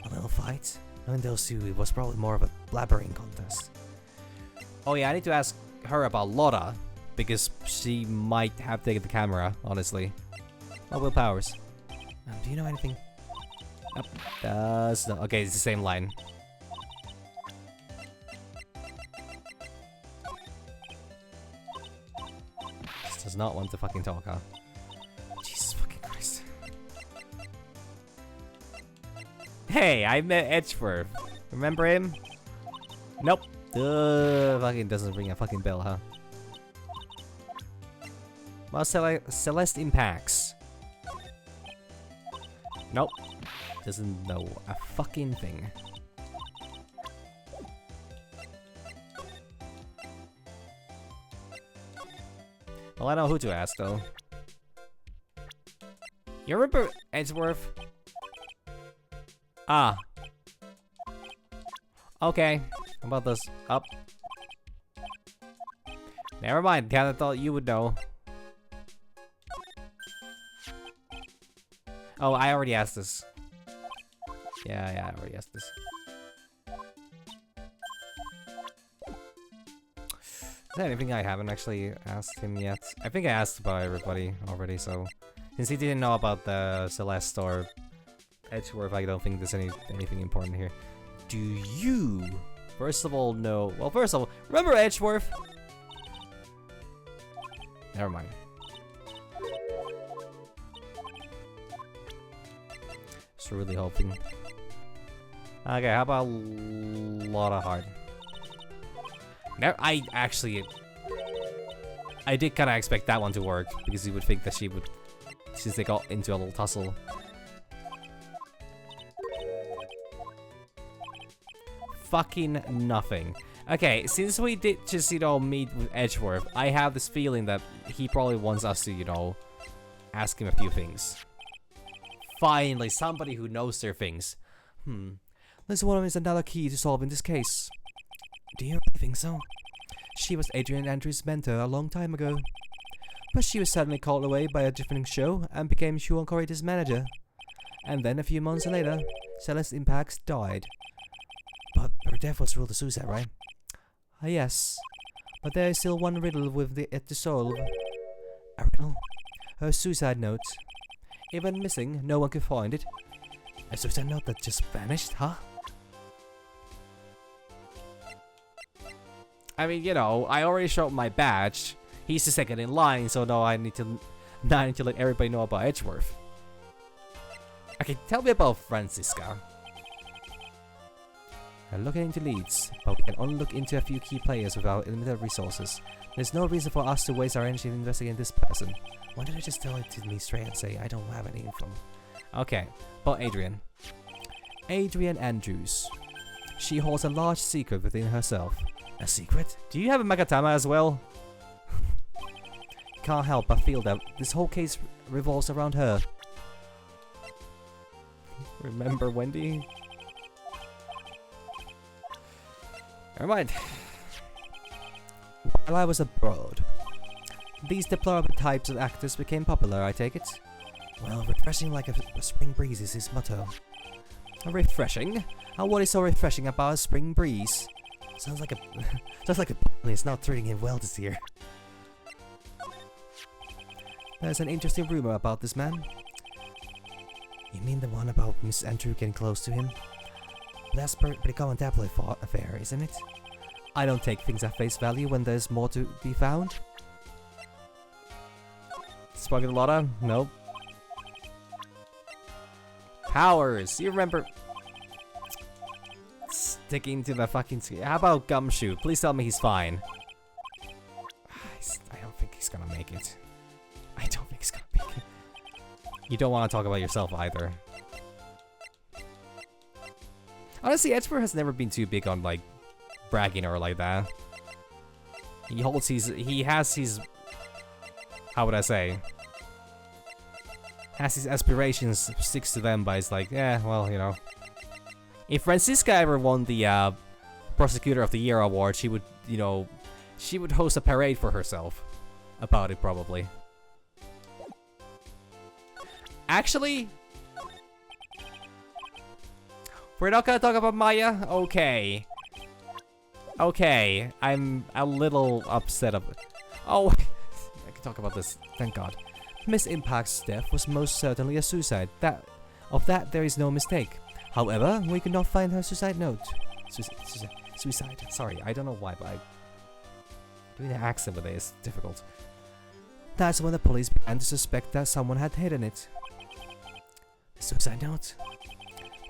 A little fight? Knowing those two, it was probably more of a blabbering contest. Oh yeah, I need to ask her about Lotta, because she might have taken the camera, honestly. Oh, Will Powers. Do you know anything? Nope. Does no. Okay, it's the same line. Just does not want to fucking talk, huh? Jesus fucking Christ. Hey, I met Edgeworth. Remember him? Nope. Fucking doesn't ring a fucking bell, huh? Well, Celeste Impacts. Nope. Doesn't know a fucking thing. Well, I know who to ask, though. You remember Edgeworth? Ah. Okay. How about this? Up. Never mind, kinda thought you would know. Oh, I already asked this. Yeah, I already asked this. Is there anything I haven't actually asked him yet? I think I asked about everybody already, so... Since he didn't know about the Celeste or Edgeworth, I don't think there's anything important here. Do you, first of all, know... Well, first of all, remember Edgeworth? Never mind. Just really hoping. Okay, how about Lotta Hard? Now, I did kind of expect that one to work, because you would think that she would, since they got into a little tussle. Fucking nothing. Okay, since we did just, you know, meet with Edgeworth, I have this feeling that he probably wants us to, you know, ask him a few things. Finally, somebody who knows their things. This woman is another key to solving this case. Do you really think so? She was Adrian Andrews' mentor a long time ago. But she was suddenly called away by a different show and became Huon Corrida's manager. And then a few months later, Celeste Impacts died. But her death was ruled a suicide, right? Yes. But there is still one riddle with it to solve. A riddle? Her suicide note. Even missing, no one could find it. A suicide note that just vanished, huh? I mean, you know, I already showed my badge. He's the second in line, so now I need to let everybody know about Edgeworth. Okay, tell me about Francisca. We're looking into leads, but we can only look into a few key players without limited resources. There's no reason for us to waste our energy investigating this person. Why don't I just tell it to me straight and say I don't have any info? Okay, but Adrian. Adrian Andrews. She holds a large secret within herself. A secret? Do you have a Magatama as well? Can't help but feel that this whole case revolves around her. Remember Wendy? Never mind. While I was abroad, these deplorable types of actors became popular, I take it? Well, refreshing like a spring breeze is his motto. Refreshing? And what is so refreshing about a spring breeze? Sounds like a is not treating him well this year. There's an interesting rumor about this man. You mean the one about Miss Andrew getting close to him? That's pretty common tabloid affair, isn't it? I don't take things at face value when there's more to be found. Spaghetti? Nope. Powers, you remember sticking to the fucking How about Gumshoe? Please tell me he's fine. I don't think he's gonna make it. I don't think he's gonna make it. You don't want to talk about yourself either. Honestly, Edgeworth has never been too big on like bragging or like that. He has his how would I say? Has his aspirations, sticks to them, but it's like, yeah, well, you know. If Francisca ever won the Prosecutor of the Year award, she would, you know, she would host a parade for herself about it, probably. Actually, we're not gonna talk about Maya? Okay. Okay, I'm a little upset of it. Oh, I can talk about this, thank God. Miss Impact's death was most certainly a suicide. Of that there is no mistake. However, we could not find her suicide note. Suicide. Sorry, I don't know why, but doing the accent with it is difficult. That's when the police began to suspect that someone had hidden it. A suicide note?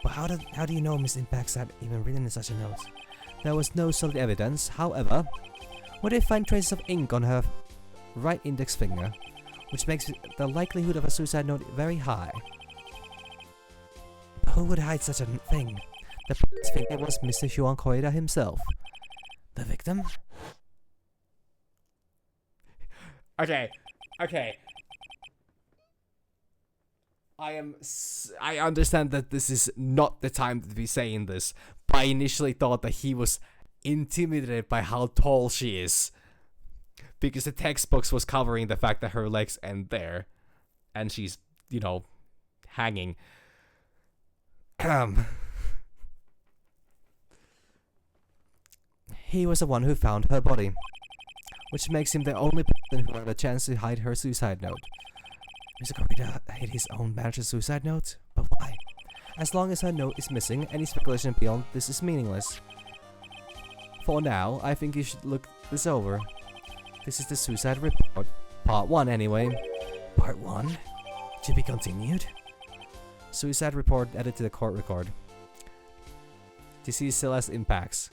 But how do you know Miss Impacts had even written such a note? There was no solid evidence. However, we did find traces of ink on her right index finger, which makes the likelihood of a suicide note very high. Who would hide such a thing? The police think it was Mr. Juan Correa himself. The victim? Okay. I understand that this is not the time to be saying this, but I initially thought that he was intimidated by how tall she is. Because the textbooks was covering the fact that her legs end there. And she's, you know, hanging. He was the one who found her body, which makes him the only person who had a chance to hide her suicide note. Mr. Correa hid his own manager's suicide note? But why? As long as her note is missing, any speculation beyond this is meaningless. For now, I think you should look this over. This is the suicide report. Part 1 anyway. Part 1? To be continued? Suicide report added to the court record. Disease still has impacts.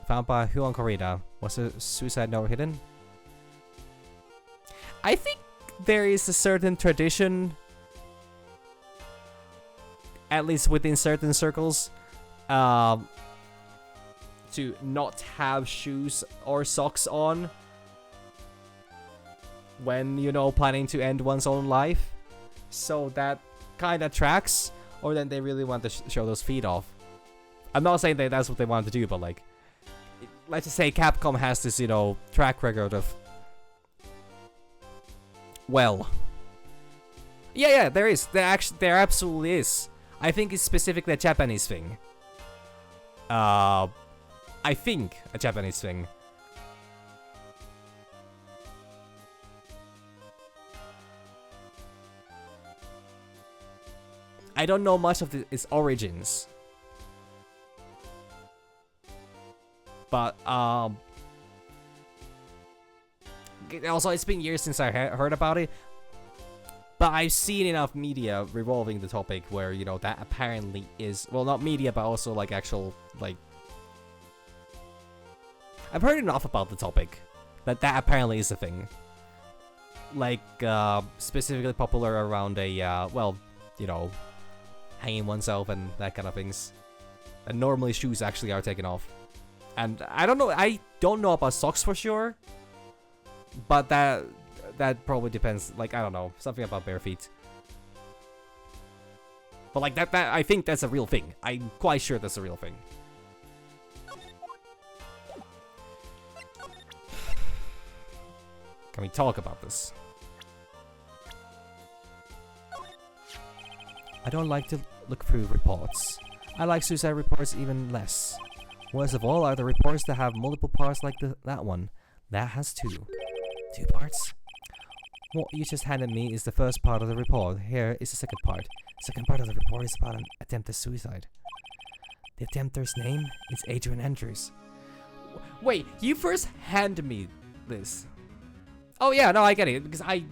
Found by Juan Correa. Was a suicide note hidden? I think there is a certain tradition, at least within certain circles, to not have shoes or socks on when, you know, planning to end one's own life. So that kind of tracks, or then they really want to show those feet off. I'm not saying that that's what they want to do, but like, let's just say Capcom has this, you know, track record of, well, yeah, there is. There absolutely is. I think it's specifically a Japanese thing. I think a Japanese thing. I don't know much of its origins. But, also, it's been years since I heard about it. But I've seen enough media revolving the topic where, you know, that apparently is... Well, not media, but also, like, actual, like... I've heard enough about the topic that apparently is a thing. Like, specifically popular around a, well, you know, hanging oneself and that kind of things. And normally shoes actually are taken off. And I don't know about socks for sure. But that probably depends, like, I don't know, something about bare feet. But like that I think that's a real thing. I'm quite sure that's a real thing. Can we talk about this? I don't like to look through reports. I like suicide reports even less. Worst of all are the reports that have multiple parts like that one. That has two. 2 parts? What you just handed me is the first part of the report. Here is the second part. The second part of the report is about an attempted suicide. The attempter's name is Adrian Andrews. Wait, you first handed me this. Oh yeah, no, I get it. Because I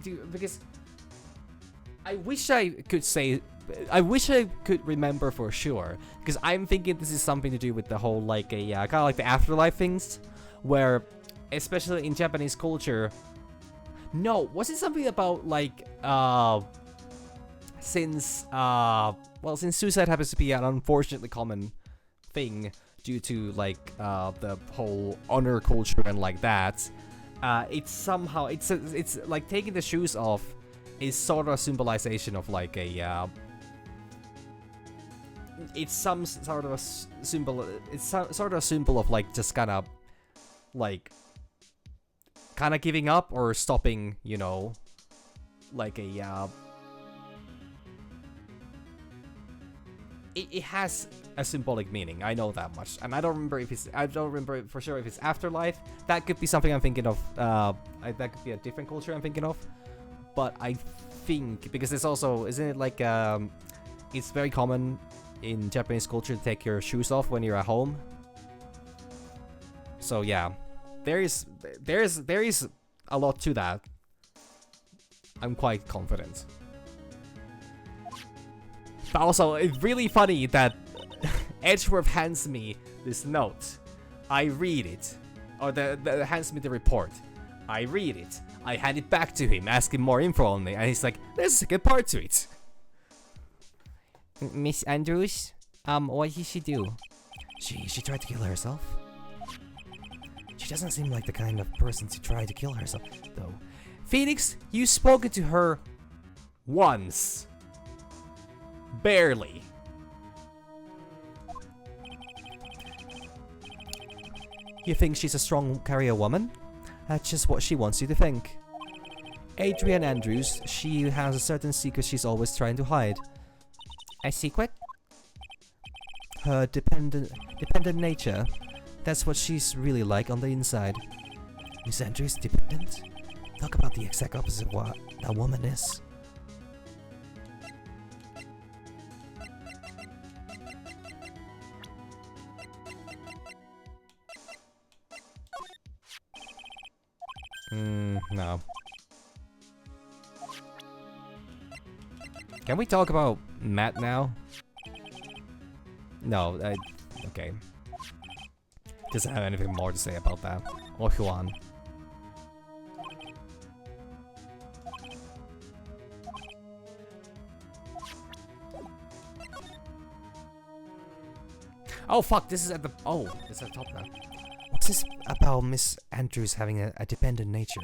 wish I could say... I wish I could remember for sure. Because I'm thinking this is something to do with the whole, like, kind of like the afterlife things. Where, especially in Japanese culture... No, was it something about, like, since suicide happens to be an unfortunately common thing due to, like, the whole honor culture and like that, it's somehow, it's like taking the shoes off is sort of a symbolization of, like, a, it's some sort of a symbol, it's sort of a symbol of, like, just kind of, like, kind of giving up or stopping, you know, like a, it has a symbolic meaning, I know that much, and I don't remember for sure if it's afterlife. That could be something I'm thinking of, that could be a different culture I'm thinking of, but I think, because it's also, isn't it like, it's very common in Japanese culture to take your shoes off when you're at home, so yeah. There is a lot to that. I'm quite confident. But also, it's really funny that Edgeworth hands me this note. I read it. Or hands me the report. I read it. I hand it back to him, asking more info on me, and he's like, there's a second part to it. Miss Andrews? What did she do? She tried to kill herself. She doesn't seem like the kind of person to try to kill herself, though. Phoenix, you've spoken to her once. Barely. You think she's a strong career woman? That's just what she wants you to think. Adrian Andrews, she has a certain secret she's always trying to hide. A secret? Her dependent nature. That's what she's really like on the inside. Miss Andrews dependent? Talk about the exact opposite of what that woman is. No. Can we talk about Matt now? No, okay. Doesn't have anything more to say about that. Or Juan. Oh fuck, this is at the... Oh, it's at the top now. What's this about Miss Andrews having a dependent nature?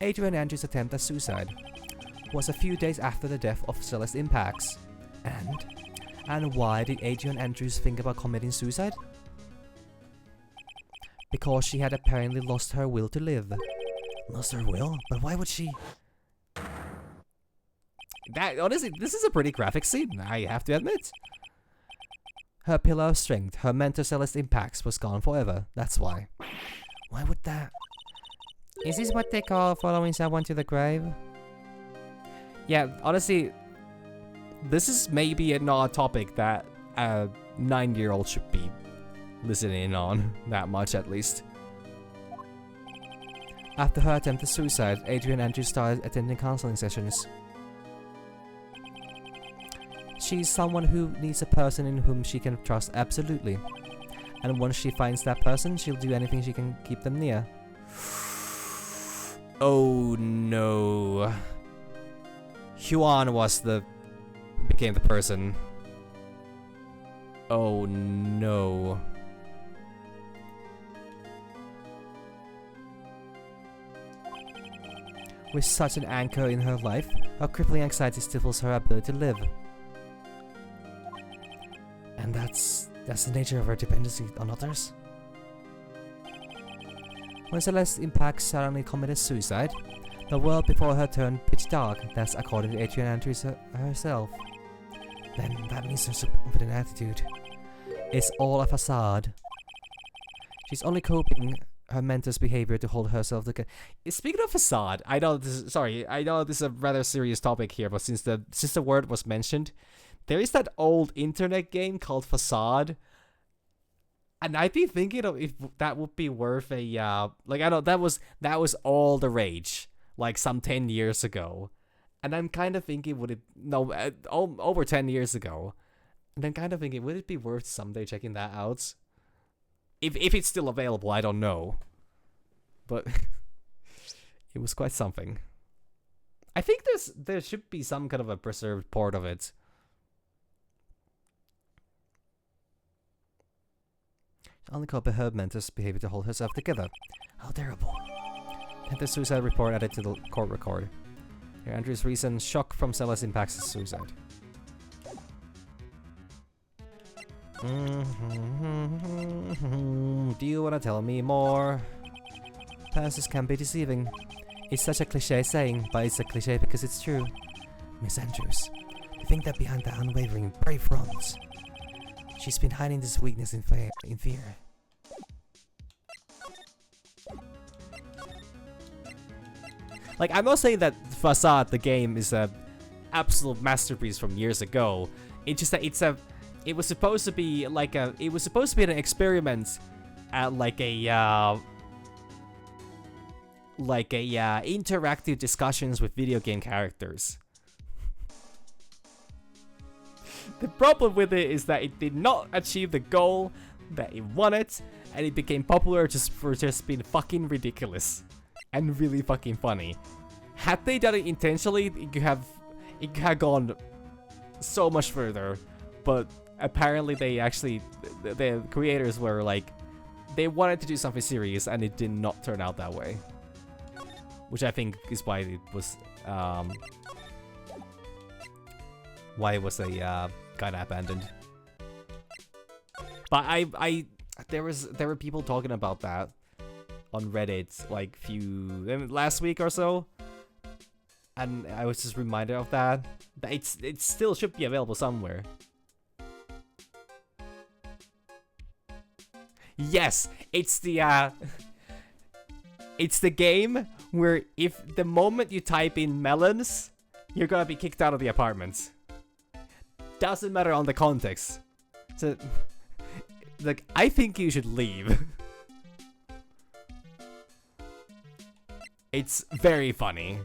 Adrian Andrews' attempt at suicide was a few days after the death of Celeste Impacts. And why did Adrian Andrews think about committing suicide? Because she had apparently lost her will to live. Lost her will? But why would she? That, honestly, this is a pretty graphic scene, I have to admit. Her pillar of strength, her mental Celeste Impacts, was gone forever, that's why. Why would that? Is this what they call following someone to the grave? Yeah, honestly, this is maybe not a topic that a 9-year-old should be listening in on, that much at least. After her attempted suicide, Adrian Andrews started attending counseling sessions. She's someone who needs a person in whom she can trust absolutely. And once she finds that person, she'll do anything she can keep them near. Oh no. Huan became the person. Oh no. With such an anchor in her life, her crippling anxiety stifles her ability to live. And that's the nature of her dependency on others. When Celeste Impact suddenly committed suicide, the world before her turned pitch dark. That's according to Adrian Andrews herself. Then that means her super confident attitude is all a facade. She's only coping her mentor's behavior to hold herself together. Speaking of facade, I know this is a rather serious topic here, but since the word was mentioned, there is that old internet game called Facade. And I'd be thinking of if that would be worth a like, I know that was all the rage like some 10 years ago. And I'm kind of thinking over 10 years ago. And I'm kind of thinking, would it be worth someday checking that out? If it's still available, I don't know. But it was quite something. I think there should be some kind of a preserved port of it. Only copy her mentor's behavior to hold herself together. How terrible. And the suicide report added to the court record. Here, Andrew's recent shock from Celeste impacts his suicide. Do you want to tell me more? Passes can be deceiving. It's such a cliche saying, but it's a cliche because it's true. Miss Andrews, I think that behind that unwavering, brave front, she's been hiding this weakness in fear. Like, I'm not saying that Facade, the game, is a absolute masterpiece from years ago. It's just that it was supposed to be like an experiment at like a interactive discussions with video game characters. The problem with it is that it did not achieve the goal that it wanted, and it became popular for just being fucking ridiculous and really fucking funny. Had they done it intentionally, it could have gone so much further. But apparently, the creators were like, they wanted to do something serious, and it did not turn out that way. Which I think is why it was kind of abandoned. But there were people talking about that on Reddit like last week or so, and I was just reminded of that it still should be available somewhere. Yes, it's the game where if the moment you type in melons, you're gonna be kicked out of the apartment. Doesn't matter on the context. So, like, I think you should leave. It's very funny.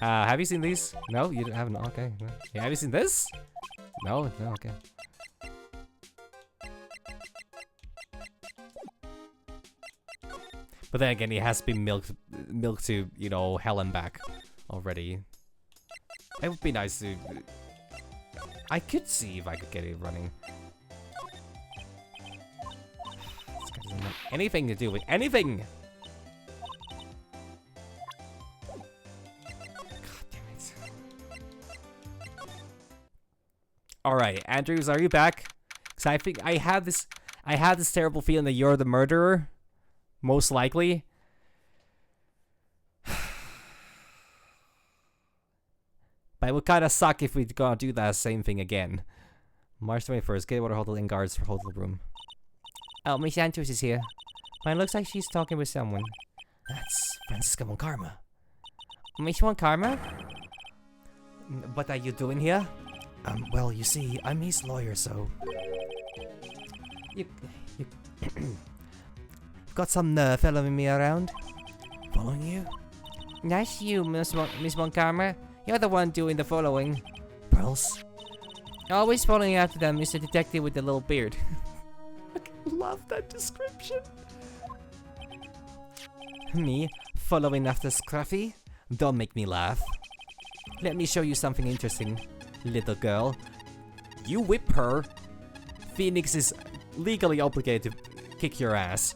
Have you seen these? No, you haven't. Okay. Yeah, have you seen this? No, okay. But then again, it has been milked to, hell and back already. It would be nice to... I could see if I could get it running. This guy doesn't have anything to do with anything! God damn it. Alright, Andrews, are you back? Because I think I had this terrible feeling that you're the murderer. Most likely. But it would kind of suck if we're gonna do that same thing again. March 21st, Gatewater Hotel in guards for hotel room. Oh, Miss Andrews is here. But it looks like she's talking with someone. That's Francisca Monkarma. Miss One Karma? What are you doing here? Well, you see, I'm his lawyer, so... You've got some following me around? Following you? That's you, Miss One Karma. You're the one doing the following. Pearls? Always following after them, Mr. Detective with the little beard. Love that description. Me? Following after Scruffy? Don't make me laugh. Let me show you something interesting, little girl. You whip her. Phoenix is legally obligated to kick your ass.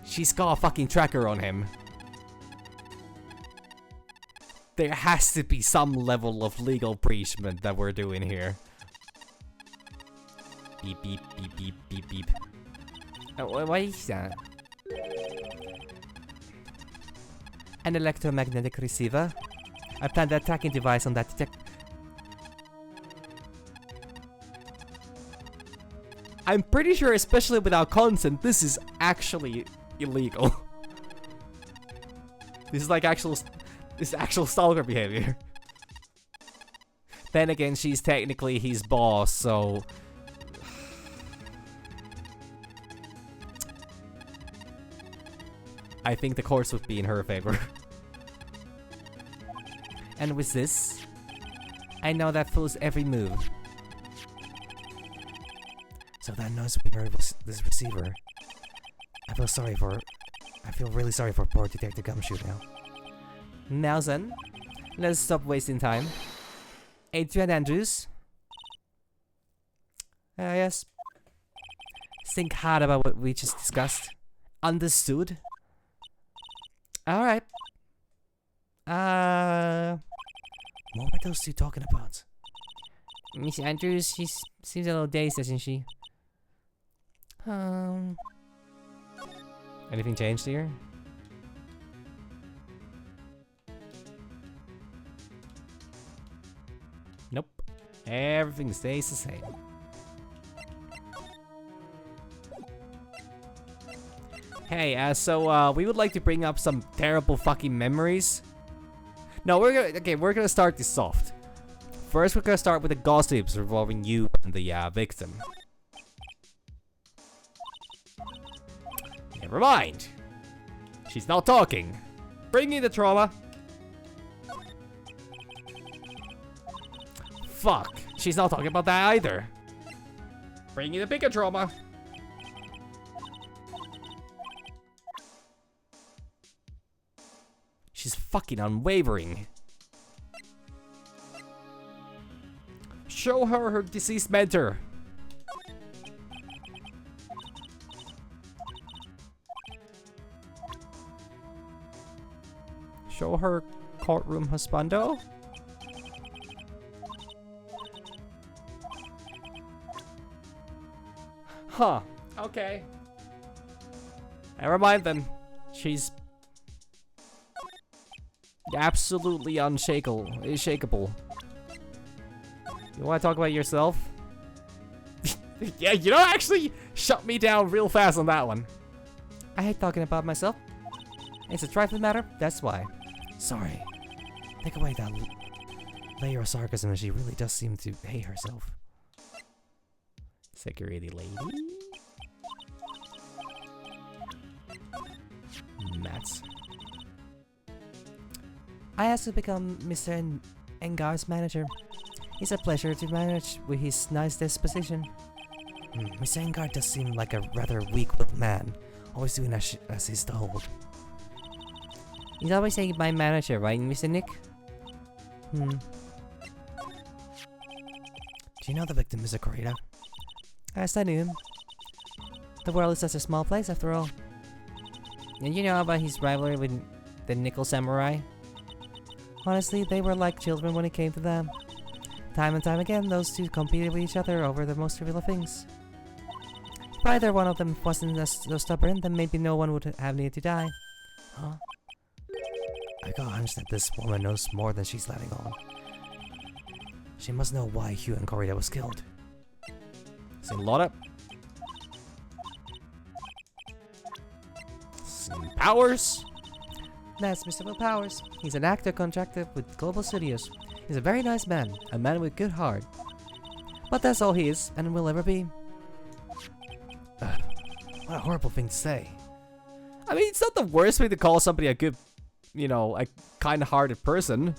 She's got a fucking tracker on him. There has to be some level of legal preachment that we're doing here. Beep beep beep beep beep beep. What is that? An electromagnetic receiver. I planted a tracking device on that detect. I'm pretty sure, especially without consent, this is actually illegal. This is like actual stalker behavior. Then again, she's technically his boss, so... I think the courts would be in her favor. And with this, I know that fool's every move. So that knows we heard was this receiver. I feel really sorry for poor Detective Gumshoe now. Now then, let's stop wasting time. Adrian Andrews? Yes. Think hard about what we just discussed. Understood? Alright. What were those two talking about? Miss Andrews, she seems a little dazed, doesn't she? Anything changed here? Nope. Everything stays the same. Hey, so we would like to bring up some terrible fucking memories. No, we're gonna start this soft. First, we're gonna start with the gossips involving you and the victim. Never mind. She's not talking. Bring me the trauma. Fuck. She's not talking about that either. Bring me the bigger trauma. She's fucking unwavering. Show her deceased mentor. Show her courtroom husbando. Huh. Okay. Never mind then. She's absolutely unshakable. You want to talk about yourself? Yeah, you don't actually shut me down real fast on that one. I hate talking about myself. It's a trifling matter, that's why. Sorry. Take away that layer of sarcasm and she really does seem to hate herself. Security lady. Mats. I asked to become Mr. Engar's manager. It's a pleasure to manage with his nice disposition. Mr. Engar does seem like a rather weak-willed man, always doing as he's told. He's always saying my manager, right, Mr. Nick? Do you know the victim, Mr. Corita? Yes, I knew him. The world is such a small place after all. And you know about his rivalry with the Nickel Samurai? Honestly, they were like children when it came to them. Time and time again, those two competed with each other over the most trivial of things. If either one of them wasn't so stubborn, then maybe no one would have needed to die. Huh? I got a hunch that this woman knows more than she's letting on. She must know why Hugh and Corita was killed. Seen a lot of... Seen Powers? That's Mr. Will Powers. He's an actor contracted with Global Studios. He's a very nice man, a man with good heart. But that's all he is, and will ever be. What a horrible thing to say. I mean, it's not the worst way to call somebody a good, you know, a kind-hearted person.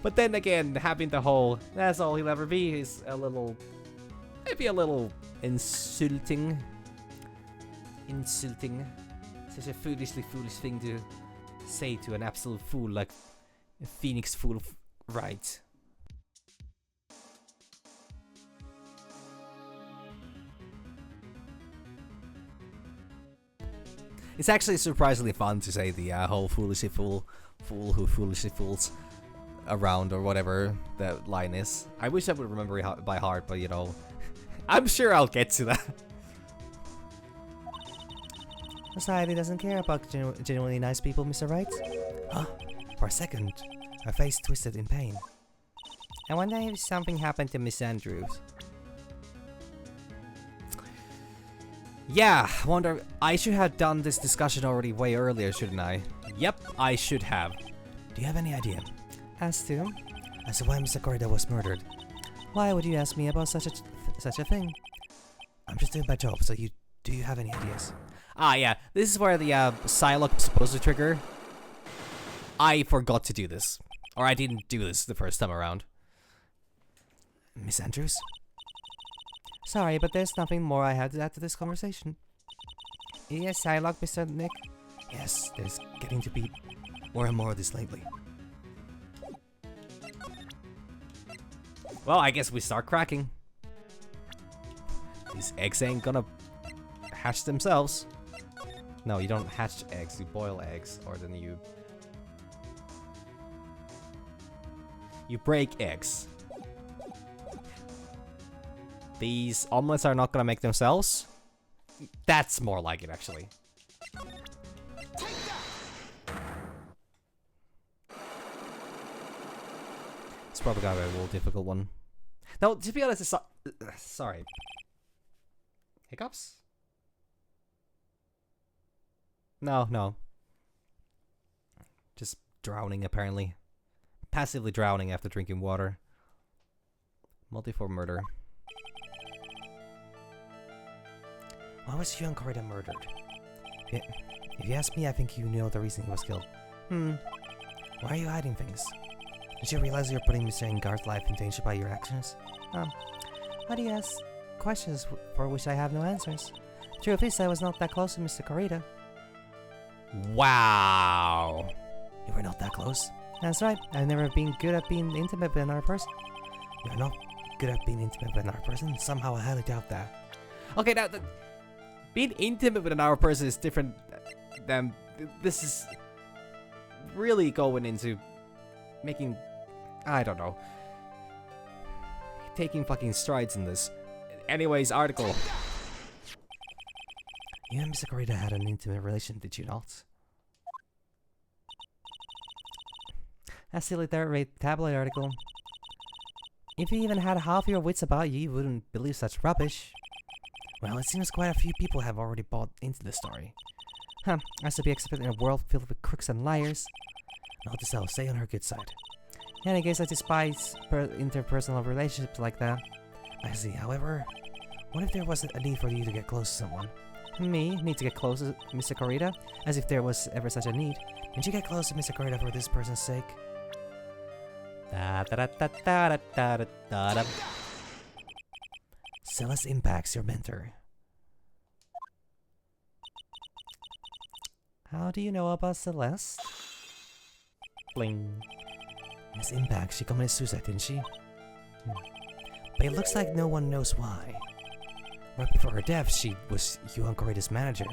But then again, having the whole, that's all he'll ever be, is a little, maybe a little insulting. Insulting. Such a foolish thing to say to an absolute fool like a Phoenix Fool Wright. It's actually surprisingly fun to say the whole foolishly fool who foolishly fools around, or whatever that line is. I wish I would remember it by heart, but you know, I'm sure I'll get to that. Society doesn't care about genuinely nice people, Mr. Wright. Huh? For a second, her face twisted in pain. I wonder if something happened to Miss Andrews. Yeah, wonder, I should have done this discussion already way earlier, shouldn't I? Yep, I should have. Do you have any idea As to? as to why Mr. Corrida was murdered? Why would you ask me about such a thing? I'm just doing my job, so do you have any ideas? Ah, yeah, this is where the Psylocke was supposed to trigger. I forgot to do this. Or I didn't do this the first time around. Miss Andrews? Sorry, but there's nothing more I have to add to this conversation. Yes, Psylocke, Mr. Nick. Yes, there's getting to be more and more of this lately. Well, I guess we start cracking. These eggs ain't gonna hatch themselves. No, you don't hatch eggs, you boil eggs, or then you break eggs. These omelets are not gonna make themselves. That's more like it, actually. It's probably gonna be a little difficult one. No, to be honest, it's sorry. Hiccups? No. Just drowning, apparently. Passively drowning after drinking water. Multiform murder. Why was young Corrida murdered? If you ask me, I think you know the reason he was killed. Why are you hiding things? Did you realize you're putting Mr. Engar's life in danger by your actions? Why do you ask questions for which I have no answers? Truth is, I was not that close to Mr. Corrida. Wow. You were not that close? That's right. I've never been good at being intimate with another person. You're not good at being intimate with another person? Somehow I highly doubt that. Okay, now, being intimate with another person is different than... This is really going into making... I don't know. Taking fucking strides in this. Anyways, article. You and Mr. Corrida had an intimate relation, did you not? A silly third-rate tabloid article. If you even had half your wits about you, you wouldn't believe such rubbish. Well, it seems quite a few people have already bought into the story. As to be expected in a world filled with crooks and liars. Not to sell, stay on her good side. And I guess I despise interpersonal relationships like that. I see, however, what if there wasn't a need for you to get close to someone? Me? Need to get close to Mr. Corrida? As if there was ever such a need. Did you get close to Mr. Corrida for this person's sake? Celis impacts your mentor. How do you know about Celeste? Bling. Miss Impact, she committed suicide, didn't she? But it looks like no one knows why. Right before her death, she was Yuan Corrida's manager.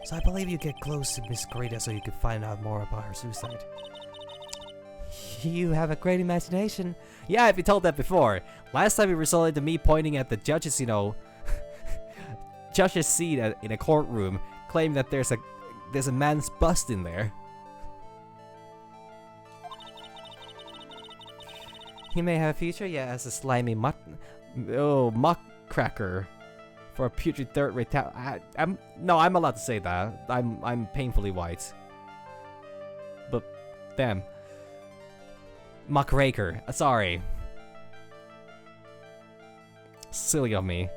So I believe you get close to Miss Corrida so you could find out more about her suicide. You have a great imagination. Yeah, I've been told that before. Last time it resulted in me pointing at the judge's, you know, judge's seat in a courtroom, claiming that there's a man's bust in there. He may have a future, yeah, as a slimy muck cracker for a putrid third-rate I'm allowed to say that. I'm painfully white. But damn. Muckraker. Sorry. Silly of me.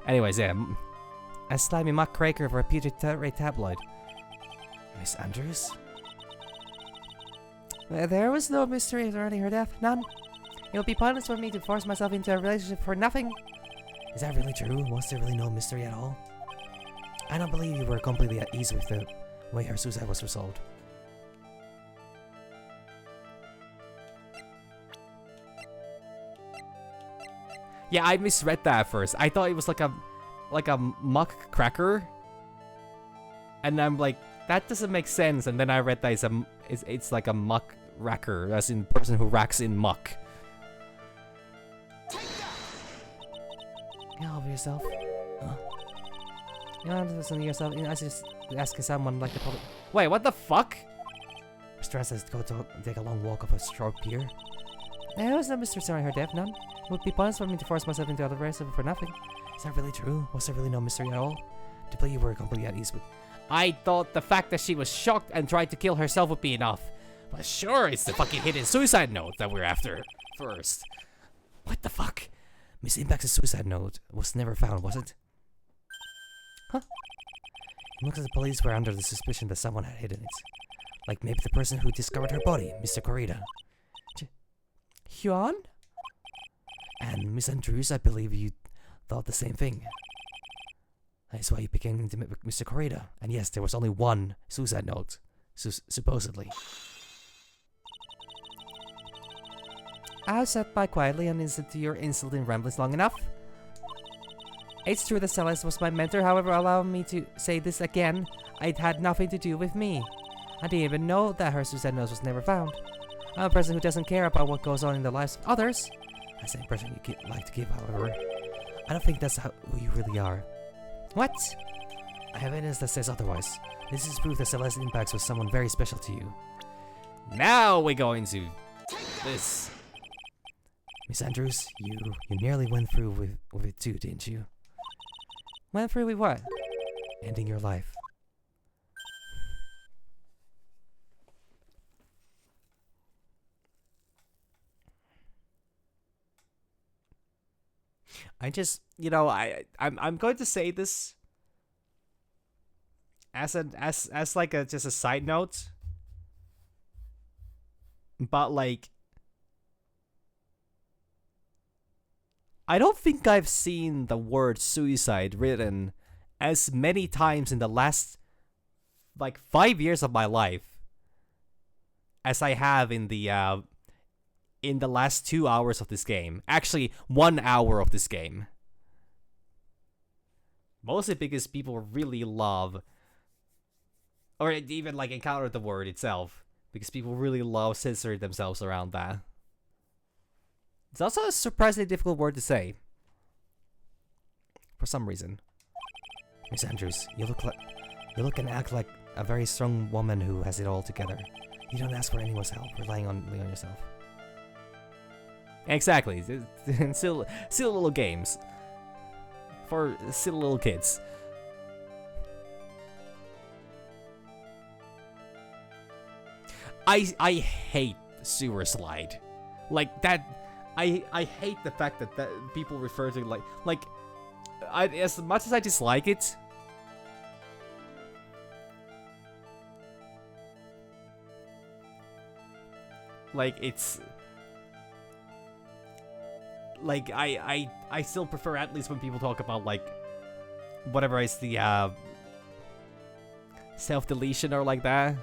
Anyways, yeah. A slimy muckraker for a putrid third-rate tabloid. Miss Andrews? There was no mystery surrounding her death, none. It would be pointless for me to force myself into a relationship for nothing. Is that really true? Was there really no mystery at all? I don't believe you were completely at ease with the way her suicide was resolved. Yeah, I misread that at first. I thought it was like a muck cracker. And I'm like, that doesn't make sense. And then I read that it's like a muck racker, as in person who racks in muck. Get over yourself. Huh? You don't listen to yourself. I just asking someone like the public. Wait, what the fuck? Mr. Ann says to go to take a long walk off a short pier. There was no mystery surrounding her death, none. It would be pointless for me to force myself into a relationship for nothing. Is that really true? Was there really no mystery at all? To believe you were completely at ease with... I thought the fact that she was shocked and tried to kill herself would be enough. But sure, it's the fucking hidden suicide note that we're after first. What the fuck? Miss Impact's suicide note was never found, was it? Huh? It looks like the police were under the suspicion that someone had hidden it. Like maybe the person who discovered her body, Mr. Corrida. Hyun? And Miss Andrews, I believe you thought the same thing. That's why you became intimate with Mr. Corrida. And yes, there was only one suicide note, supposedly. I've sat by quietly and listened to your insulting ramblings long enough. It's true that Celeste was my mentor, however, allow me to say this again, it had nothing to do with me. I didn't even know that her suicide note was never found. I'm a person who doesn't care about what goes on in the lives of others. That's the impression you like to give, however. I don't think that's who you really are. What? I have evidence that says otherwise. This is proof that Celeste Impacts was someone very special to you. Now we go into this. Miss Andrews, you nearly went through with it too, didn't you? Went through with what? Ending your life. I just, I'm going to say this as like just a side note, but like, I don't think I've seen the word suicide written as many times in the last like 5 years of my life as I have in the last 2 hours of this game. Actually, 1 hour of this game. Mostly because people really love, or even like encounter the word itself, because people really love censoring themselves around that. It's also a surprisingly difficult word to say. For some reason. Miss Andrews, you look and act like a very strong woman who has it all together. You don't ask for anyone's help, relying on yourself. Exactly. Silly little games. For silly little kids. I hate sewer slide. Like that. I hate the fact that people refer to like as much as I dislike it. Like it's like I still prefer, at least when people talk about like whatever is the self-deletion or like that,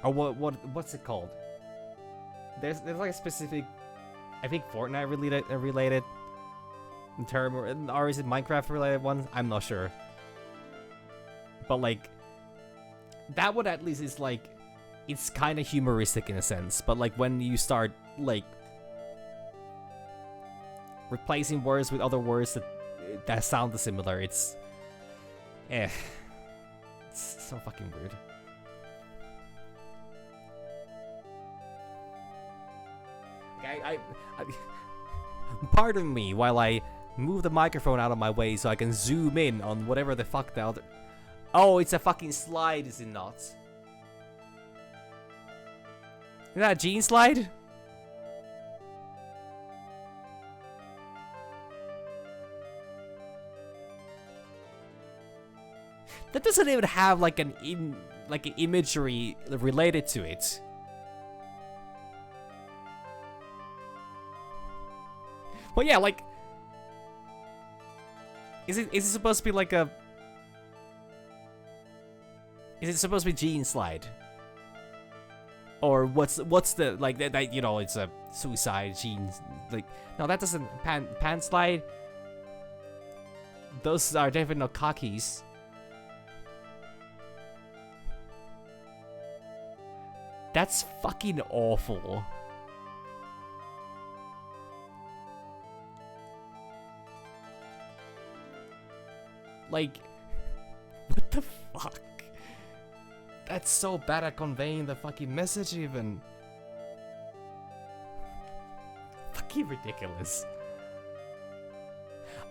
or what's it called? There's like a specific, I think Fortnite related term, or is it Minecraft related one? I'm not sure. But like that one at least is like, it's kind of humoristic in a sense, but like when you start like replacing words with other words that sound similar, it's so fucking weird. Pardon me while I move the microphone out of my way so I can zoom in on whatever the fuck the other... Oh, it's a fucking slide, is it not? Is that a Gene slide? That doesn't even have like an imagery related to it. Well, yeah, like, is it supposed to be like a? Is it supposed to be Gene slide? Or what's the like that you know it's a suicide Gene like no that doesn't pan slide. Those are definitely not cockies. That's fucking awful. Like, what the fuck? That's so bad at conveying the fucking message even. Fucking ridiculous.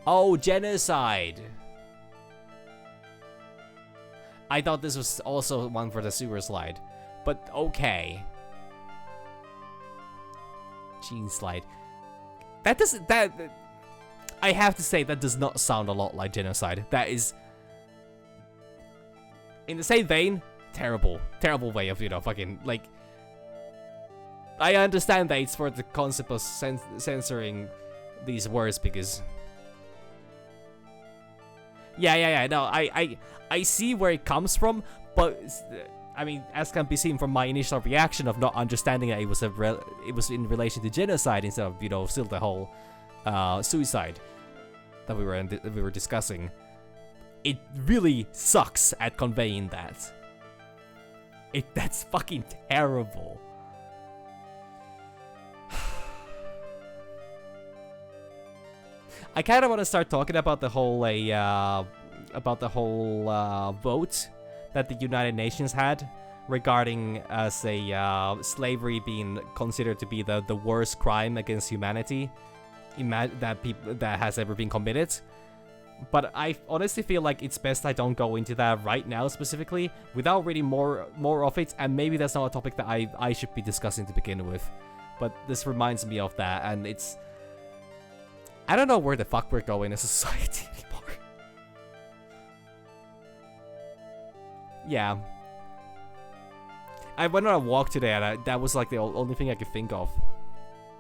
Oh, genocide. I thought this was also one for the sewer slide. But okay. Gene slide. That doesn't... That... I have to say, that does not sound a lot like genocide. That is... In the same vein, terrible. Terrible way of, you know, fucking, like... I understand that it's for the concept of censoring these words because... Yeah, no, I see where it comes from, but... I mean, as can be seen from my initial reaction of not understanding that it was in relation to genocide instead of, you know, still the whole suicide that we were discussing. It really sucks at conveying that. That's fucking terrible. I kind of want to start talking about the whole vote that the United Nations had regarding as a slavery being considered to be the worst crime against humanity that has ever been committed. But I honestly feel like it's best I don't go into that right now specifically without reading more of it, and maybe that's not a topic that I should be discussing to begin with. But this reminds me of that, and it's... I don't know where the fuck we're going as a society anymore. Yeah. I went on a walk today and that was like the only thing I could think of.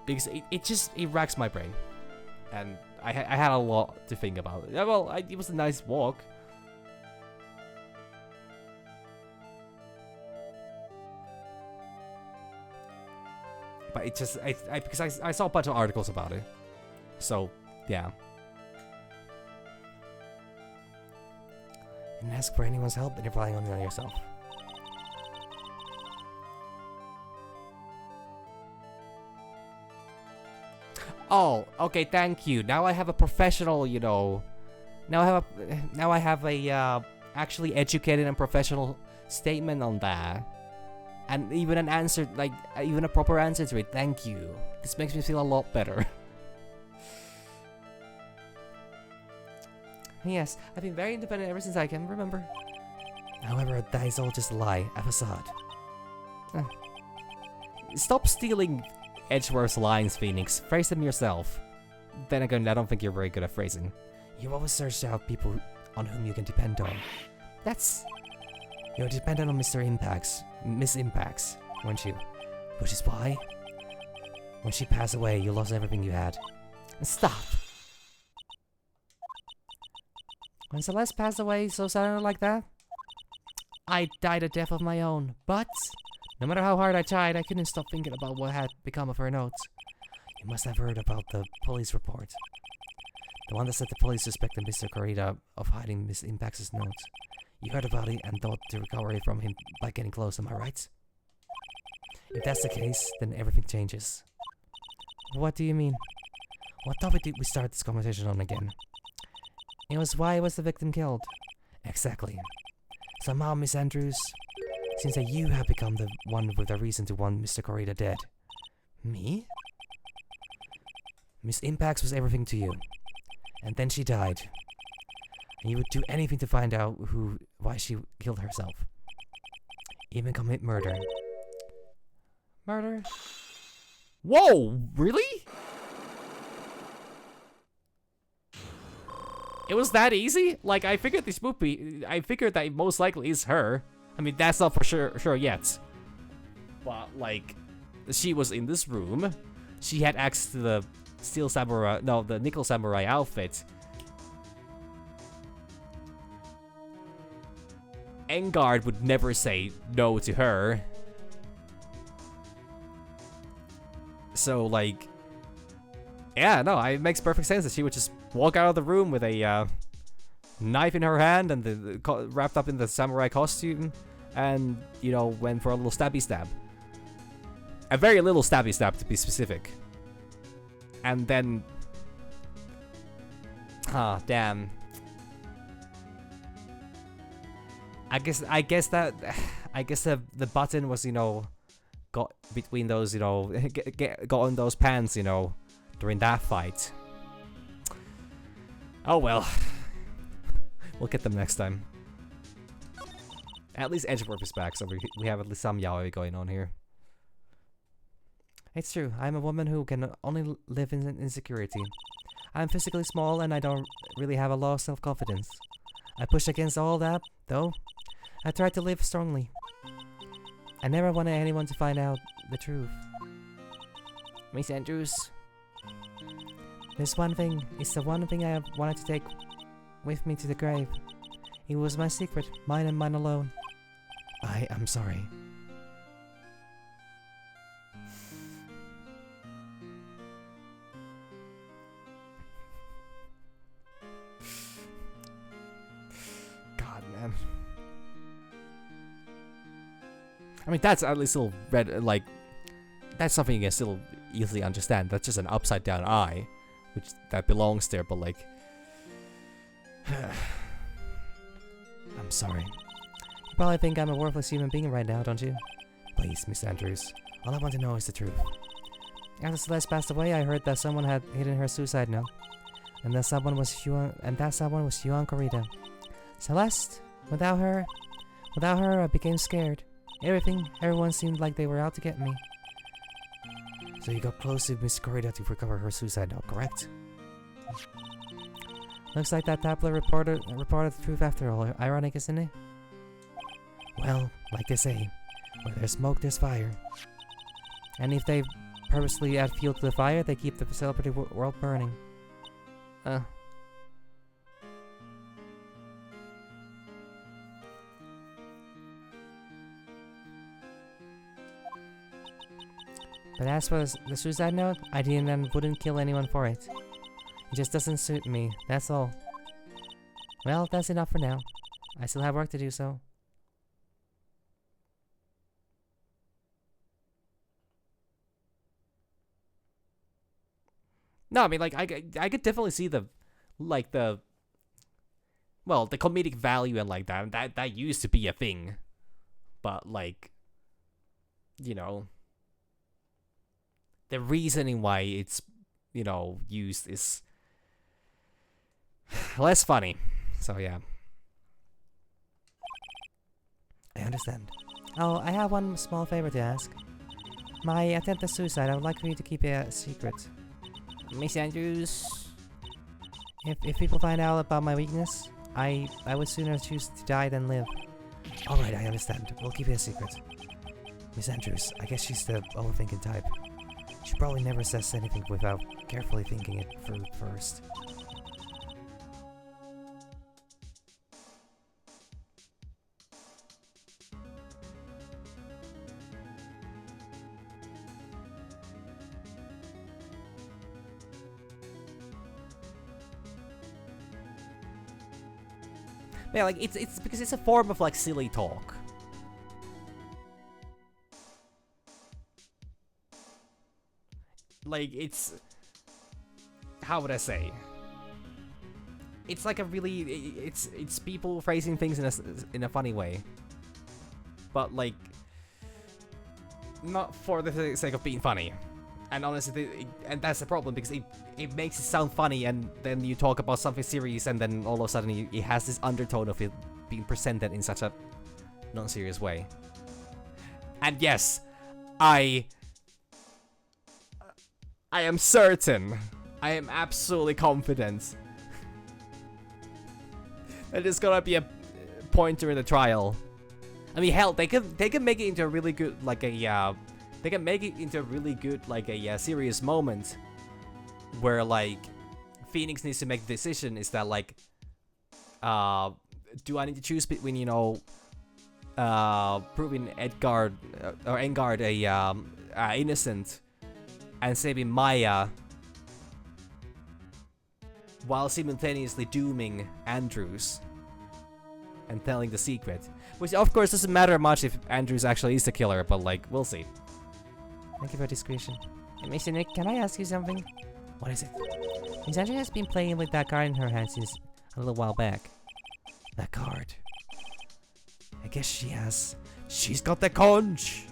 Because it racks my brain. And I had a lot to think about. Yeah, well, it was a nice walk. But it just, because I saw a bunch of articles about it. So, yeah. And ask for anyone's help, and you're relying only on yourself. Oh, okay, thank you. Now I have a professional, you know. Now I have a actually educated and professional statement on that, and even an answer, like even a proper answer to it. Thank you. This makes me feel a lot better. Yes, I've been very independent ever since I can remember. However, that is all just a lie, a facade. Stop stealing Edgeworth's lines, Phoenix. Phrase them yourself. Then again, I don't think you're very good at phrasing. You always search out people on whom you can depend on. You're dependent on Miss Impacts, weren't you? Which is why, when she passed away, you lost everything you had. Stop. When Celeste passed away so suddenly like that, I died a death of my own, but no matter how hard I tried, I couldn't stop thinking about what had become of her notes. You must have heard about the police report. The one that said the police suspected Mr. Corrida of hiding Miss Impacts' notes. You heard about it and thought to recover it from him by getting close, am I right? If that's the case, then everything changes. What do you mean? What topic did we start this conversation on again? It was why was the victim killed? Exactly. Somehow, Miss Andrews, seems that you have become the one with a reason to want Mr. Corrida dead. Me? Miss Impax was everything to you. And then she died. And you would do anything to find out why she killed herself. Even commit murder. Murder? Whoa, really? It was that easy? Like, I figured that it most likely is her. I mean, that's not for sure yet. But, like, she was in this room. She had access to the the Nickel Samurai outfit. Engard would never say no to her. So, like, yeah, no, it makes perfect sense that she would just walk out of the room with a knife in her hand and wrapped up in the samurai costume, and, you know, went for a little stabby stab. A very little stabby stab, to be specific. And then... ah, damn. I guess the button was, you know, got between those, you know, got on those pants, you know, during that fight. Oh well. We'll get them next time. At least Edgeworth is back, so we have at least some yaoi going on here. It's true, I'm a woman who can only live in insecurity. I'm physically small and I don't really have a lot of self-confidence. I push against all that, though. I try to live strongly. I never wanted anyone to find out the truth. Miss Andrews. This one thing is the one thing I wanted to take with me to the grave. It was my secret, mine and mine alone. I am sorry. God, man. I mean, that's at least still like, that's something you can still easily understand. That's just an upside down eye, which that belongs there, but like, I'm sorry. You probably think I'm a worthless human being right now, don't you? Please, Miss Andrews. All I want to know is the truth. After Celeste passed away, I heard that someone had hidden her suicide note. And that someone was Yuan Corrida. Celeste? Without her, I became scared. Everyone seemed like they were out to get me. So you got close to Miss Corrida to recover her suicide note, correct? Looks like that tablet reported the truth after all. Ironic, isn't it? Well, like they say, where there's smoke, there's fire. And if they purposely add fuel to the fire, they keep the celebrity world burning. But as for the suicide note, I didn't and wouldn't kill anyone for it. It just doesn't suit me, that's all. Well, that's enough for now. I still have work to do, so... no, I mean, like, I could definitely see the comedic value and like that used to be a thing, but like, you know, the reasoning why it's, you know, used is less funny. So yeah. I understand. Oh, I have one small favor to ask. My attempt at suicide, I would like for you to keep it a secret. Miss Andrews. If people find out about my weakness, I would sooner choose to die than live. Alright, I understand. We'll keep it a secret. Miss Andrews, I guess she's the overthinking type. She probably never says anything without carefully thinking it through first. Yeah, like it's because it's a form of like silly talk. Like it's, how would I say? It's like a really it's people phrasing things in a funny way, but like not for the sake of being funny. And honestly, and that's the problem because it makes it sound funny, and then you talk about something serious, and then all of a sudden it has this undertone of it being presented in such a non-serious way. And yes, I am certain, I am absolutely confident that it's gonna be a point during the trial. I mean, hell, they can make it into a really good, like a, they can make it into a really good, like a serious moment where, like, Phoenix needs to make the decision. Is that, like, do I need to choose between, you know, proving Edgard or Engard a innocent and saving Maya while simultaneously dooming Andrews and telling the secret? Which, of course, doesn't matter much if Andrews actually is the killer, but, like, we'll see. Thank you for discretion. Hey, Mr. Nick, can I ask you something? What is it? Miss Andrew has been playing with that card in her hand since a little while back. That card. I guess she has. She's got the conch!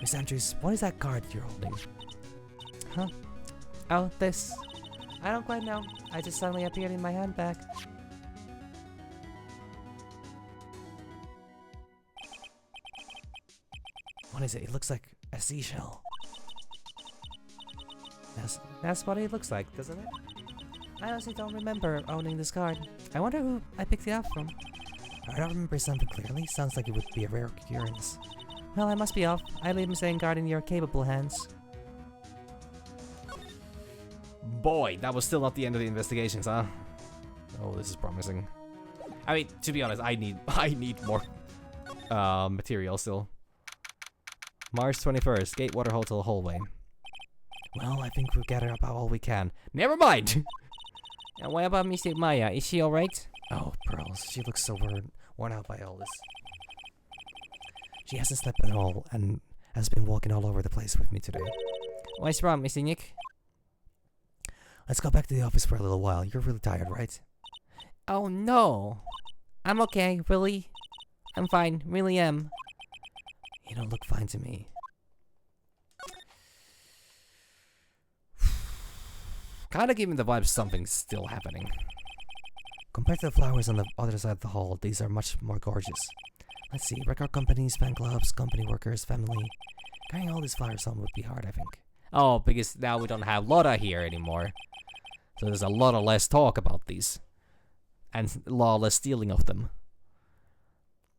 Miss Andrews, what is that card you're holding? Huh? Oh, this. I don't quite know. I just suddenly appeared in my handbag. What is it? It looks like a seashell. That's what it looks like, doesn't it? I honestly don't remember owning this card. I wonder who I picked it up from. I don't remember something clearly. Sounds like it would be a rare occurrence. Well, I must be off. I leave Miss Engard in your capable hands. Boy, that was still not the end of the investigations, huh? Oh, this is promising. I mean, to be honest, I need more material still. March 21st, Gatewater Hotel hallway. Well, I think we've gathered up all we can. Never mind! And what about Miss Maya? Is she alright? Oh, Pearls, she looks so worn out by all this. She hasn't slept at all and has been walking all over the place with me today. What's wrong, Mr. Nick? Let's go back to the office for a little while. You're really tired, right? Oh no! I'm okay, really. I'm fine, really am. You don't look fine to me. Kinda giving the vibe something's still happening. Compared to the flowers on the other side of the hall, these are much more gorgeous. Let's see, record companies, fan clubs, company workers, family. Carrying all these flowers home would be hard, I think. Oh, because now we don't have Lotta here anymore. So there's a lot of less talk about these. And a lot less stealing of them.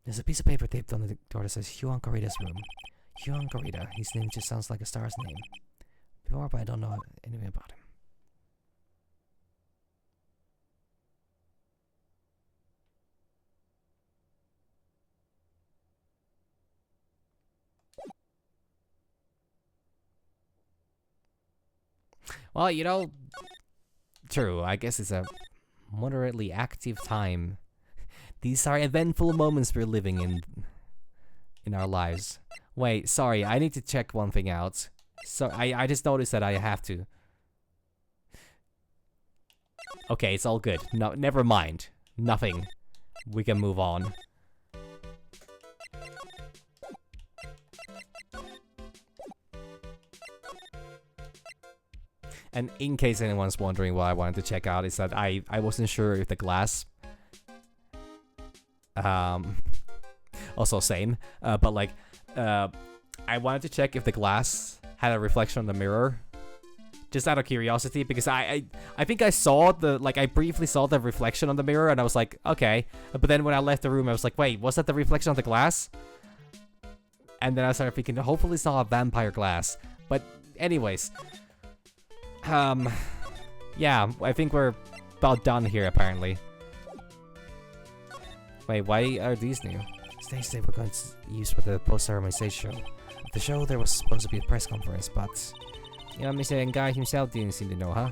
There's a piece of paper taped on the door that says Huan Corrida's room. Huan Corrida, his name just sounds like a star's name. Before, but I don't know anything about him. Well, you know, true, I guess it's a moderately active time. These are eventful moments we're living in our lives. Wait, sorry, I need to check one thing out. So I just noticed that I have to. Okay, it's all good. No, never mind. Nothing. We can move on. And in case anyone's wondering what I wanted to check out, is that I wasn't sure if the glass... also same. But like, I wanted to check if the glass had a reflection on the mirror. Just out of curiosity, because I think I saw the, like, I briefly saw the reflection on the mirror, and I was like, okay. But then when I left the room, I was like, wait, was that the reflection on the glass? And then I started thinking, hopefully it's not a vampire glass. But anyways... yeah, I think we're about done here, apparently. Wait, why are these new? Stage they were going to use for the post-ceremony stage show. At the show, there was supposed to be a press conference, but... You know, Mr. Guy himself didn't seem to know, huh?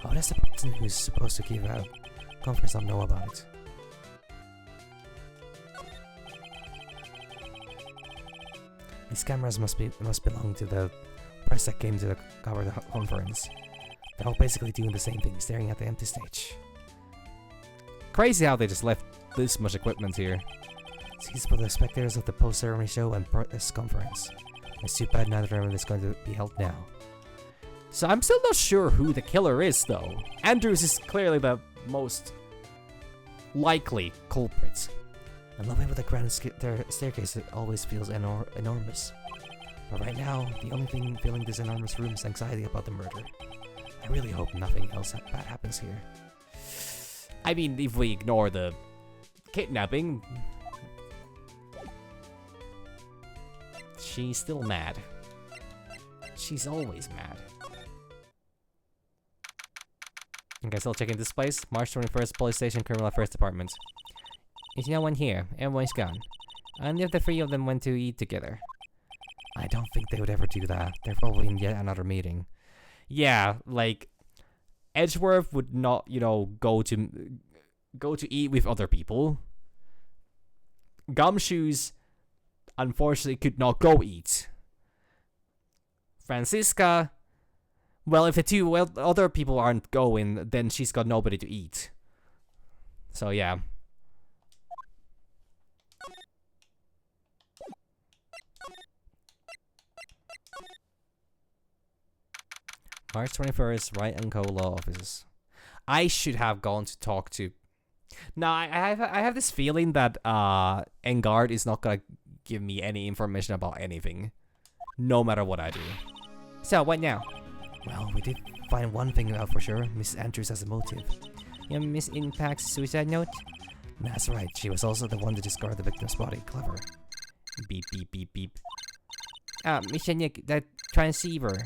Oh, that's the person who's supposed to give a conference don't know about it. These cameras must belong to the press that came to cover the conference. They're all basically doing the same thing, staring at the empty stage. Crazy how they just left this much equipment here. These for the spectators of the post-ceremony show and press conference. It's too bad neither of them is going to be held now. So I'm still not sure who the killer is, though. Andrews is clearly the most likely culprit. And the way with the grand staircase, it always feels enormous. But right now, the only thing filling this enormous room is anxiety about the murder. I really hope nothing else bad happens here. I mean, if we ignore the kidnapping, she's still mad. She's always mad. Okay, still checking this place. March 21st, police station, criminal affairs department. There's no one here. Everyone's gone. Only if the three of them went to eat together. I don't think they would ever do that. They're probably in yet another meeting. Yeah, like Edgeworth would not, you know, go to eat with other people. Gumshoes, unfortunately, could not go eat. Francisca, well, if the two other people aren't going, then she's got nobody to eat. So yeah. March 21st, Wright and Co. Law Offices. I should have gone to talk to... No, I have this feeling that Engard is not gonna give me any information about anything. No matter what I do. So, what now? Well, we did find one thing out for sure. Miss Andrews has a motive. You know, Miss Impact's suicide note? That's right. She was also the one to discard the victim's body. Clever. Beep, beep, beep, beep. Miss Nick, that transceiver.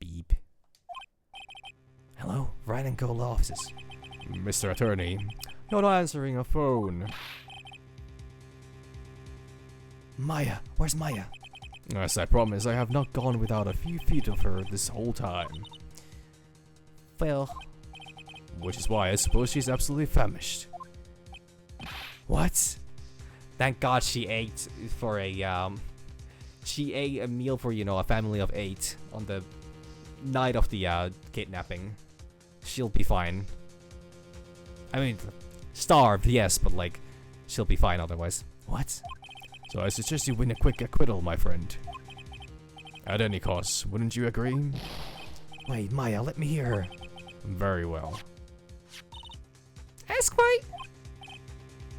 Beep. Hello? Wright and Co. Law Offices. Mr. Attorney, not answering a phone. Maya. Where's Maya? As I promised, I have not gone without a few feet of her this whole time. Well... Which is why I suppose she's absolutely famished. What? Thank God she ate for a, She ate a meal for, you know, a family of 8 on the night of the, kidnapping. She'll be fine. I mean, starved, yes, but, like, she'll be fine otherwise. What? So I suggest you win a quick acquittal, my friend. At any cost, wouldn't you agree? Wait, Maya, let me hear her. Very well. Ask Wright!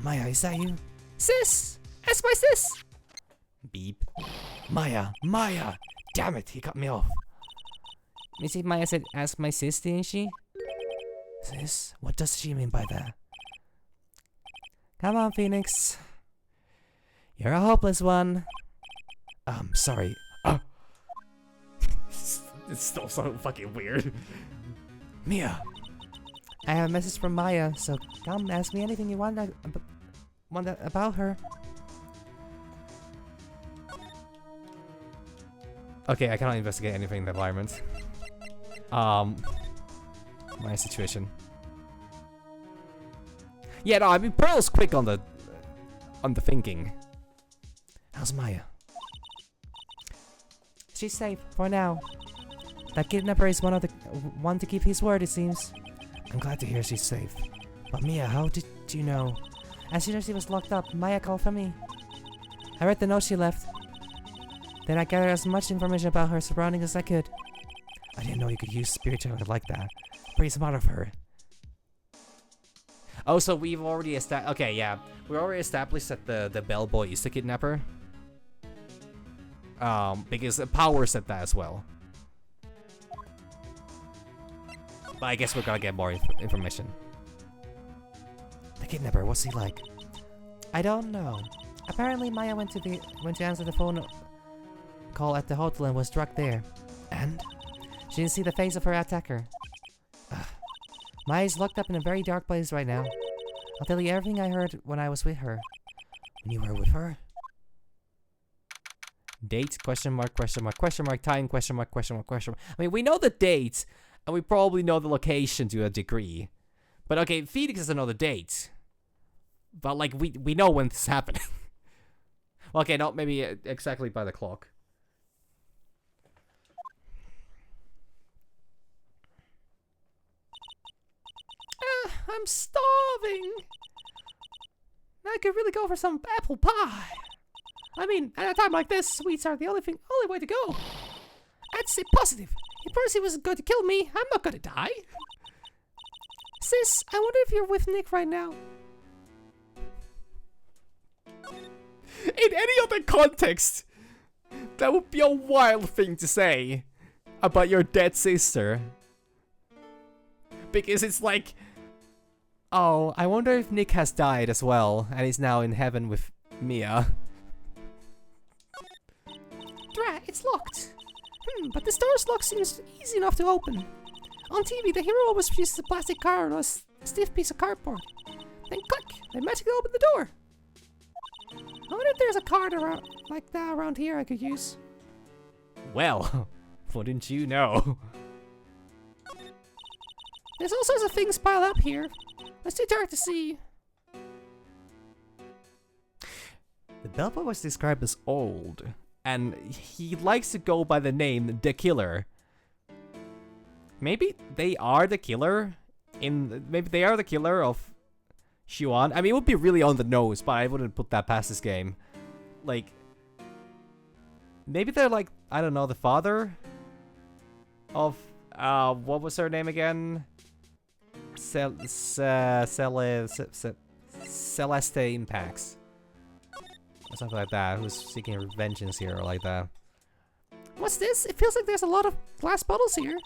Maya, is that you? Sis! Ask my sis! Beep. Maya! Maya! Damn it, he cut me off. Missy Maya said ask my sis, didn't she? Sis? What does she mean by that? Come on, Phoenix. You're a hopeless one. Sorry. It's still so fucking weird. Mia! I have a message from Maya, so come ask me anything you want, about her. Okay, I cannot investigate anything in the environment. My situation. Yeah, no, I mean Pearl's quick on the thinking. How's Maya? She's safe for now. That kidnapper is one to keep his word, it seems. I'm glad to hear she's safe. But Mia, how did you know? As soon as she was locked up, Maya called for me. I read the note she left. Then I gathered as much information about her surroundings as I could. I didn't know you could use spirituality like that. Pretty smart of her. Oh, so we've already established... Okay, yeah. We already established that the bellboy is the kidnapper. Because Power said that as well. But I guess we're gonna get more information. The kidnapper, what's he like? I don't know. Apparently Maya went to answer the phone call at the hotel and was struck there. And? She didn't see the face of her attacker. Maya's locked up in a very dark place right now. I'll tell you everything I heard when I was with her. When you were with her? Date, question mark, question mark, question mark, time, question mark, question mark, question mark. I mean, we know the date, and we probably know the location to a degree. But okay, Phoenix doesn't know the date. But like, we know when this is happening. Well, okay, not maybe exactly by the clock. I'm starving. I could really go for some apple pie. I mean, at a time like this, sweets are the only way to go. That's a positive. If Percy was going to kill me, I'm not gonna die. Sis, I wonder if you're with Nick right now. In any other context, that would be a wild thing to say about your dead sister. Because it's like, oh, I wonder if Nick has died as well, and is now in heaven with Mia. Drat, it's locked. But this door's lock seems easy enough to open. On TV, the hero always uses a plastic card or a stiff piece of cardboard. Then click, they magically open the door. I wonder if there's a card around like that around here I could use. Well, wouldn't you know? There's all sorts of things piled up here. It's too dark to see. The bellboy was described as old, and he likes to go by the name The Killer. Maybe they are the killer? Maybe they are the killer of Xuan? I mean, it would be really on the nose, but I wouldn't put that past this game. Like, maybe they're like, I don't know, the father of, what was her name again? Celeste Impacts. Or something like that, who's seeking vengeance here, or like that. What's this? It feels like there's a lot of glass bottles here.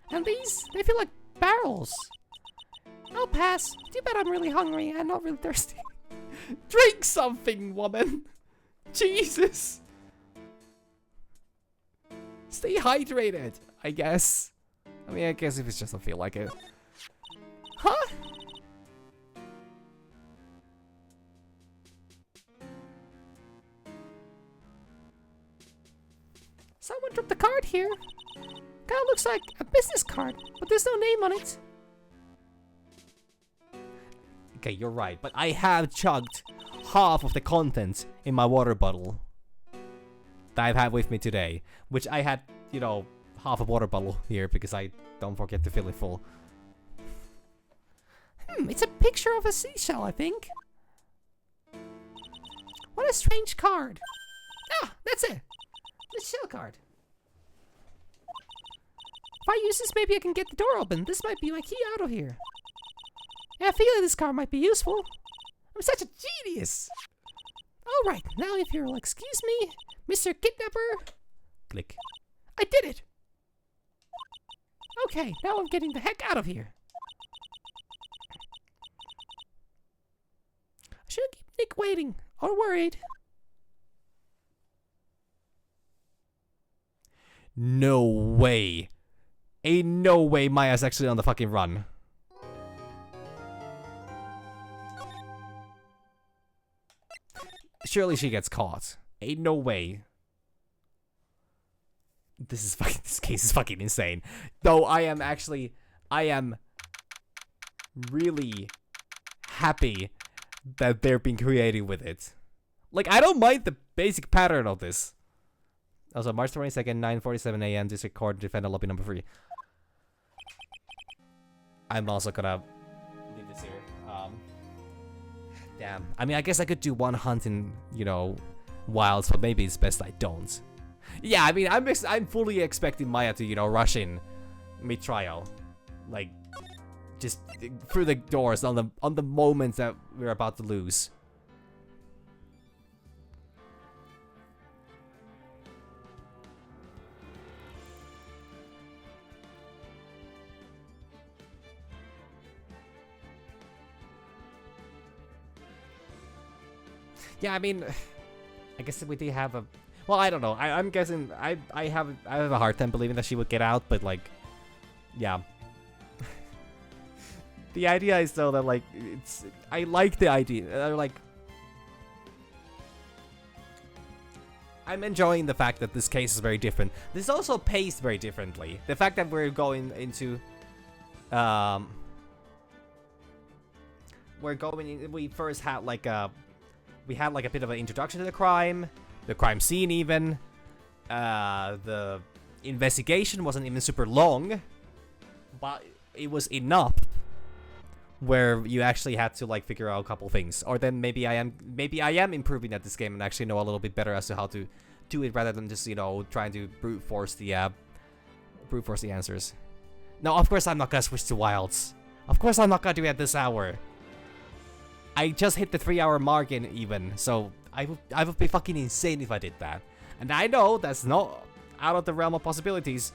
And these, they feel like barrels. I'll pass. Too bad I'm really hungry and not really thirsty. Drink something, woman! Jesus! Stay hydrated, I guess. I mean, I guess if it just don't feel like it. Huh? Someone dropped the card here. Kinda looks like a business card, but there's no name on it. Okay, you're right, but I have chugged half of the contents in my water bottle that I've had with me today. Which I had, you know, half a water bottle here because I don't forget to fill it full. It's a picture of a seashell, I think. What a strange card. Ah, that's it. The shell card. If I use this, maybe I can get the door open. This might be my key out of here. Yeah, I feel like this card might be useful. I'm such a genius. Alright, now if you'll excuse me, Mr. Kidnapper. Click. I did it. Okay, now I'm getting the heck out of here. I shouldn't keep Nick waiting or worried. No way. Ain't no way Maya's actually on the fucking run. Surely she gets caught. Ain't no way. This case is fucking insane. Though I am really happy that they're being creative with it. Like, I don't mind the basic pattern of this. Also, March 22nd, 9:47 a.m. District Court, defendant lobby number 3. I'm also gonna leave this here. Damn. I mean, I guess I could do one hunt in, you know, wilds, but maybe it's best I don't. Yeah, I mean, I'm fully expecting Maya to, you know, rush in mid-trial. Like, just through the doors on the moment that we're about to lose. Yeah, I mean, I guess we do have a. Well, I don't know. I'm guessing I have a hard time believing that she would get out, but like, yeah. The idea is though that like I like the idea. Like, I'm enjoying the fact that this case is very different. This is also paced very differently. The fact that we're going into, we first had like a. We had like a bit of an introduction to the crime scene even. The investigation wasn't even super long, but it was enough where you actually had to like figure out a couple things. Or then maybe I am improving at this game and actually know a little bit better as to how to do it rather than just, you know, trying to brute force the brute force the answers. No, of course I'm not gonna switch to wilds. Of course I'm not gonna do it at this hour. I just hit the 3-hour mark in even, so I would be fucking insane if I did that. And I know that's not out of the realm of possibilities.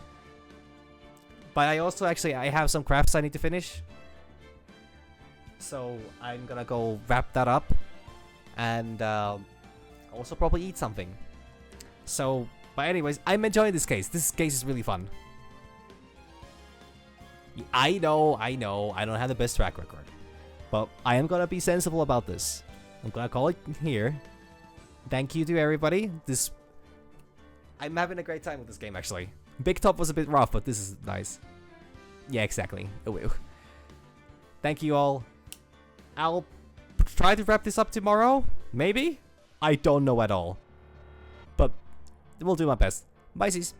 But I also I have some crafts I need to finish. So I'm gonna go wrap that up. And also probably eat something. So, but anyways, I'm enjoying this case. This case is really fun. I know, I don't have the best track record. But I am gonna be sensible about this. I'm gonna call it here. Thank you to everybody. I'm having a great time with this game, actually. Big Top was a bit rough, but this is nice. Yeah, exactly. Thank you all. I'll try to wrap this up tomorrow, maybe? I don't know at all. But we'll do my best. Bye, sis.